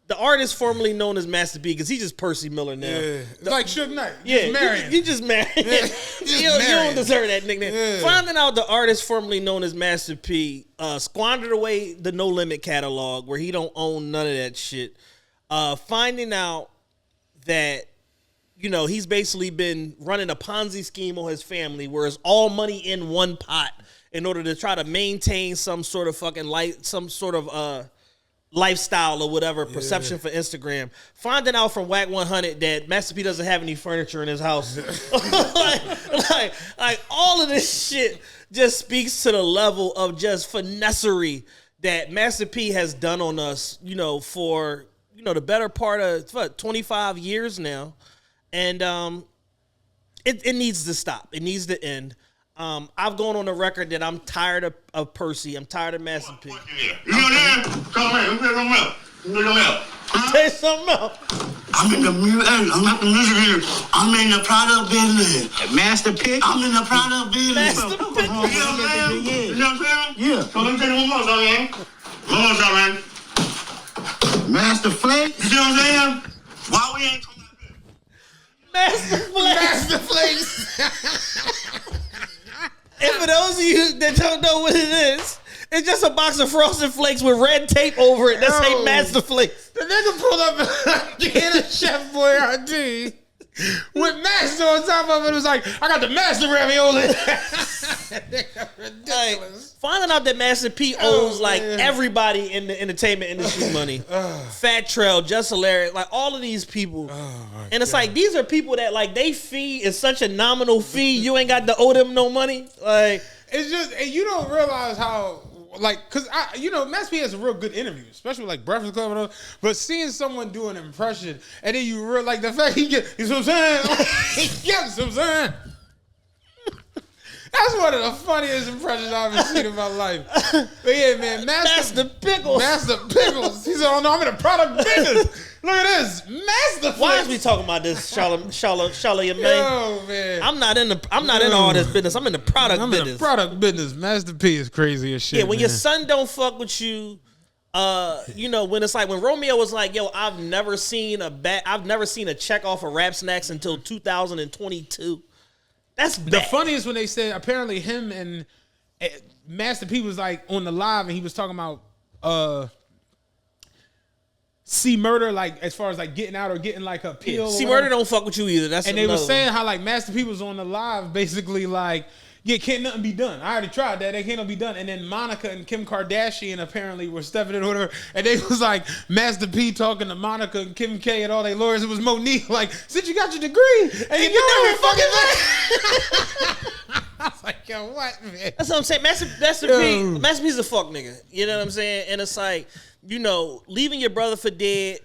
the artist formerly known as Master P, because he's just Percy Miller now. Yeah. It's like Suge Knight. Yeah, you just married. Yeah. You don't deserve that nickname. Yeah. Finding out the artist formerly known as Master P squandered away the No Limit catalog where he don't own none of that shit. Finding out that he's basically been running a Ponzi scheme on his family where it's all money in one pot in order to try to maintain some sort of lifestyle or whatever, perception for Instagram. Finding out from Whack 100 that Master P doesn't have any furniture in his house. like all of this shit just speaks to the level of just finessery that Master P has done on us, for, the better part of 25 years now. And it needs to stop. It needs to end. I've gone on the record that I'm tired of Percy. I'm tired of Master P. You know that? Come here. Say something else. I'm in the music. I'm not the music here. I'm in the product business. Master Pick. I'm in the product business. Master Pick. You know what I'm saying? You know what I'm saying? Yeah. So let me tell you one more time, man. One more time, man. Master Flake. You know what I'm saying? Why we ain't talking about this? Master Flakes. And for those of you that don't know what it is, it's just a box of Frosted Flakes with red tape over it that say Master Flakes. The nigga pulled up in a Chef Boyardee with Master on top of it. It was like, I got the Master ravioli. Ridiculous. Finding out that Master P owes everybody in the entertainment industry money. Fat Trail, Just Hilarious, all of these people. And it's like, these are people that they fee is such a nominal fee, you ain't got to owe them no money. It's just, and you don't realize how, because Master P has a real good interview, especially with Breakfast Club and all. But seeing someone do an impression, and then you realize the fact you know what I'm saying? Yes, what I'm saying? That's one of the funniest impressions I've ever seen in my life. But yeah, man, Master Pickles. Master Pickles. He said, "Oh no, I'm in the product business. Look at this, Master." Why is we talking about this, Charlamagne? Yo, man, I'm not in all this business. I'm in the product business. I'm in the product business. Master P is crazy as shit. Yeah, when man. your son don't fuck with you, when it's when Romeo was like, "Yo, I've never seen a check off of Rap Snacks until 2022." That's bad. The funniest when they said apparently him and Master P was on the live and he was talking about C Murder as far as getting out or getting a appeal. C Murder don't fuck with you either. That's and they were saying how Master P was on the live basically Yeah, can't nothing be done. I already tried that. They can't nothing be done. And then Monica and Kim Kardashian apparently were stepping in or whatever. And they was like Master P talking to Monica and Kim K and all their lawyers. It was Monique like, since you got your degree and you know it fucking I was like, yo, what, man? That's what I'm saying. Master P's a fuck nigga. You know what I'm saying? And it's like, you know, leaving your brother for dead,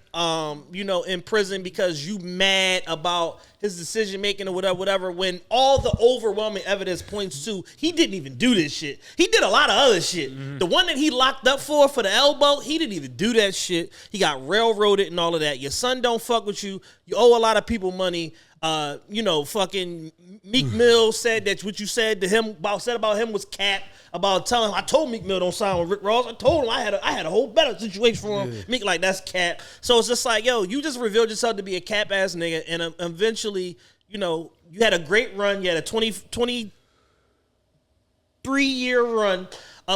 you know, in prison because you mad about his decision making or whatever, when all the overwhelming evidence points to he didn't even do this shit. He did a lot of other shit. Mm-hmm. The one that he locked up for the elbow, he didn't even do that shit. He got railroaded and all of that. Your son don't fuck with you. You owe a lot of people money. You know, fucking Meek Mill said that what you said to him about him was cap. About telling him, I told Meek Mill don't sign with Rick Ross. I told him I had a whole better situation for him. Yeah. Meek like, that's cap. So it's just like, yo, you just revealed yourself to be a cap ass nigga, and eventually, you know, you had a great run. You had a 23-year run.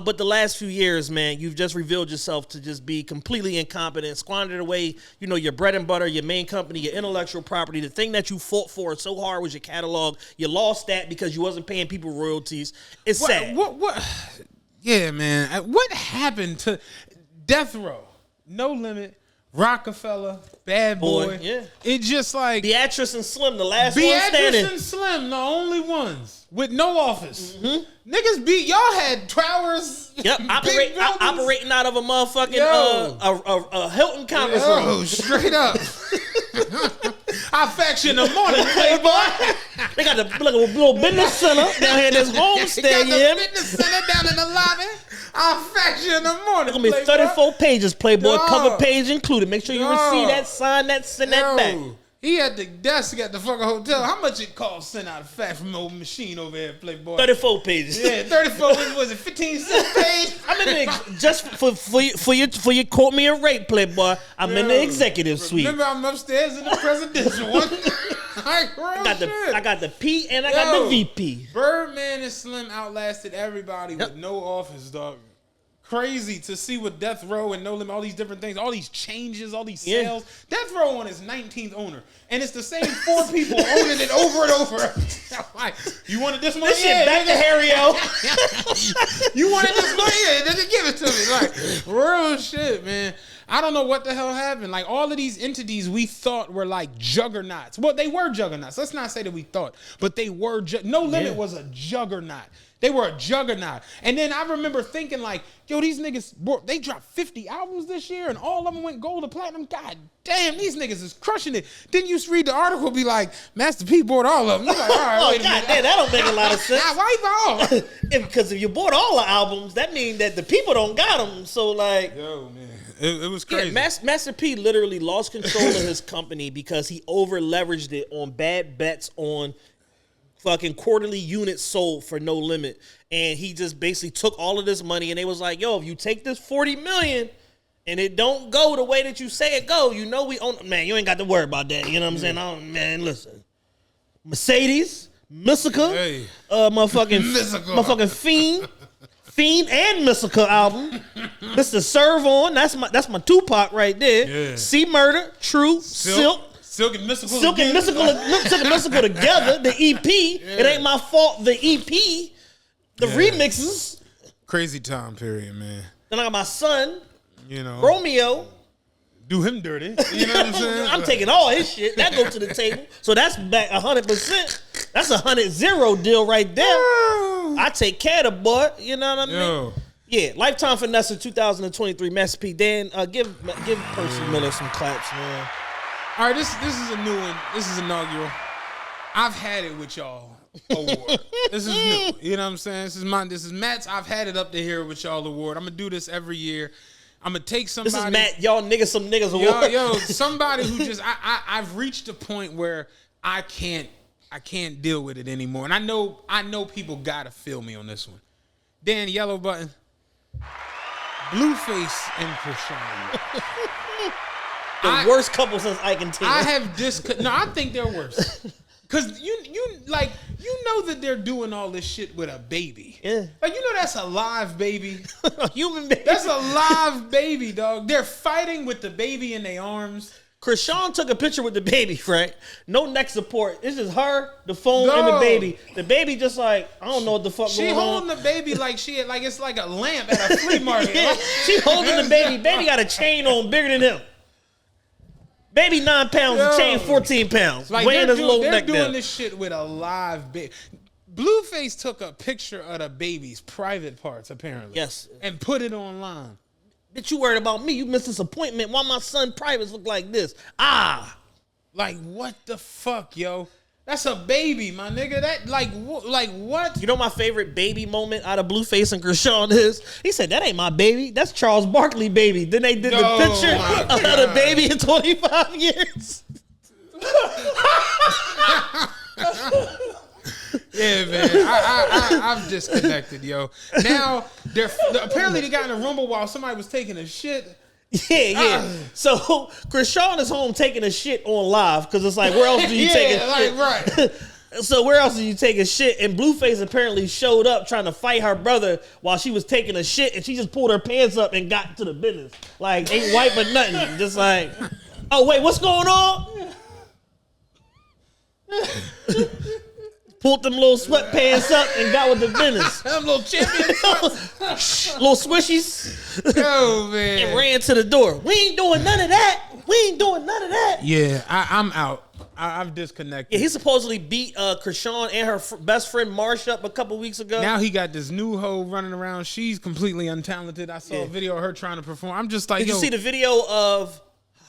But the last few years, man, you've just revealed yourself to just be completely incompetent, squandered away, you know, your bread and butter, your main company, your intellectual property. The thing that you fought for so hard was your catalog. You lost that because you wasn't paying people royalties. It's sad. What? Yeah, man. What happened to Death Row, No Limit, Rockefeller, Bad Boy? Yeah. It just like Beatrice and Slim, the last one standing. Beatrice and Slim, the only ones with no office. Mm-hmm. Niggas beat y'all had towers. Yep, operating out of a motherfucking a Hilton conference room. Straight up. I faction the morning, Playboy. They got the little business center down here in this homestead. They got the business center down in the lobby. I faction in the morning. It's gonna be 34 pages, Playboy, cover page included. Make sure you receive that, sign that, send that back. He at the desk at the fucking hotel. How much it cost send out a fax from old machine over here, Playboy? 34 pages. Yeah, 34. Was it 15 cents page? I'm in the just for you quote me a rate, Playboy. I'm in the executive suite. Remember, I'm upstairs in the presidential one. I got the P and I got the VP. Birdman and Slim outlasted everybody with no office, dog. Crazy to see with Death Row and No Limit, all these different things, all these changes, all these sales. Death Row on his 19th owner, and it's the same 4 people owning it over and over. Like, you wanted this money? This shit back to Harry-O. You wanted this money? Yeah, nigga, give it to me. Like, real shit, man. I don't know what the hell happened. Like, all of these entities we thought were like juggernauts. Well, they were juggernauts. Let's not say that we thought, but they were. No Limit was a juggernaut. They were a juggernaut. And then I remember thinking like, yo, these niggas, they dropped 50 albums this year and all of them went gold or platinum. God damn, these niggas is crushing it. Then you read the article, be like, Master P bought all of them. You're like, all right, wait a minute. Damn, that don't make a lot of sense. Why all? Because if you bought all the albums, that means that the people don't got them. So like, yo, man. It was crazy. Yeah, Master P literally lost control of his company because he over leveraged it on bad bets on fucking quarterly units sold for No Limit. And he just basically took all of this money and they was like, yo, if you take this $40 million and it don't go the way that you say it go, you know we own. Man, you ain't got to worry about that. You know what I'm saying? Man, listen. Mercedes, Mystical, motherfucking Fiend and Mystical album. Mr. Serve On, that's my Tupac right there. Yeah. C Murder, True, Silk and Mystical together, the EP. Yeah. It ain't my fault, the EP, the remixes. Crazy time period, man. Then I got my son, you know, Romeo. Do him dirty. You know what I'm saying? I'm taking all his shit. That goes to the table. So that's back 100%. That's a 100-0 deal right there. I take care of the boy. You know what I mean? Yeah, Lifetime Finesser 2023, Master P. Dan, give Percy Miller some claps, man. All right, this is a new one. This is inaugural. I've had it with y'all award. This is new. You know what I'm saying? This is mine. This is Matt's. I've had it up to here with y'all award. I'm gonna do this every year. I'm gonna take somebody. This is Matt. Y'all niggas, some niggas award. Yo, somebody who just I've reached a point where I can't deal with it anymore. And I know people gotta feel me on this one. Dan, yellow button. Blueface and Krishan. The worst couple since Ike and Tina. I think they're worse. Cause you know that they're doing all this shit with a baby. Yeah. Like, you know that's a live baby. A human baby. That's a live baby, dog. They're fighting with the baby in their arms. Krishan took a picture with the baby, right? No neck support. It's just her, the phone, and the baby. The baby just like, I don't know what the fuck going on. She holding the baby like it's like a lamp at a flea market. Yeah, she holding the baby. Baby got a chain on bigger than him. Baby 9 pounds, the chain 14 pounds. Like weighing his little neck doing down. this shit with a live baby. Blueface took a picture of the baby's private parts, apparently. Yes. And put it online. Bitch, you worried about me. You missed this appointment. Why my son privates look like this? Like, what the fuck, yo? That's a baby, my nigga. That, like what? You know my favorite baby moment out of Blueface and Krishan is? He said, that ain't my baby. That's Charles Barkley baby. Then they did the picture of the baby in 25 years. Yeah, man. I'm disconnected, yo. Now, apparently they got in a rumble while somebody was taking a shit. Yeah. So Krishan is home taking a shit on live because it's like, where else do you take a shit? Right. So where else do you take a shit? And Blueface apparently showed up trying to fight her brother while she was taking a shit, and she just pulled her pants up and got to the business. Like, ain't white but nothing. Just like, oh wait, what's going on? Pulled them little sweatpants up and got with the business. Them little champions. Little swishies. Yo, man. And ran to the door. We ain't doing none of that. Yeah, I'm out. I've disconnected. Yeah, he supposedly beat Krishan and her best friend Marsh up a couple weeks ago. Now he got this new hoe running around. She's completely untalented. I saw a video of her trying to perform. I'm just like, Did you see the video of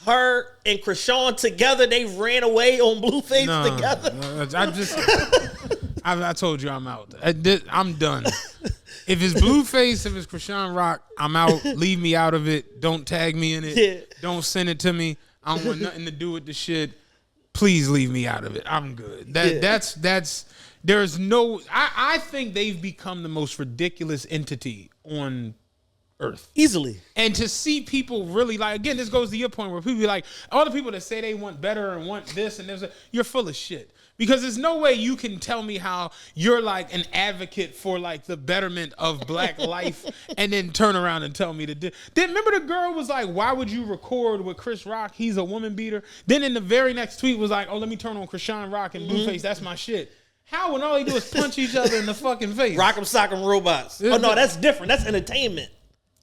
her and Krishan together? They ran away on Blueface together. I told you I'm out. I'm done. If it's Blueface, if it's Krishan Rock, I'm out. Leave me out of it. Don't tag me in it. Yeah. Don't send it to me. I don't want nothing to do with the shit. Please leave me out of it. I'm good. There's no. I think they've become the most ridiculous entity on Earth. Easily. And to see people really like, again, this goes to your point where people be like, all the people that say they want better and want this and this, you're full of shit. Because there's no way you can tell me how you're like an advocate for like the betterment of black life and then turn around and tell me to do. Then remember the girl was like, why would you record with Chris Rock? He's a woman beater. Then in the very next tweet was like, oh, let me turn on Krishan Rock and Blueface. That's my shit. How when all they do is punch each other in the fucking face? Rock'em sock'em robots. Oh no, that's different. That's entertainment.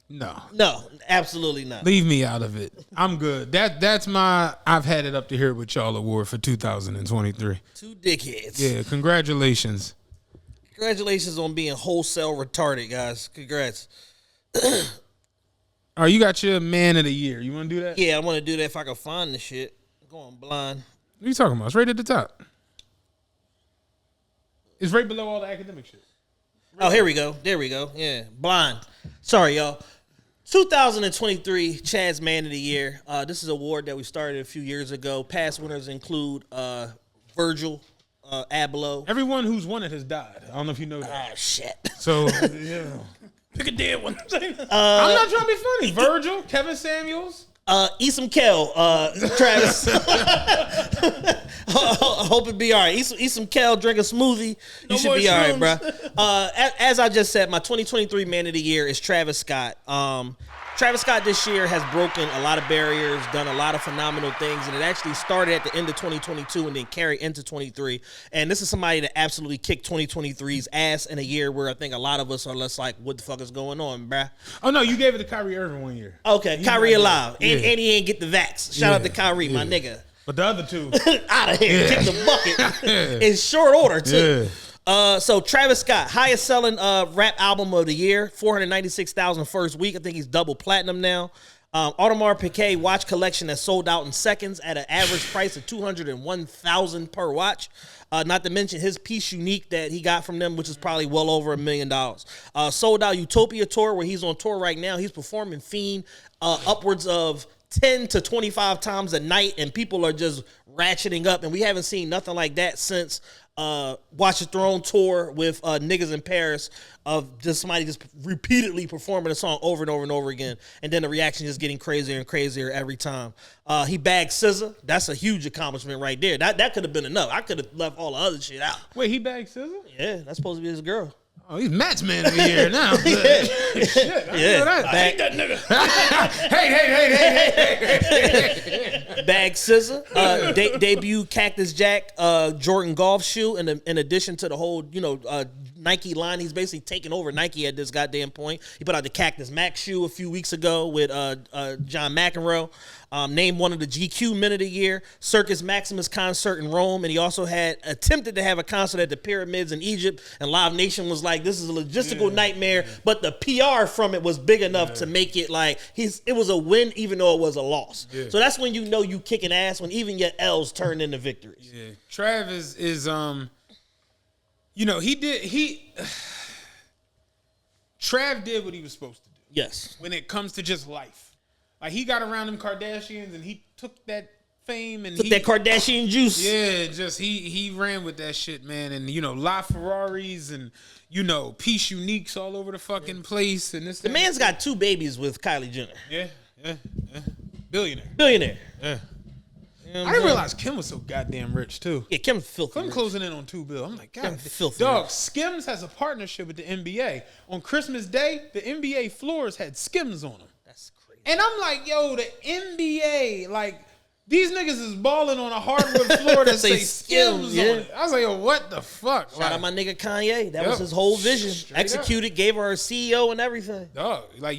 No, absolutely not. Leave me out of it. I'm good. That's my I've had it up to here with y'all award for 2023. Two dickheads. Yeah, congratulations. Congratulations on being wholesale retarded, guys. Congrats. All right, you got your man of the year. You want to do that? Yeah, I want to do that if I can find the shit. I'm going blind. What are you talking about? It's right at the top. It's right below all the academic shit. Oh, here we go. There we go. Yeah, blind. Sorry, y'all. 2023 Chad's Man of the Year. This is an award that we started a few years ago. Past winners include Virgil Abloh. Everyone who's won it has died. I don't know if you know that. Ah, shit. So, yeah. Pick a dead one. I'm not trying to be funny. Virgil, Kevin Samuels. Eat some kale, Travis. I hope it be all right. Eat some kale, drink a smoothie. You should be all right, bro. As I just said, my 2023 Man of the Year is Travis Scott. Travis Scott this year has broken a lot of barriers, done a lot of phenomenal things, and it actually started at the end of 2022 and then carried into 23. And this is somebody that absolutely kicked 2023's ass in a year where I think a lot of us are less like, what the fuck is going on, bruh? Oh, no, you gave it to Kyrie Irving one year. Okay, Kyrie alive. And he ain't get the vax. Shout out to Kyrie, my nigga. But the other two. Out of here. Kick the bucket. In short order, too. So Travis Scott, highest selling rap album of the year, 496,000 first week. I think he's double platinum now. Audemars Piguet watch collection that sold out in seconds at an average price of $201,000 per watch. Not to mention his piece Unique that he got from them, which is probably well over $1 million. Sold out Utopia tour where he's on tour right now. He's performing Fiend upwards of 10 to 25 times a night, and people are just ratcheting up. And we haven't seen nothing like that since Watch the Throne tour with Niggas in Paris, of just somebody just repeatedly performing a song over and over and over again, and then the reaction just getting crazier and crazier every time. He bagged SZA. That's a huge accomplishment right there. That could have been enough. I could have left all the other shit out. Wait, he bagged SZA? Yeah, that's supposed to be his girl. Oh, he's Matt's Man of the Year now. Shit, I Yeah. know that. I hate that nigga. Hey. Bag Scissor, debut Cactus Jack Jordan golf shoe. In addition to the whole, Nike line, he's basically taking over Nike at this goddamn point. He put out the Cactus Mac shoe a few weeks ago with John McEnroe. Named one of the GQ Men of the Year, Circus Maximus concert in Rome, and he also had attempted to have a concert at the pyramids in Egypt, and Live Nation was like, this is a logistical nightmare, but the PR from it was big enough to make it like, it was a win even though it was a loss. Yeah. So that's when you know you kicking ass, when even your L's turn into victories. Yeah, Trav is Trav did what he was supposed to do. Yes. When it comes to just life. Like, he got around them Kardashians and he took that fame and took that Kardashian juice. Yeah, just he ran with that shit, man. And La Ferraris and Peace Uniques all over the fucking place. And the man's got 2 babies with Kylie Jenner. Yeah. Billionaire. Yeah. I didn't realize Kim was so goddamn rich too. Yeah, Kim's filthy. Kim closing in on $2 billion. I'm like, God, filthy. Dog, Skims has a partnership with the NBA. On Christmas Day, the NBA floors had Skims on them. That's crazy. And I'm like, yo, the NBA, like, these niggas is balling on a hardwood floor that say Skims on it. I was like, yo, what the fuck? Shout out my nigga Kanye. That was his whole vision. Executed, gave her a CEO and everything. Dog, like,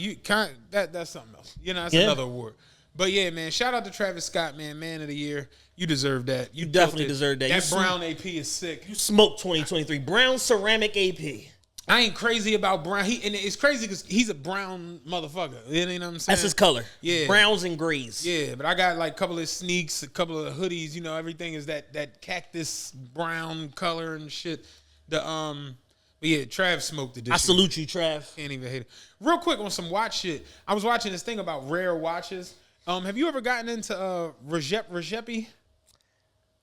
that's something else. That's another award. But yeah, man, shout out to Travis Scott, man of the year. You deserve that. You definitely deserve that. That brown AP is sick. You smoked 2023. Brown ceramic AP. I ain't crazy about brown. And it's crazy because he's a brown motherfucker. You know what I'm saying? That's his color. Yeah. Browns and grays. Yeah, but I got like a couple of sneaks, a couple of hoodies. Everything is that cactus brown color and shit. But yeah, Trav smoked it. I salute you, Trav. Can't even hate it. Real quick on some watch shit. I was watching this thing about rare watches. Have you ever gotten into Regepi?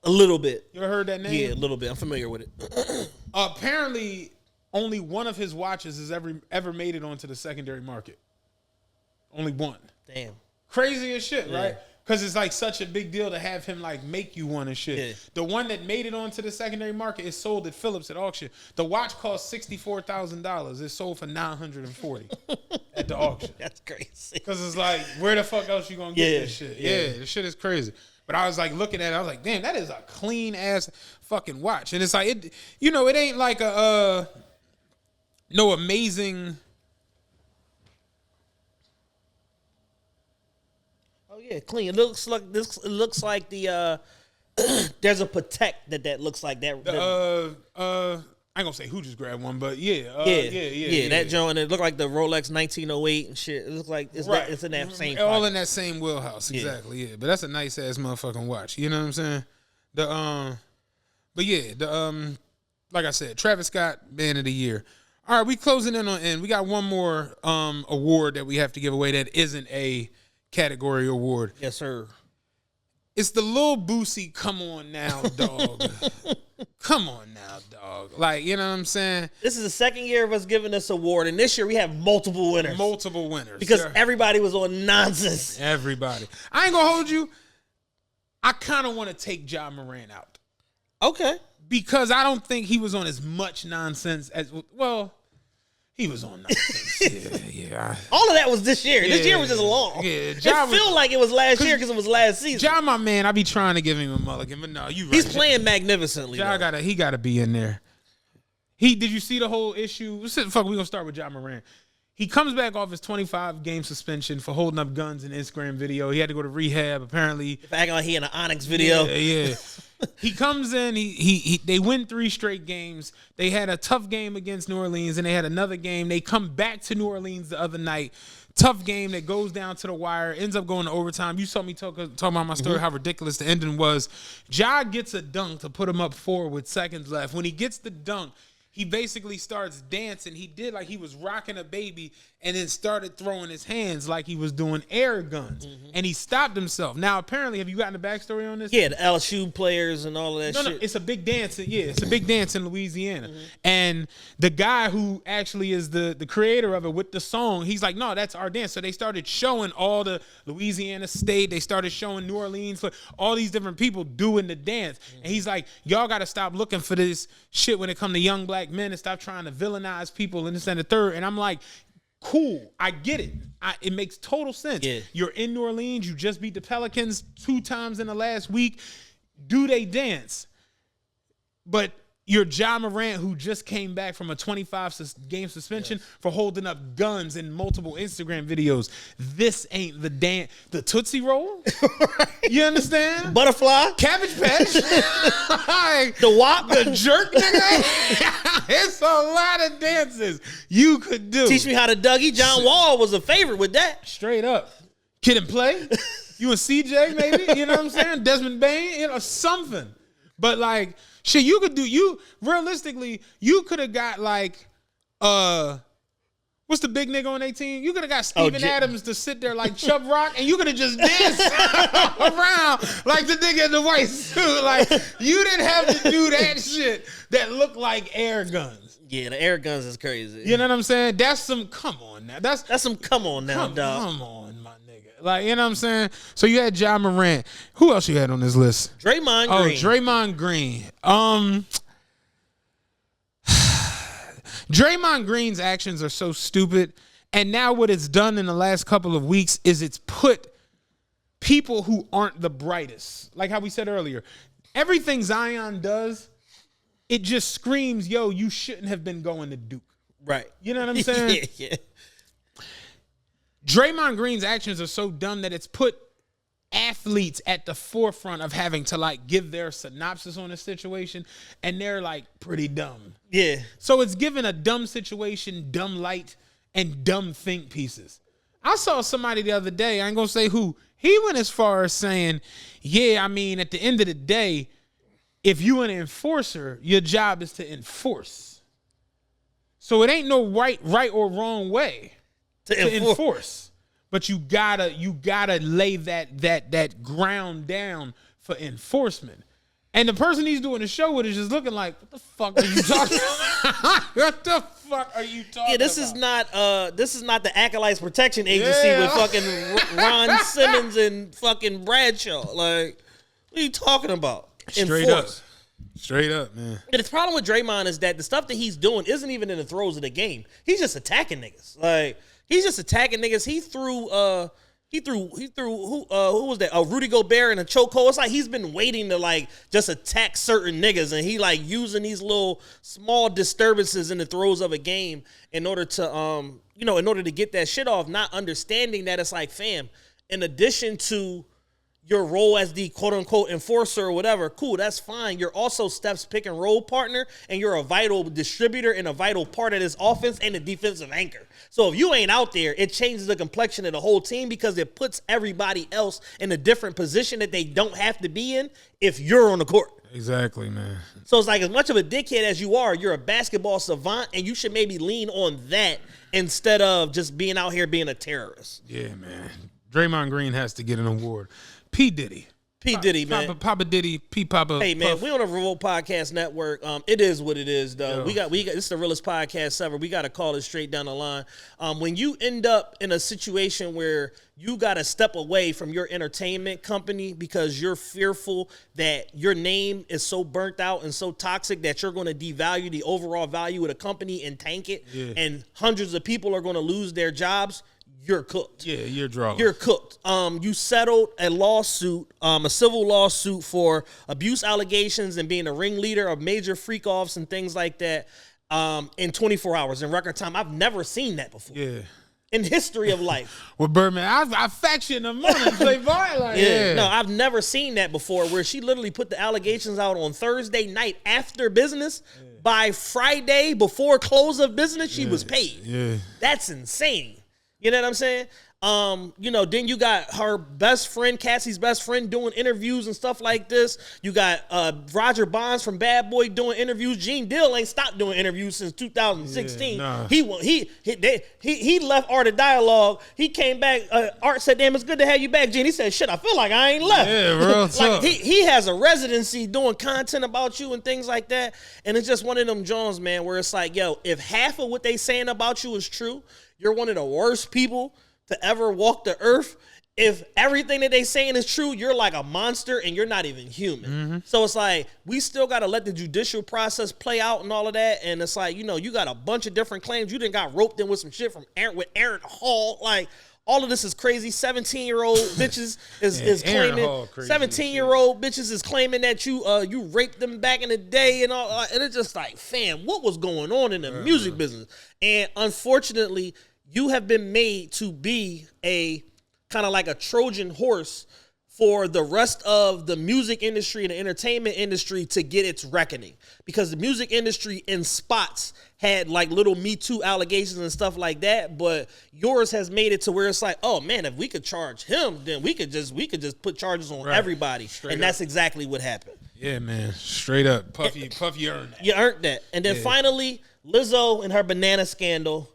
A little bit. You ever heard that name? Yeah, a little bit. I'm familiar with it. Apparently, only one of his watches has ever made it onto the secondary market. Only one. Damn. Crazy as shit, right? Because it's like such a big deal to have him like make you one and shit. Yeah. The one that made it onto the secondary market is sold at Phillips at auction. The watch cost $64,000. It's sold for $940 at the auction. That's crazy. Because it's like, where the fuck else you gonna get this shit? Yeah, this shit is crazy. But I was like looking at it, I was like, damn, that is a clean ass fucking watch. And it's like it ain't like a no amazing. Yeah, clean. It looks like this. It looks like the there's a Patek that looks like that. I ain't gonna say who just grabbed one, but yeah. That joint. It looked like the Rolex 1908 and shit. It looks like it's right. It's in that same. All pocket. in that same wheelhouse, exactly. Yeah, but that's a nice ass motherfucking watch. You know what I'm saying? Like I said, Travis Scott, Man of the Year. All right, we closing in on end. We got one more award that we have to give away that isn't a category award. Yes, sir. It's the Lil Boosie Come On Now, Dog. Come on now, dog. Like, you know what I'm saying? This is the second year of us giving this award, and this year we have multiple winners. Because everybody was on nonsense. Everybody. I ain't gonna hold you. I kind of want to take Ja Morant out. Okay. Because I don't think he was on as much nonsense as, well, he was on nonsense. yeah. All of that was this year. This year was just long. Yeah, it feel like it was last year because it was last season. Ja, my man, I be trying to give him a mulligan, but no, you right. He's playing magnificently. Ja he gotta be in there. Did you see the whole issue? Fuck, we gonna start with Ja Morant. He comes back off his 25-game suspension for holding up guns in an Instagram video. He had to go to rehab, apparently. If acting like he in an Onyx video. Yeah. He comes in, they win 3 straight games. They had a tough game against New Orleans, and they had another game. They come back to New Orleans the other night. Tough game that goes down to the wire, ends up going to overtime. You saw me talking about my story, how ridiculous the ending was. Ja gets a dunk to put him up 4 with seconds left. When he gets the dunk, he basically starts dancing. He did like he was rocking a baby and then started throwing his hands like he was doing air guns. And he stopped himself. Now, apparently, have you gotten the backstory on this? Yeah, the LSU players and all of that shit. No, it's a big dance. Yeah, it's a big dance in Louisiana. And the guy who actually is the creator of it with the song, he's like, no, that's our dance. So they started showing all the Louisiana state. They started showing New Orleans, all these different people doing the dance. And he's like, y'all got to stop looking for this shit when it comes to young black men and stop trying to villainize people and this and the third. And I'm like, cool. I get it. It makes total sense. Yeah. You're in New Orleans. You just beat the Pelicans 2 times in the last week. Do they dance? But you're Ja Morant, who just came back from a 25-game suspension for holding up guns in multiple Instagram videos. This ain't the dance. The Tootsie Roll? You understand? Butterfly, Cabbage Patch? Like, the WAP, the jerk, nigga? It's a lot of dances you could do. Teach Me How to Dougie. John Wall was a favorite with that. Straight up. Kid and Play? You and CJ, maybe? You know what I'm saying? Desmond Bain? You know, something. But, like, shit, realistically, you could have got, like, what's the big nigga on 18? You could have got Steven Adams to sit there like Chubb Rock, and you could have just danced around like the nigga in the white suit. Like, you didn't have to do that shit that looked like air guns. Yeah, the air guns is crazy. You know what I'm saying? That's some come on now. That's some come on now, dog. Come on, my nigga. Like, you know what I'm saying? So you had Ja Morant. Who else you had on this list? Draymond Green. Oh, Draymond Green. Draymond Green's actions are so stupid. And now what it's done in the last couple of weeks is it's put people who aren't the brightest. Like how we said earlier, everything Zion does, it just screams, yo, you shouldn't have been going to Duke. Right. You know what I'm saying? Yeah. Draymond Green's actions are so dumb that it's put athletes at the forefront of having to like give their synopsis on a situation, and they're like pretty dumb. Yeah. So it's given a dumb situation, dumb light, and dumb think pieces. I saw somebody the other day, I ain't gonna say who, he went as far as saying, yeah, I mean, at the end of the day, if you an enforcer, your job is to enforce. So it ain't no right or wrong way to enforce. But you gotta lay that ground down for enforcement. And the person he's doing the show with is just looking like, what the fuck are you talking about? What the fuck are you talking about? Yeah, this is not the Acolytes Protection Agency with fucking Ron Simmons and fucking Bradshaw. Like, what are you talking about? Straight up, man. And the problem with Draymond is that the stuff that he's doing isn't even in the throes of the game. He's just attacking niggas. Like, he's just attacking niggas. He threw who was that? Rudy Gobert in a chokehold. It's like he's been waiting to like just attack certain niggas, and he like using these little small disturbances in the throes of a game in order to in order to get that shit off, not understanding that it's like, fam, in addition to your role as the quote-unquote enforcer or whatever, cool, that's fine. You're also Steph's pick and roll partner, and you're a vital distributor and a vital part of this offense and the defensive anchor. So if you ain't out there, it changes the complexion of the whole team because it puts everybody else in a different position that they don't have to be in if you're on the court. Exactly, man. So it's like, as much of a dickhead as you are, you're a basketball savant, and you should maybe lean on that instead of just being out here being a terrorist. Yeah, man. Draymond Green has to get an award. P. Diddy, man. Papa Diddy, P. Papa. Hey, man, Puff. we on a Revolt Podcast Network. It is what it is, though. Yo. We got this is the realest podcast ever. We got to call it straight down the line. When you end up in a situation where you got to step away from your entertainment company because you're fearful that your name is so burnt out and so toxic that you're going to devalue the overall value of the company and tank it, and hundreds of people are going to lose their jobs, you're cooked. Yeah, you're drawn. You're cooked. You settled a lawsuit, a civil lawsuit for abuse allegations and being a ringleader of major freak-offs and things like that in 24 hours in record time. I've never seen that before. Yeah. In history of life. Well, Birdman, I fact you in the morning, Playboy. Like, yeah. No, I've never seen that before where she literally put the allegations out on Thursday night after business. Yeah. By Friday, before close of business, she was paid. Yeah. That's insane. You know what I'm saying? Then you got her best friend, Cassie's best friend, doing interviews and stuff like this. You got Roger Bonds from Bad Boy doing interviews. Gene Deal ain't stopped doing interviews since 2016. Yeah, nah. He left Art of Dialogue. He came back. Art said, "Damn, it's good to have you back, Gene." He said, "Shit, I feel like I ain't left." Yeah, real like he has a residency doing content about you and things like that. And it's just one of them Jones, man, where it's like, yo, if half of what they saying about you is true, you're one of the worst people to ever walk the earth, if everything that they saying is true, you're like a monster and you're not even human. So it's like, we still got to let the judicial process play out and all of that. And it's like, you got a bunch of different claims. You done got roped in with some shit from Aaron Hall. Like, all of this is crazy. 17-year-old bitches is claiming. 17-year-old bitches is claiming that you raped them back in the day and all. And it's just like, fam, what was going on in the music business? And unfortunately, you have been made to be a kind of like a Trojan horse for the rest of the music industry and the entertainment industry to get its reckoning. Because the music industry in spots had like little Me Too allegations and stuff like that, but yours has made it to where it's like, oh man, if we could charge him, then we could just put charges on everybody. Straight and that's exactly what happened. Yeah, man. Straight up. Puffy earned that. You earned that. And then finally, Lizzo and her banana scandal.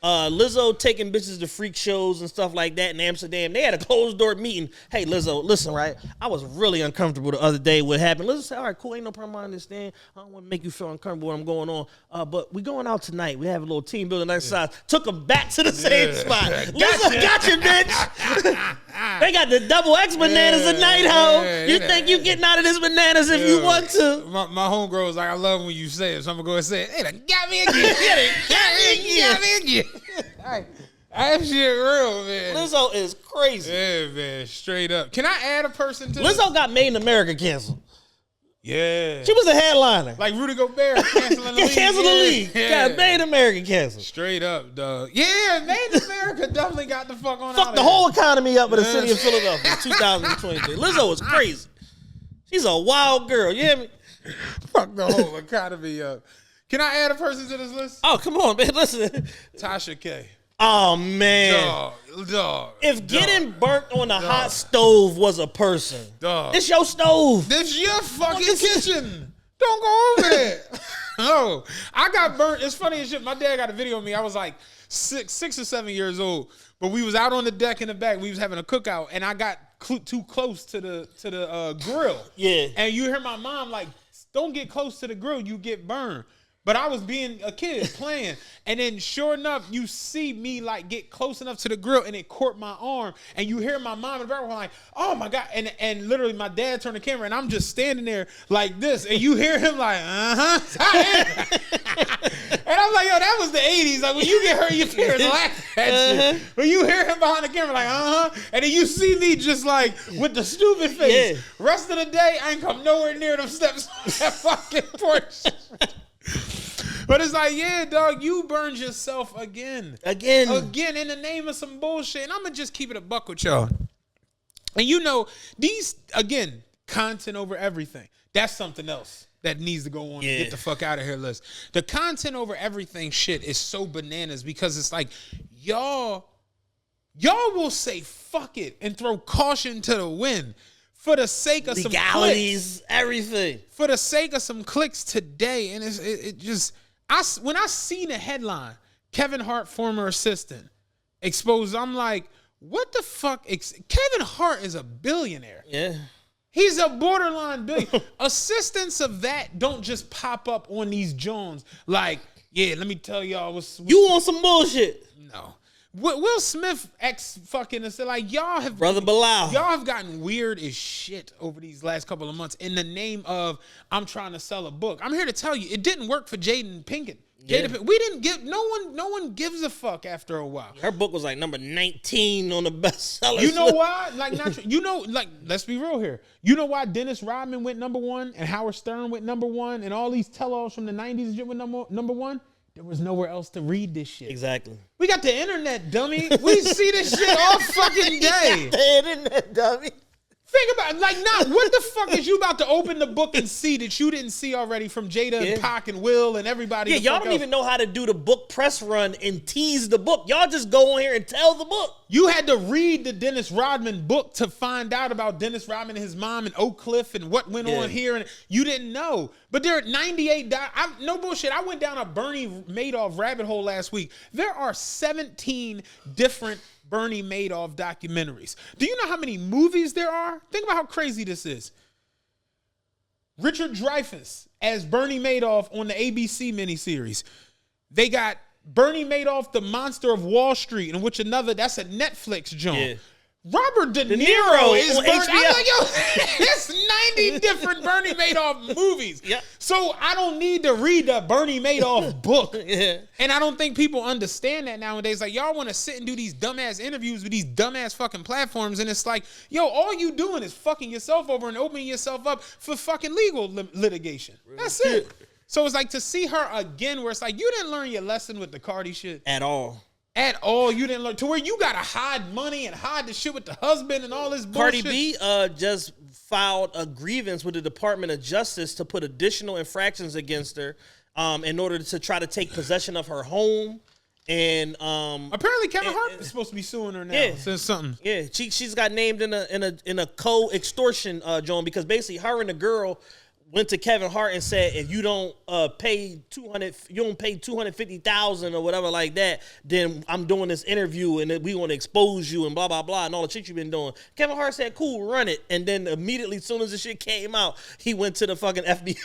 Lizzo taking bitches to freak shows and stuff like that in Amsterdam. They had a closed door meeting. Hey, Lizzo, listen, right? I was really uncomfortable the other day what happened. Lizzo said, all right, cool, ain't no problem, I understand. I don't want to make you feel uncomfortable what I'm going on. But we going out tonight. We have a little team building exercise. Took them back to the same spot. Lizzo, got you, bitch. They got the double X bananas tonight, ho. You think you getting out of this bananas if you want to. My homegirl was like, I love when you say it, so I'm going to go and say it. They done got me again. Got me again. That shit real, man. Lizzo is crazy. Yeah, man. Straight up. Can I add a person to Lizzo got Made in America canceled. Yeah. She was a headliner. Like Rudy Gobert canceling the league. Canceled the league. Yeah. Got Made in America canceled. Straight up, dog. Yeah, Made in America definitely got the fuck on Fuck out the of whole economy up of the city of Philadelphia in 2023. Lizzo is crazy. She's a wild girl. You hear me? Fuck the whole economy up. Can I add a person to this list? Oh, come on, man. Listen. Tasha K. Oh, man. Dog. If getting burnt on a hot stove was a person, it's your stove. This your fucking kitchen. Don't go over there. No. I got burnt. It's funny as shit. My dad got a video of me. I was like 6 or 7 years old. But we was out on the deck in the back. We was having a cookout. And I got too close to the grill. Yeah. And you hear my mom like, don't get close to the grill. You get burned. But I was being a kid playing. And then sure enough, you see me like get close enough to the grill and it caught my arm. And you hear my mom in the background like, oh my God. And literally my dad turned the camera and I'm just standing there like this. And you hear him like, uh-huh. And I'm like, yo, that was the 80s. Like when you get hurt, your parents laugh at you. But you hear him behind the camera like, uh-huh. And then you see me just like with the stupid face. Yeah. Rest of the day, I ain't come nowhere near them steps on that fucking porch. But it's like, yeah, dog, you burned yourself again in the name of some bullshit. And I'm gonna just keep it a buck with y'all. And these, again, content over everything. That's something else that needs to go on and get the fuck out of here list. The content over everything shit is so bananas because it's like, y'all will say fuck it and throw caution to the wind. For the sake of legalities, some clicks, everything. For the sake of some clicks today, and when I seen the headline, Kevin Hart, former assistant, exposed, I'm like, what the fuck? Kevin Hart is a billionaire. Yeah. He's a borderline billionaire. Assistants of that don't just pop up on these Jones like, yeah, let me tell y'all what's you want some bullshit. No. Will Smith fucking said like y'all have Brother Bilal. Y'all have gotten weird as shit over these last couple of months in the name of I'm trying to sell a book. I'm here to tell you it didn't work for Jaden Pinkett. We didn't give no one gives a fuck after a while. Her book was like number 19 on the bestseller. You know why? Like let's be real here. You know why Dennis Rodman went number 1 and Howard Stern went number 1 and all these tell-alls from the 90s went number 1? There was nowhere else to read this shit. Exactly. We got the internet, dummy. We see this shit all fucking day. The internet, dummy. Think about it. What the fuck is you about to open the book and see that you didn't see already from Jada and Pac and Will and everybody? Yeah, y'all don't even know how to do the book press run and tease the book. Y'all just go on here and tell the book. You had to read the Dennis Rodman book to find out about Dennis Rodman and his mom in Oak Cliff and what went on here. And you didn't know. But there are 98... no bullshit. I went down a Bernie Madoff rabbit hole last week. There are 17 different Bernie Madoff documentaries. Do you know how many movies there are? Think about how crazy this is. Richard Dreyfuss as Bernie Madoff on the ABC miniseries. They got Bernie Madoff, The Monster of Wall Street, in which that's a Netflix joint. Yeah. Robert De Niro Niro is on Bernie. HBO. I'm like, yo, it's 90 different Bernie Madoff movies. Yeah. So I don't need to read the Bernie Madoff book. Yeah. And I don't think people understand that nowadays. Like, y'all want to sit and do these dumbass interviews with these dumbass fucking platforms. And it's like, yo, all you doing is fucking yourself over and opening yourself up for fucking legal litigation. That's it. So it's like to see her again where it's like, you didn't learn your lesson with the Cardi shit. At all. At all, you didn't learn to where you gotta hide money and hide the shit with the husband and all this bullshit. Cardi B just filed a grievance with the Department of Justice to put additional infractions against her in order to try to take possession of her home. And apparently Kevin Hart is supposed to be suing her now. Yeah. Since something. Yeah, she's got named in a co-extortion joint because basically her and the girl went to Kevin Hart and said, if you don't pay $250,000 or whatever like that, then I'm doing this interview and we want to expose you and blah blah blah and all the shit you've been doing. Kevin Hart said, "Cool, run it." And then immediately, as soon as the shit came out, he went to the fucking FBI.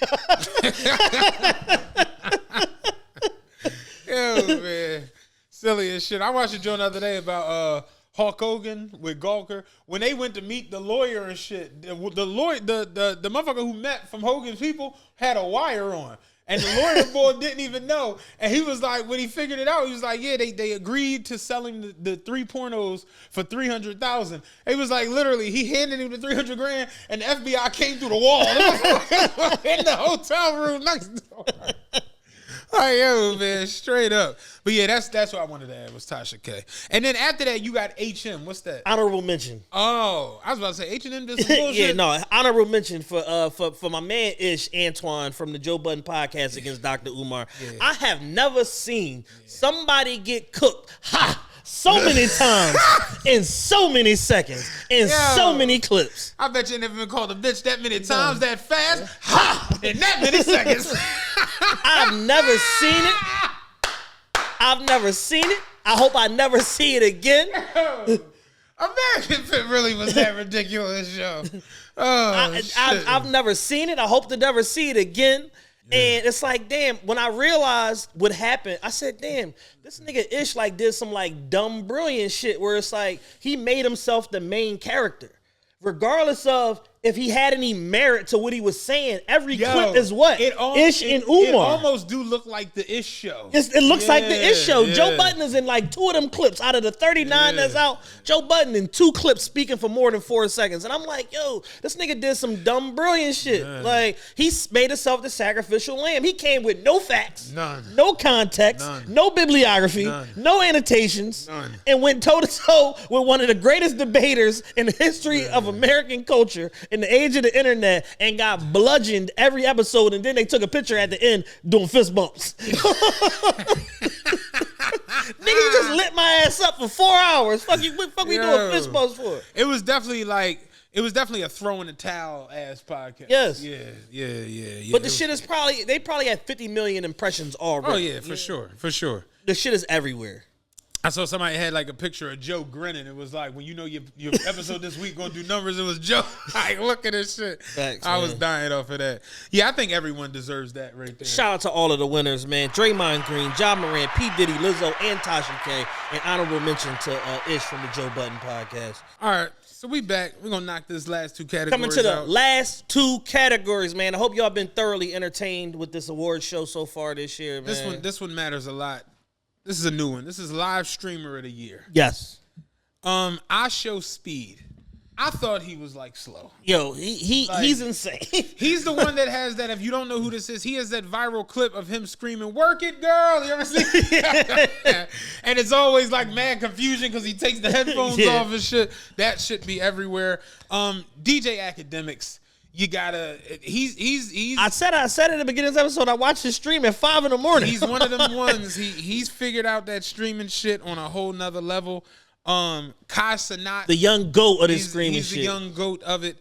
Yo, man, silly as shit. I watched a joint the other day about Hulk Hogan with Gawker when they went to meet the lawyer and shit. The lawyer, the motherfucker who met from Hogan's people had a wire on, and the lawyer boy didn't even know. And he was like, when he figured it out, he was like, yeah, they agreed to selling the 3 pornos for $300,000. It was like literally he handed him the $300,000, and the FBI came through the wall in the hotel room next door. Like, yo, man, straight up. But yeah, that's what I wanted to add was Tasha K. And then after that, you got H.M. What's that? Honorable mention. Oh, I was about to say H&M did some bullshit. Yeah, no, honorable mention for my man Ish Antoine from the Joe Budden podcast against Dr. Umar. Yeah. I have never seen somebody get cooked so many times in so many seconds in so many clips. I bet you never been called a bitch that many times that fast in that many seconds. I've never seen it. I hope I never see it again. Imagine if it really was that ridiculous, yo. I've never seen it. I hope to never see it again. And it's like, damn, when I realized what happened, I said, damn, this nigga Ish like did some like dumb, brilliant shit where it's like he made himself the main character. Regardless of if he had any merit to what he was saying, every clip is what? Ish and Umar. It almost do look like the Ish show. It looks like the Ish show. Yeah. Joe Budden is in like 2 of them clips. Out of the 39 that's out, Joe Budden in 2 clips speaking for more than 4 seconds. And I'm like, yo, this nigga did some dumb, brilliant shit. Yeah. Like, he made himself the sacrificial lamb. He came with no facts, no context, no bibliography, no annotations, and went toe-to-toe with one of the greatest debaters in the history of American culture in the age of the internet and got bludgeoned every episode, and then they took a picture at the end doing fist bumps. Nigga, you just lit my ass up for 4 hours. Fuck we doing fist bumps for? It was definitely a throw in the towel ass podcast. Yes. Yeah. But the shit is they probably had 50 million impressions already. Oh yeah, for sure. The shit is everywhere. I saw somebody had like a picture of Joe grinning. It was like, when you know your episode this week gonna do numbers, it was Joe. Like, look at this shit. Thanks, I man. was dying off of that. Yeah, I think everyone deserves that right there. Shout out to all of the winners, man. Draymond Green, John Moran, P. Diddy, Lizzo, and Tasha K. And honorable mention to Ish from the Joe Budden podcast. All right, so we back. We're gonna knock this last 2 categories Coming to the out. last 2 categories, man. I hope y'all been thoroughly entertained with this award show so far this year, man. This one matters a lot. This is a new one. This is live streamer of the year. Yes. I Show Speed. I thought he was like slow. Yo, he's insane. He's the one that has that. If you don't know who this is, he has that viral clip of him screaming, "Work it, girl!" You ever see? And it's always like mad confusion because he takes the headphones off and shit. That should be everywhere. DJ Academics. You gotta. He's. I said at the beginning of the episode. I watched his stream at 5 a.m. He's one of them ones. He's figured out that streaming shit on a whole nother level. Kai Cenat, the young goat of this streaming he's shit. He's the young goat of it.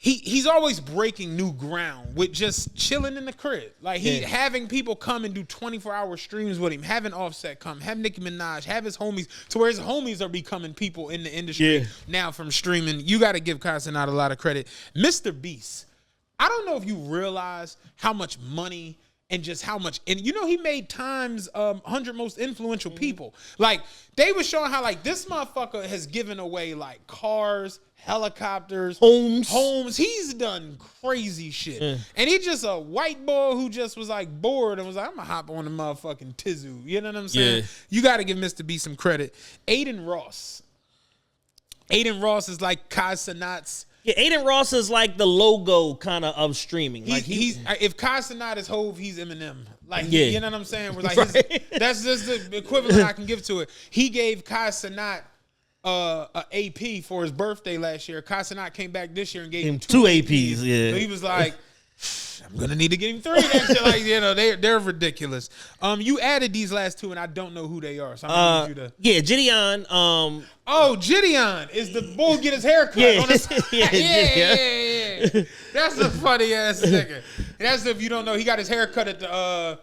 He's always breaking new ground with just chilling in the crib. Like having people come and do 24-hour streams with him, having Offset come, have Nicki Minaj, have his homies, to where his homies are becoming people in the industry now from streaming. You got to give Kai Cenat a lot of credit. Mr. Beast, I don't know if you realize how much money and just how much, and he made Time's 100 most influential people. Like, they were showing how, like, this motherfucker has given away, like, cars, helicopters, homes. He's done crazy shit. And he's just a white boy who just was, like, bored and was like, I'm gonna hop on the motherfucking Tizu. You know what I'm saying? You got to give Mr. B some credit. Aiden Ross is like Kai Cenat's. Yeah, Aiden Ross is like the logo kind of streaming. He's if Kai Cenat is Hove, he's Eminem. Like, you know what I'm saying? We're like, that's just the equivalent I can give to it. He gave Kai Cenat a AP for his birthday last year. Kai Cenat came back this year and gave him two APs. Yeah, so he was like, I'm gonna need to get him 3 next year. Like, they're ridiculous. You added these last 2, and I don't know who they are. So I'm gonna need you to. Gideon. Gideon is the bull get his hair cut. Yeah. Yeah. That's a funny ass nigga. That's if you don't know, he got his hair cut at the I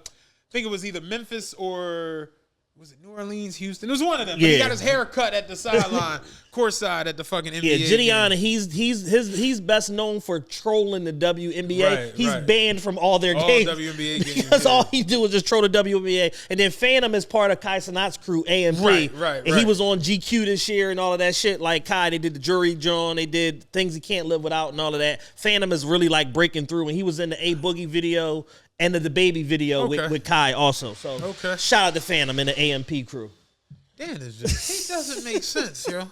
think it was either Memphis or was it New Orleans, Houston? It was one of them. But he got his hair cut at the sideline, courtside at the fucking NBA. Yeah, Gideon, he's best known for trolling the WNBA. Right, he's banned from all their games. WNBA games. Because all he do is just troll the WNBA. And then Phantom is part of Kai Cenat's crew, AMP. Right. And he was on GQ this year and all of that shit. Like Kai, they did the Jury John, they did Things He Can't Live Without and all of that. Phantom is really like breaking through. And he was in the A Boogie video and the Baby video with Kai also. So shout out to Phantom and the AMP crew. Damn, it doesn't make sense, yo.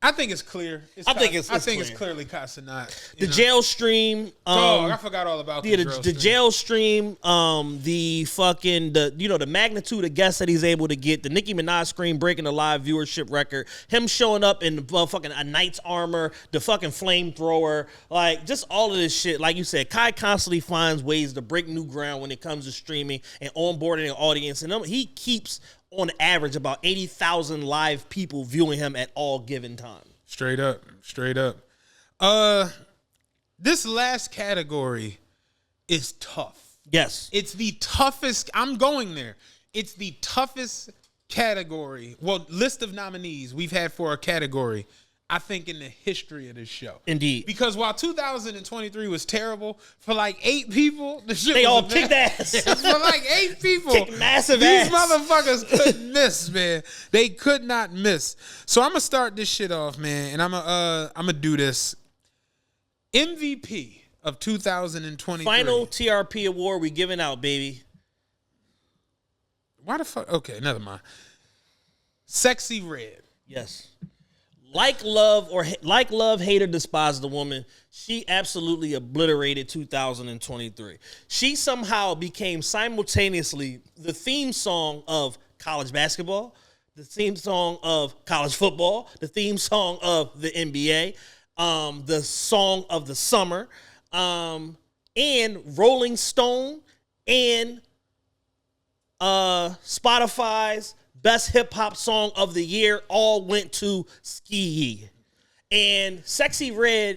I think it's clear. I think it's clearly Kai Cenat. The jail stream. I forgot all about the jail stream. The magnitude of guests that he's able to get. The Nicki Minaj stream breaking the live viewership record. Him showing up in fucking a knight's armor. The fucking flamethrower. Like, just all of this shit. Like you said, Kai constantly finds ways to break new ground when it comes to streaming and onboarding an audience. And he keeps, on average, about 80,000 live people viewing him at all given time. Straight up. This last category is tough. Yes. It's the toughest. I'm going there. It's the toughest category. Well, list of nominees we've had for a category, I think, in the history of this show. Indeed. Because while 2023 was terrible, for like 8 people, the shit they was all kicked ass. For like 8 people, kicked massive these ass. motherfuckers couldn't miss, man. They could not miss. So I'm gonna start this shit off, man, and I'm gonna do this. MVP of 2023. Final TRPE award we giving out, baby. Why the fuck? Okay, never mind. Sexyy Red. Yes. Like love, hate or despise the woman, she absolutely obliterated 2023. She somehow became simultaneously the theme song of college basketball, the theme song of college football, the theme song of the NBA, the song of the summer, and Rolling Stone and Spotify's Best Hip Hop Song of the Year all went to Sexyy. And Sexyy Red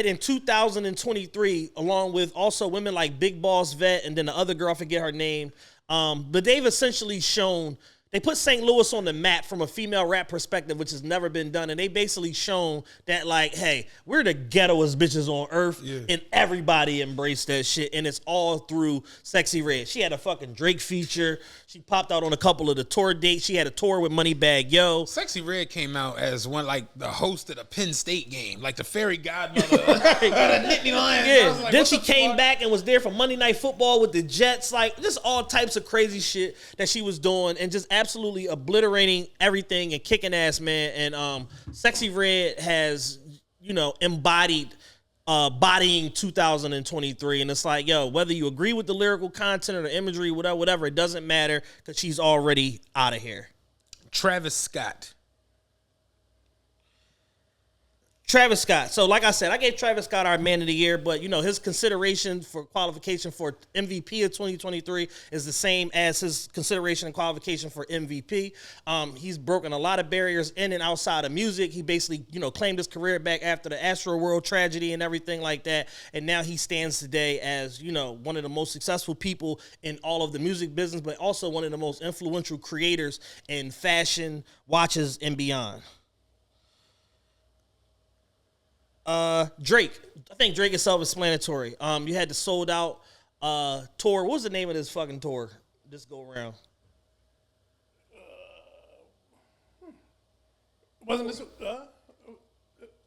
in 2023, along with also women like Big Boss Vet and then the other girl, I forget her name. But they've essentially shown, they put St. Louis on the map from a female rap perspective, which has never been done. And they basically shown that, like, hey, we're the ghettoest bitches on earth. Yeah. And everybody embraced that shit. And it's all through Sexyy Red. She had a fucking Drake feature. She popped out on a couple of the tour dates. She had a tour with Moneybagg Yo. Sexyy Red came out as one, like, the host of the Penn State game. Like the fairy godmother. The Nittany Lions. Yeah. Like, then she came back and was there for Monday Night Football with the Jets. Like, just all types of crazy shit that she was doing. And just absolutely obliterating everything and kicking ass, man. And Sexyy Red has, embodied bodying 2023. And it's like, yo, whether you agree with the lyrical content or the imagery, whatever, it doesn't matter because she's already out of here. Travis Scott. So like I said, I gave Travis Scott our Man of the Year, but his consideration for qualification for MVP of 2023 is the same as his consideration and qualification for MVP. He's broken a lot of barriers in and outside of music. He basically, claimed his career back after the Astroworld tragedy and everything like that. And now he stands today as, one of the most successful people in all of the music business, but also one of the most influential creators in fashion, watches, and beyond. Drake. I think Drake is self-explanatory. You had the sold out tour. What was the name of this fucking tour? This go around. Wasn't this?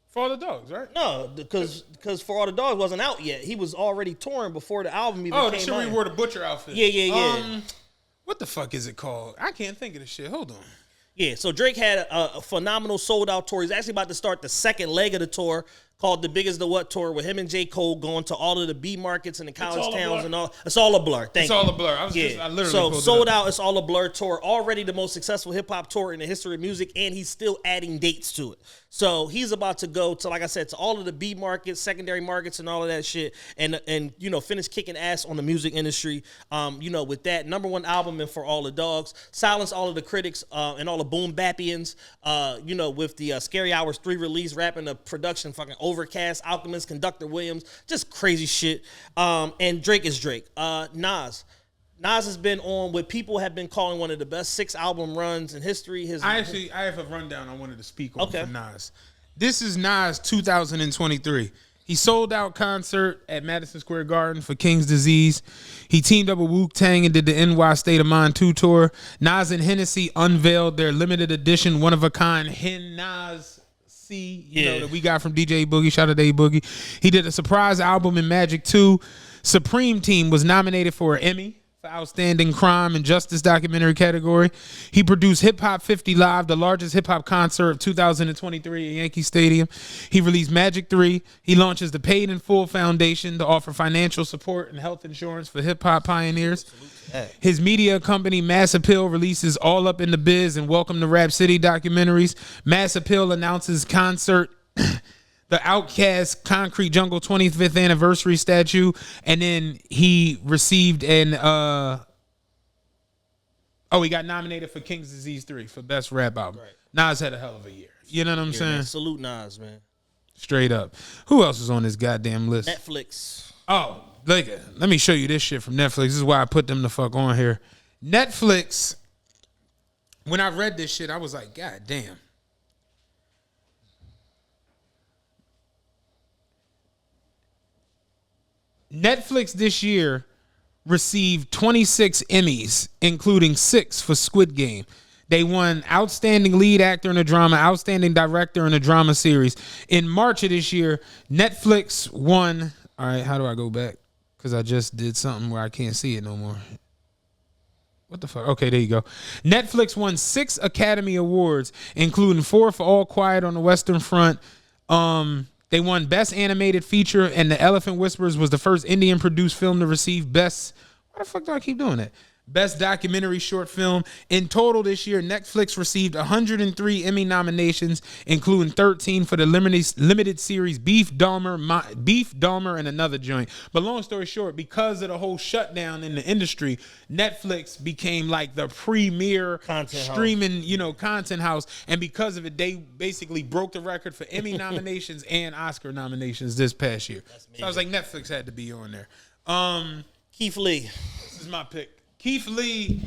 For All the Dogs, right? No, because For All the Dogs wasn't out yet. He was already touring before the album even came out. Oh, the shit where he wore the butcher outfit. Yeah. What the fuck is it called? I can't think of the shit. Hold on. Yeah, so Drake had a phenomenal sold-out tour. He's actually about to start the second leg of the tour called the Big As The What Tour with him and J. Cole going to all of the B markets and the college towns and all. It's all a blur. It's all a blur. I literally so pulled sold it up. out. It's all a blur tour. Already the most successful hip-hop tour in the history of music, and he's still adding dates to it. So he's about to go to, like I said, to all of the B markets, secondary markets, and all of that shit, and finish kicking ass on the music industry. With that #1 album and For All the Dogs, silence all of the critics and all the boom bappians. With the Scary Hours 3 release, rapping the production, fucking Overcast, Alchemist, Conductor Williams, just crazy shit. And Drake is Drake. Nas has been on what people have been calling one of the best 6 album runs in history. I have a rundown I wanted to speak on Okay. for Nas. This is Nas 2023. He sold out concert at Madison Square Garden for King's Disease. He teamed up with Wu-Tang and did the NY State of Mind 2 tour. Nas and Hennessy unveiled their limited edition one-of-a-kind Hen Nas C, that we got from DJ Boogie. Shout out to A Boogie. He did a surprise album in Magic 2. Supreme Team was nominated for an Emmy for Outstanding Crime and Justice Documentary category. He produced Hip Hop 50 Live, the largest hip hop concert of 2023 at Yankee Stadium. He released Magic 3. He launches the Paid in Full Foundation to offer financial support and health insurance for hip hop pioneers. His media company, Mass Appeal, releases All Up in the Biz and Welcome to Rap City documentaries. Mass Appeal announces concert the Outkast Concrete Jungle 25th anniversary statue, and then he received he got nominated for King's Disease 3 for Best Rap Album. Right. Nas had a hell of a year. You know what I'm saying? Man. Salute Nas, man. Straight up. Who else was on this goddamn list? Netflix. Oh, let me show you this shit from Netflix. This is why I put them the fuck on here. Netflix, when I read this shit, I was like, God damn. Netflix this year received 26 Emmys, including 6 for Squid Game. They won Outstanding Lead Actor in a Drama, Outstanding Director in a Drama Series. In March of this year, Netflix won... All right, how do I go back? Because I just did something where I can't see it no more. What the fuck? Okay, there you go. Netflix won 6 Academy Awards, including 4 for All Quiet on the Western Front. They won Best Animated Feature, and The Elephant Whisperers was the first Indian-produced film to receive Best... Why the fuck do I keep doing that? Best Documentary Short Film. In total this year, Netflix received 103 Emmy nominations, including 13 for the limited series Beef Dahmer and Another Joint. But long story short, because of the whole shutdown in the industry, Netflix became like the premier streaming, content house. And because of it, they basically broke the record for Emmy nominations and Oscar nominations this past year. So I was like, Netflix had to be on there. Keith Lee. This is my pick. Keith Lee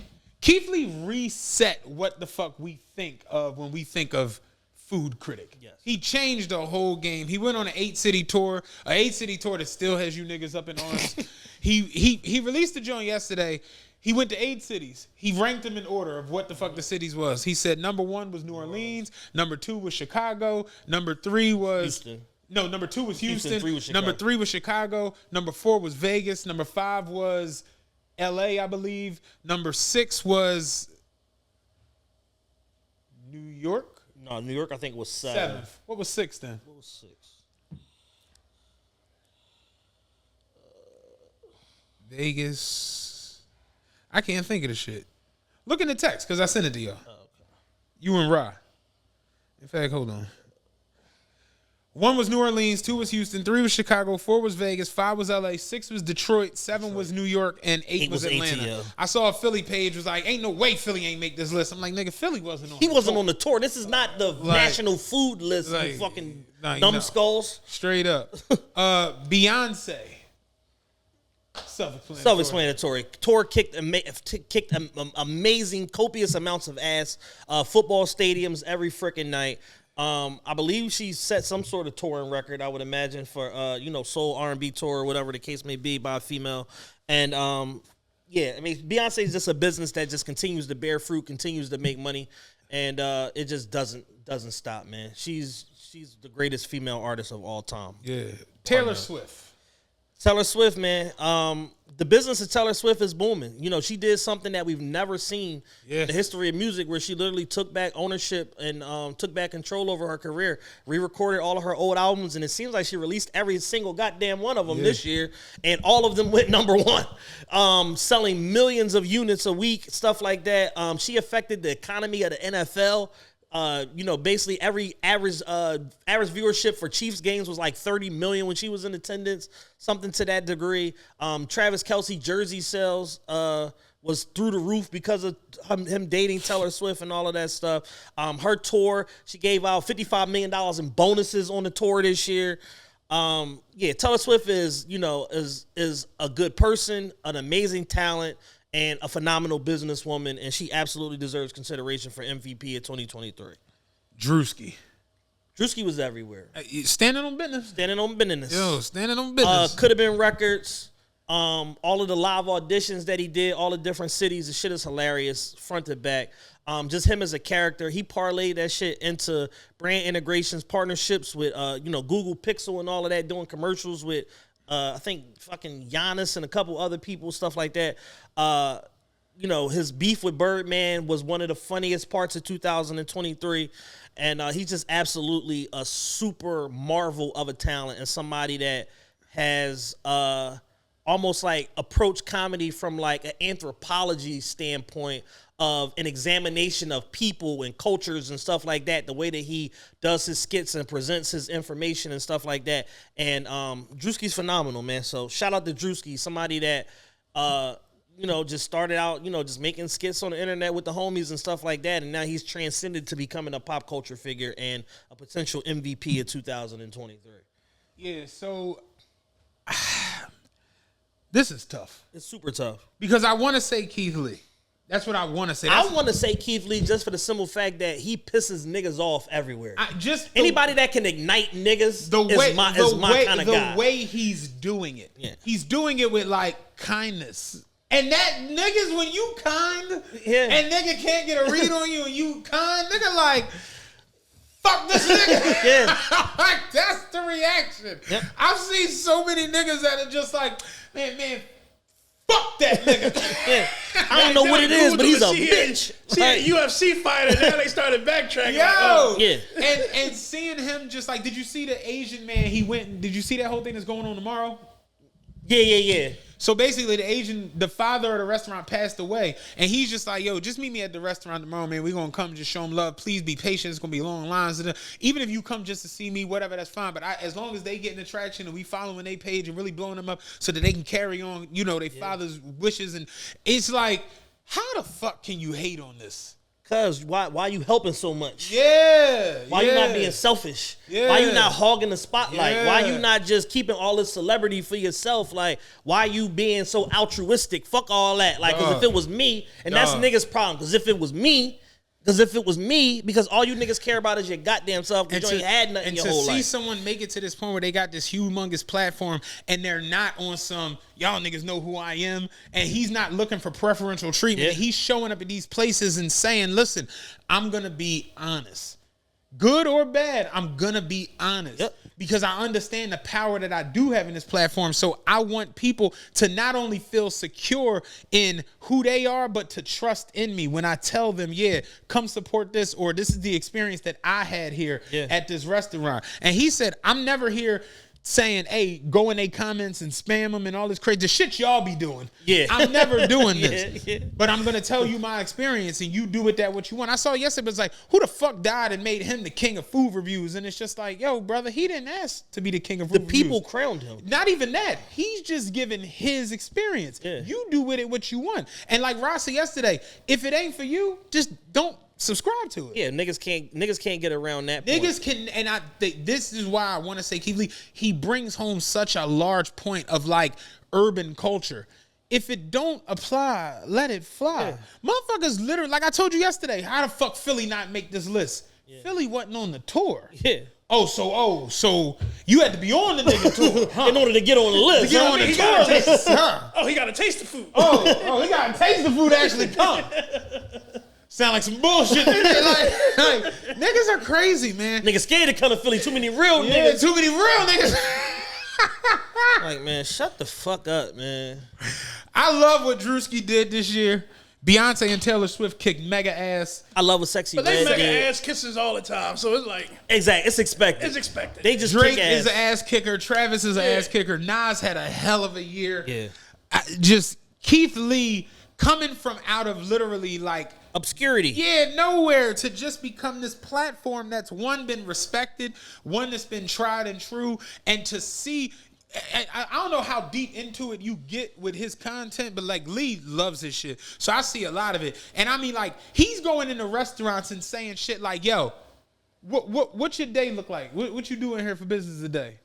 reset what the fuck we think of when we think of food critic. Yes. He changed the whole game. He went on an 8-city tour, that still has you niggas up in arms. He released the joint yesterday. He went to 8 cities. He ranked them in order of what the fuck the cities was. He said number 1 was New Orleans, number 2 was Chicago, number 3 was Houston. No, number 2 was Houston. 3 was Chicago. Number 3 was Chicago. Number 4 was Vegas. Number 5 was LA, I believe. Number 6 was New York. No, New York, I think, was 7. 7th. What was 6 then? What was 6? Vegas. I can't think of the shit. Look in the text because I sent it to y'all. Oh, okay. You and Ra. In fact, hold on. 1 was New Orleans, 2 was Houston, 3 was Chicago, 4 was Vegas, 5 was LA, 6 was Detroit, 7 was New York, and 8 was Atlanta. ATL. I saw a Philly page was like, ain't no way Philly ain't make this list. I'm like, nigga, Philly wasn't on. He wasn't on the tour. This is not the national food list. Like, you fucking numbskulls. Straight up. Beyonce. Self-explanatory. Tour kicked amazing, copious amounts of ass. Football stadiums every freaking night. I believe she set some sort of touring record, I would imagine, for soul R&B tour or whatever the case may be by a female. And yeah, I mean, Beyonce is just a business that just continues to bear fruit, continues to make money, and it just doesn't stop, man. She's the greatest female artist of all time. Yeah. Taylor Swift. Taylor Swift, man. The business of Taylor Swift is booming. You know, she did something that we've never seen in the history of music, where she literally took back ownership and took back control over her career, re-recorded all of her old albums, and it seems like she released every single goddamn one of them this year, and all of them went number one, selling millions of units a week, stuff like that. She affected the economy of the NFL. Basically every average viewership for Chiefs games was like 30 million when she was in attendance, something to that degree. Travis Kelce jersey sales was through the roof because of him dating Taylor Swift and all of that stuff. Her tour, she gave out $55 million in bonuses on the tour this year. Taylor Swift is a good person, an amazing talent, and a phenomenal businesswoman, and she absolutely deserves consideration for MVP of 2023. Drewski was everywhere. Standing on business. Yo, standing on business. Could have been records. All of the live auditions that he did, all the different cities, the shit is hilarious, front to back. Just him as a character, he parlayed that shit into brand integrations, partnerships with Google Pixel and all of that, doing commercials with I think fucking Giannis and a couple other people, stuff like that. His beef with Birdman was one of the funniest parts of 2023. And he's just absolutely a super marvel of a talent, and somebody that has almost like approached comedy from like an anthropology standpoint of an examination of people and cultures and stuff like that, the way that he does his skits and presents his information and stuff like that. And Drewski's phenomenal, man. So shout out to Drewski, somebody that just started out, just making skits on the internet with the homies and stuff like that, and now he's transcended to becoming a pop culture figure and a potential MVP of 2023. Yeah, so this is tough. It's super tough. Because I want to say Keith Lee. That's what I want to say. I want to say Keith Lee just for the simple fact that he pisses niggas off everywhere. Anybody that can ignite niggas is my kind of guy. The way he's doing it. Yeah. He's doing it with like kindness. And that niggas, when you kind and nigga can't get a read on you and you kind, nigga like, fuck this nigga. Like, that's the reaction. Yep. I've seen so many niggas that are just like, man, fuck that nigga. I don't know what it is, but he's a bitch. See a UFC fighter, now they started backtracking. And seeing him just like, did you see the Asian man did you see that whole thing that's going on tomorrow? Yeah. So basically the father of the restaurant passed away, and he's just like, yo, just meet me at the restaurant tomorrow, man. We're going to come just show him love. Please be patient. It's going to be long lines. Even if you come just to see me, whatever, that's fine. But as long as they getting the traction and we following their page and really blowing them up so that they can carry on, their father's wishes. And it's like, how the fuck can you hate on this? Cause why you helping so much? Why you not being selfish? Why you not hogging the spotlight? Why you not just keeping all this celebrity for yourself? Like, why you being so altruistic? Fuck all that. Like, cause if it was me, and that's niggas' problem. Cause if it was me, because all you niggas care about is your goddamn self, because you ain't had nothing your whole life. And to see someone make it to this point where they got this humongous platform and they're not on some, y'all niggas know who I am, and he's not looking for preferential treatment. He's showing up at these places and saying, listen, I'm going to be honest. Good or bad, I'm going to be honest. Because I understand the power that I do have in this platform. So I want people to not only feel secure in who they are, but to trust in me when I tell them, come support this, or this is the experience that I had here at this restaurant. And he said, I'm never here saying, hey, go in their comments and spam them and all this crazy shit y'all be doing. I'm never doing this. But I'm going to tell you my experience, and you do with that what you want. I saw yesterday, it's like, who the fuck died and made him the king of food reviews? And it's just like, yo, brother, he didn't ask to be the king of food reviews. The people crowned him. Not even that. He's just giving his experience. You do with it what you want. And like Ross said yesterday, if it ain't for you, just don't subscribe to it. Niggas can't get around that niggas point. And I think this is why I want to say Keith Lee, he brings home such a large point of like urban culture. If it don't apply, let it fly. Motherfuckers literally, like I told you yesterday, how the fuck Philly not make this list? Philly wasn't on the tour. Yeah. So you had to be on the nigga tour, huh? In order to get on the list. To get on the tour list, huh? Oh, he got to taste the food. Oh, he got to taste the food to actually come. Sound like some bullshit. like, niggas are crazy, man. Niggas scared to come to Philly. Too many real Yeah, niggas. too many real niggas. Like, man, shut the fuck up, man. I love what Drewski did this year. Beyonce and Taylor Swift kicked mega ass. I love what Sexyy But they Red make did. ass kisses all the time, so it's like Exactly. It's expected. it's expected. They just Drake kick ass. is an ass kicker. Travis is an ass kicker. Nas had a hell of a year. Yeah. Just Keith Lee coming from out of literally like Obscurity. nowhere to just become this platform that's one been respected, one that's been tried and true, and to see. I don't know how deep into it you get with his content, but like Lee loves his shit, so I see a lot of it. And I mean, like he's going into restaurants and saying shit like, "Yo, what's your day look like? What you doing here for business today?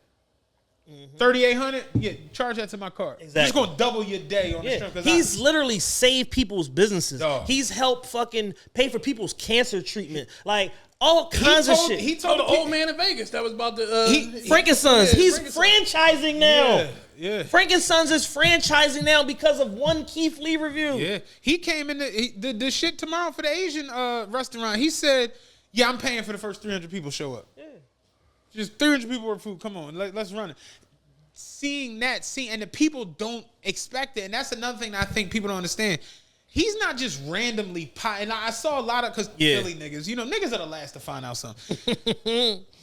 3,800? Yeah, charge that to my card. Exactly. Just gonna double your day on the strip. He's literally saved people's businesses. Dog. He's helped fucking pay for people's cancer treatment. Like all kinds of shit. He Oh, told the old man in Vegas that was about to. Frankensons. Yeah, He's Frankensons. franchising now. Yeah. Frankensons is franchising now because of one Keith Lee review. Yeah, he came in the shit tomorrow for the Asian restaurant. He said, "Yeah, I'm paying for the first 300 people show up. Yeah, just 300 people worth food. Come on, let's run it." Seeing that, and the people don't expect it, and that's another thing that I think people don't understand. He's not just randomly and I saw a lot of Philly niggas, niggas are the last to find out something.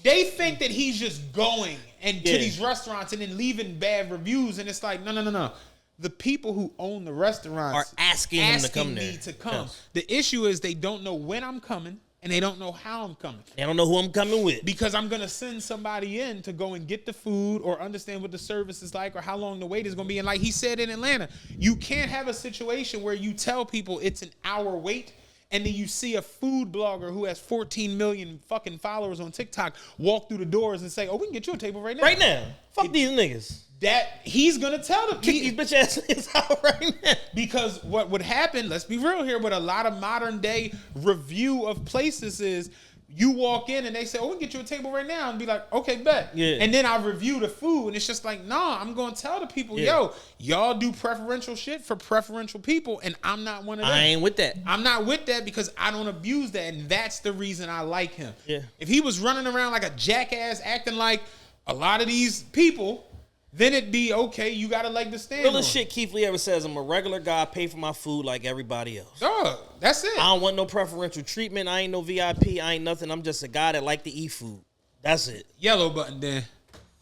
They think that he's just going to these restaurants and then leaving bad reviews, and it's like, no. The people who own the restaurants Are asking him to come me there. to come. Yes. The issue is they don't know when I'm coming, and they don't know how I'm coming. They don't know who I'm coming with. Because I'm going to send somebody in to go and get the food or understand what the service is like or how long the wait is going to be. And like he said in Atlanta, you can't have a situation where you tell people it's an hour wait and then you see a food blogger who has 14 million fucking followers on TikTok walk through the doors and say, "Oh, we can get you a table right now." Right now. Fuck these niggas. That he's going to tell them. Kick these bitch ass niggas out right now. Because what would happen, let's be real here, but a lot of modern day review of places is you walk in and they say, "Oh, we can get you a table right now," and be like, "Okay, bet." Yeah. And then I review the food and it's just like, nah, I'm going to tell the people, yo, y'all do preferential shit for preferential people and I'm not one of them. I ain't with that. I'm not with that because I don't abuse that, and that's the reason I like him. Yeah. If he was running around like a jackass acting like a lot of these people, then it'd be okay. You gotta like the stand. Realest shit Keith Lee ever says, I'm a regular guy, pay for my food like everybody else. Dog, that's it. I don't want no preferential treatment. I ain't no VIP. I ain't nothing. I'm just a guy that like to eat food. That's it. Yellow button then.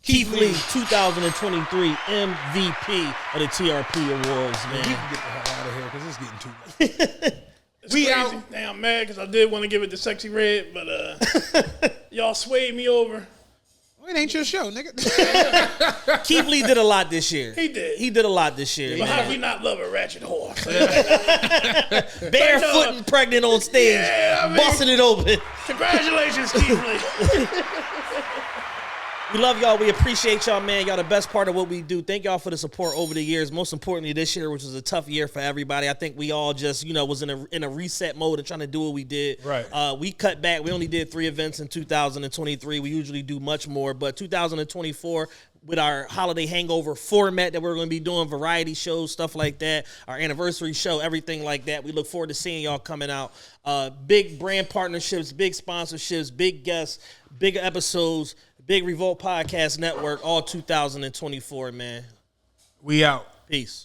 Keith Lee, 2023 MVP of the TRPE Awards, We man. can get the hell out of here because it's getting too late. It's We crazy. out. Damn, I'm mad because I did want to give it to Sexyy Red, but y'all swayed me over. Well, it ain't your show, nigga. Keith Lee did a lot this year. He did. He did a lot this year. But how do we not love a ratchet whore? Barefoot and pregnant on stage, Yeah, I mean- busting it open. Congratulations, Keith Lee. We love y'all. We appreciate y'all, man. Y'all the best part of what we do. Thank y'all for the support over the years. Most importantly, this year, which was a tough year for everybody. I think we all just, was in a reset mode and trying to do what we did. Right. We cut back. We only did 3 events in 2023. We usually do much more, but 2024 with our holiday hangover format that we're going to be doing, variety shows, stuff like that, our anniversary show, everything like that. We look forward to seeing y'all coming out. Big brand partnerships, big sponsorships, big guests, bigger episodes, Big Revolt Podcast Network, all 2024, man. We out. Peace.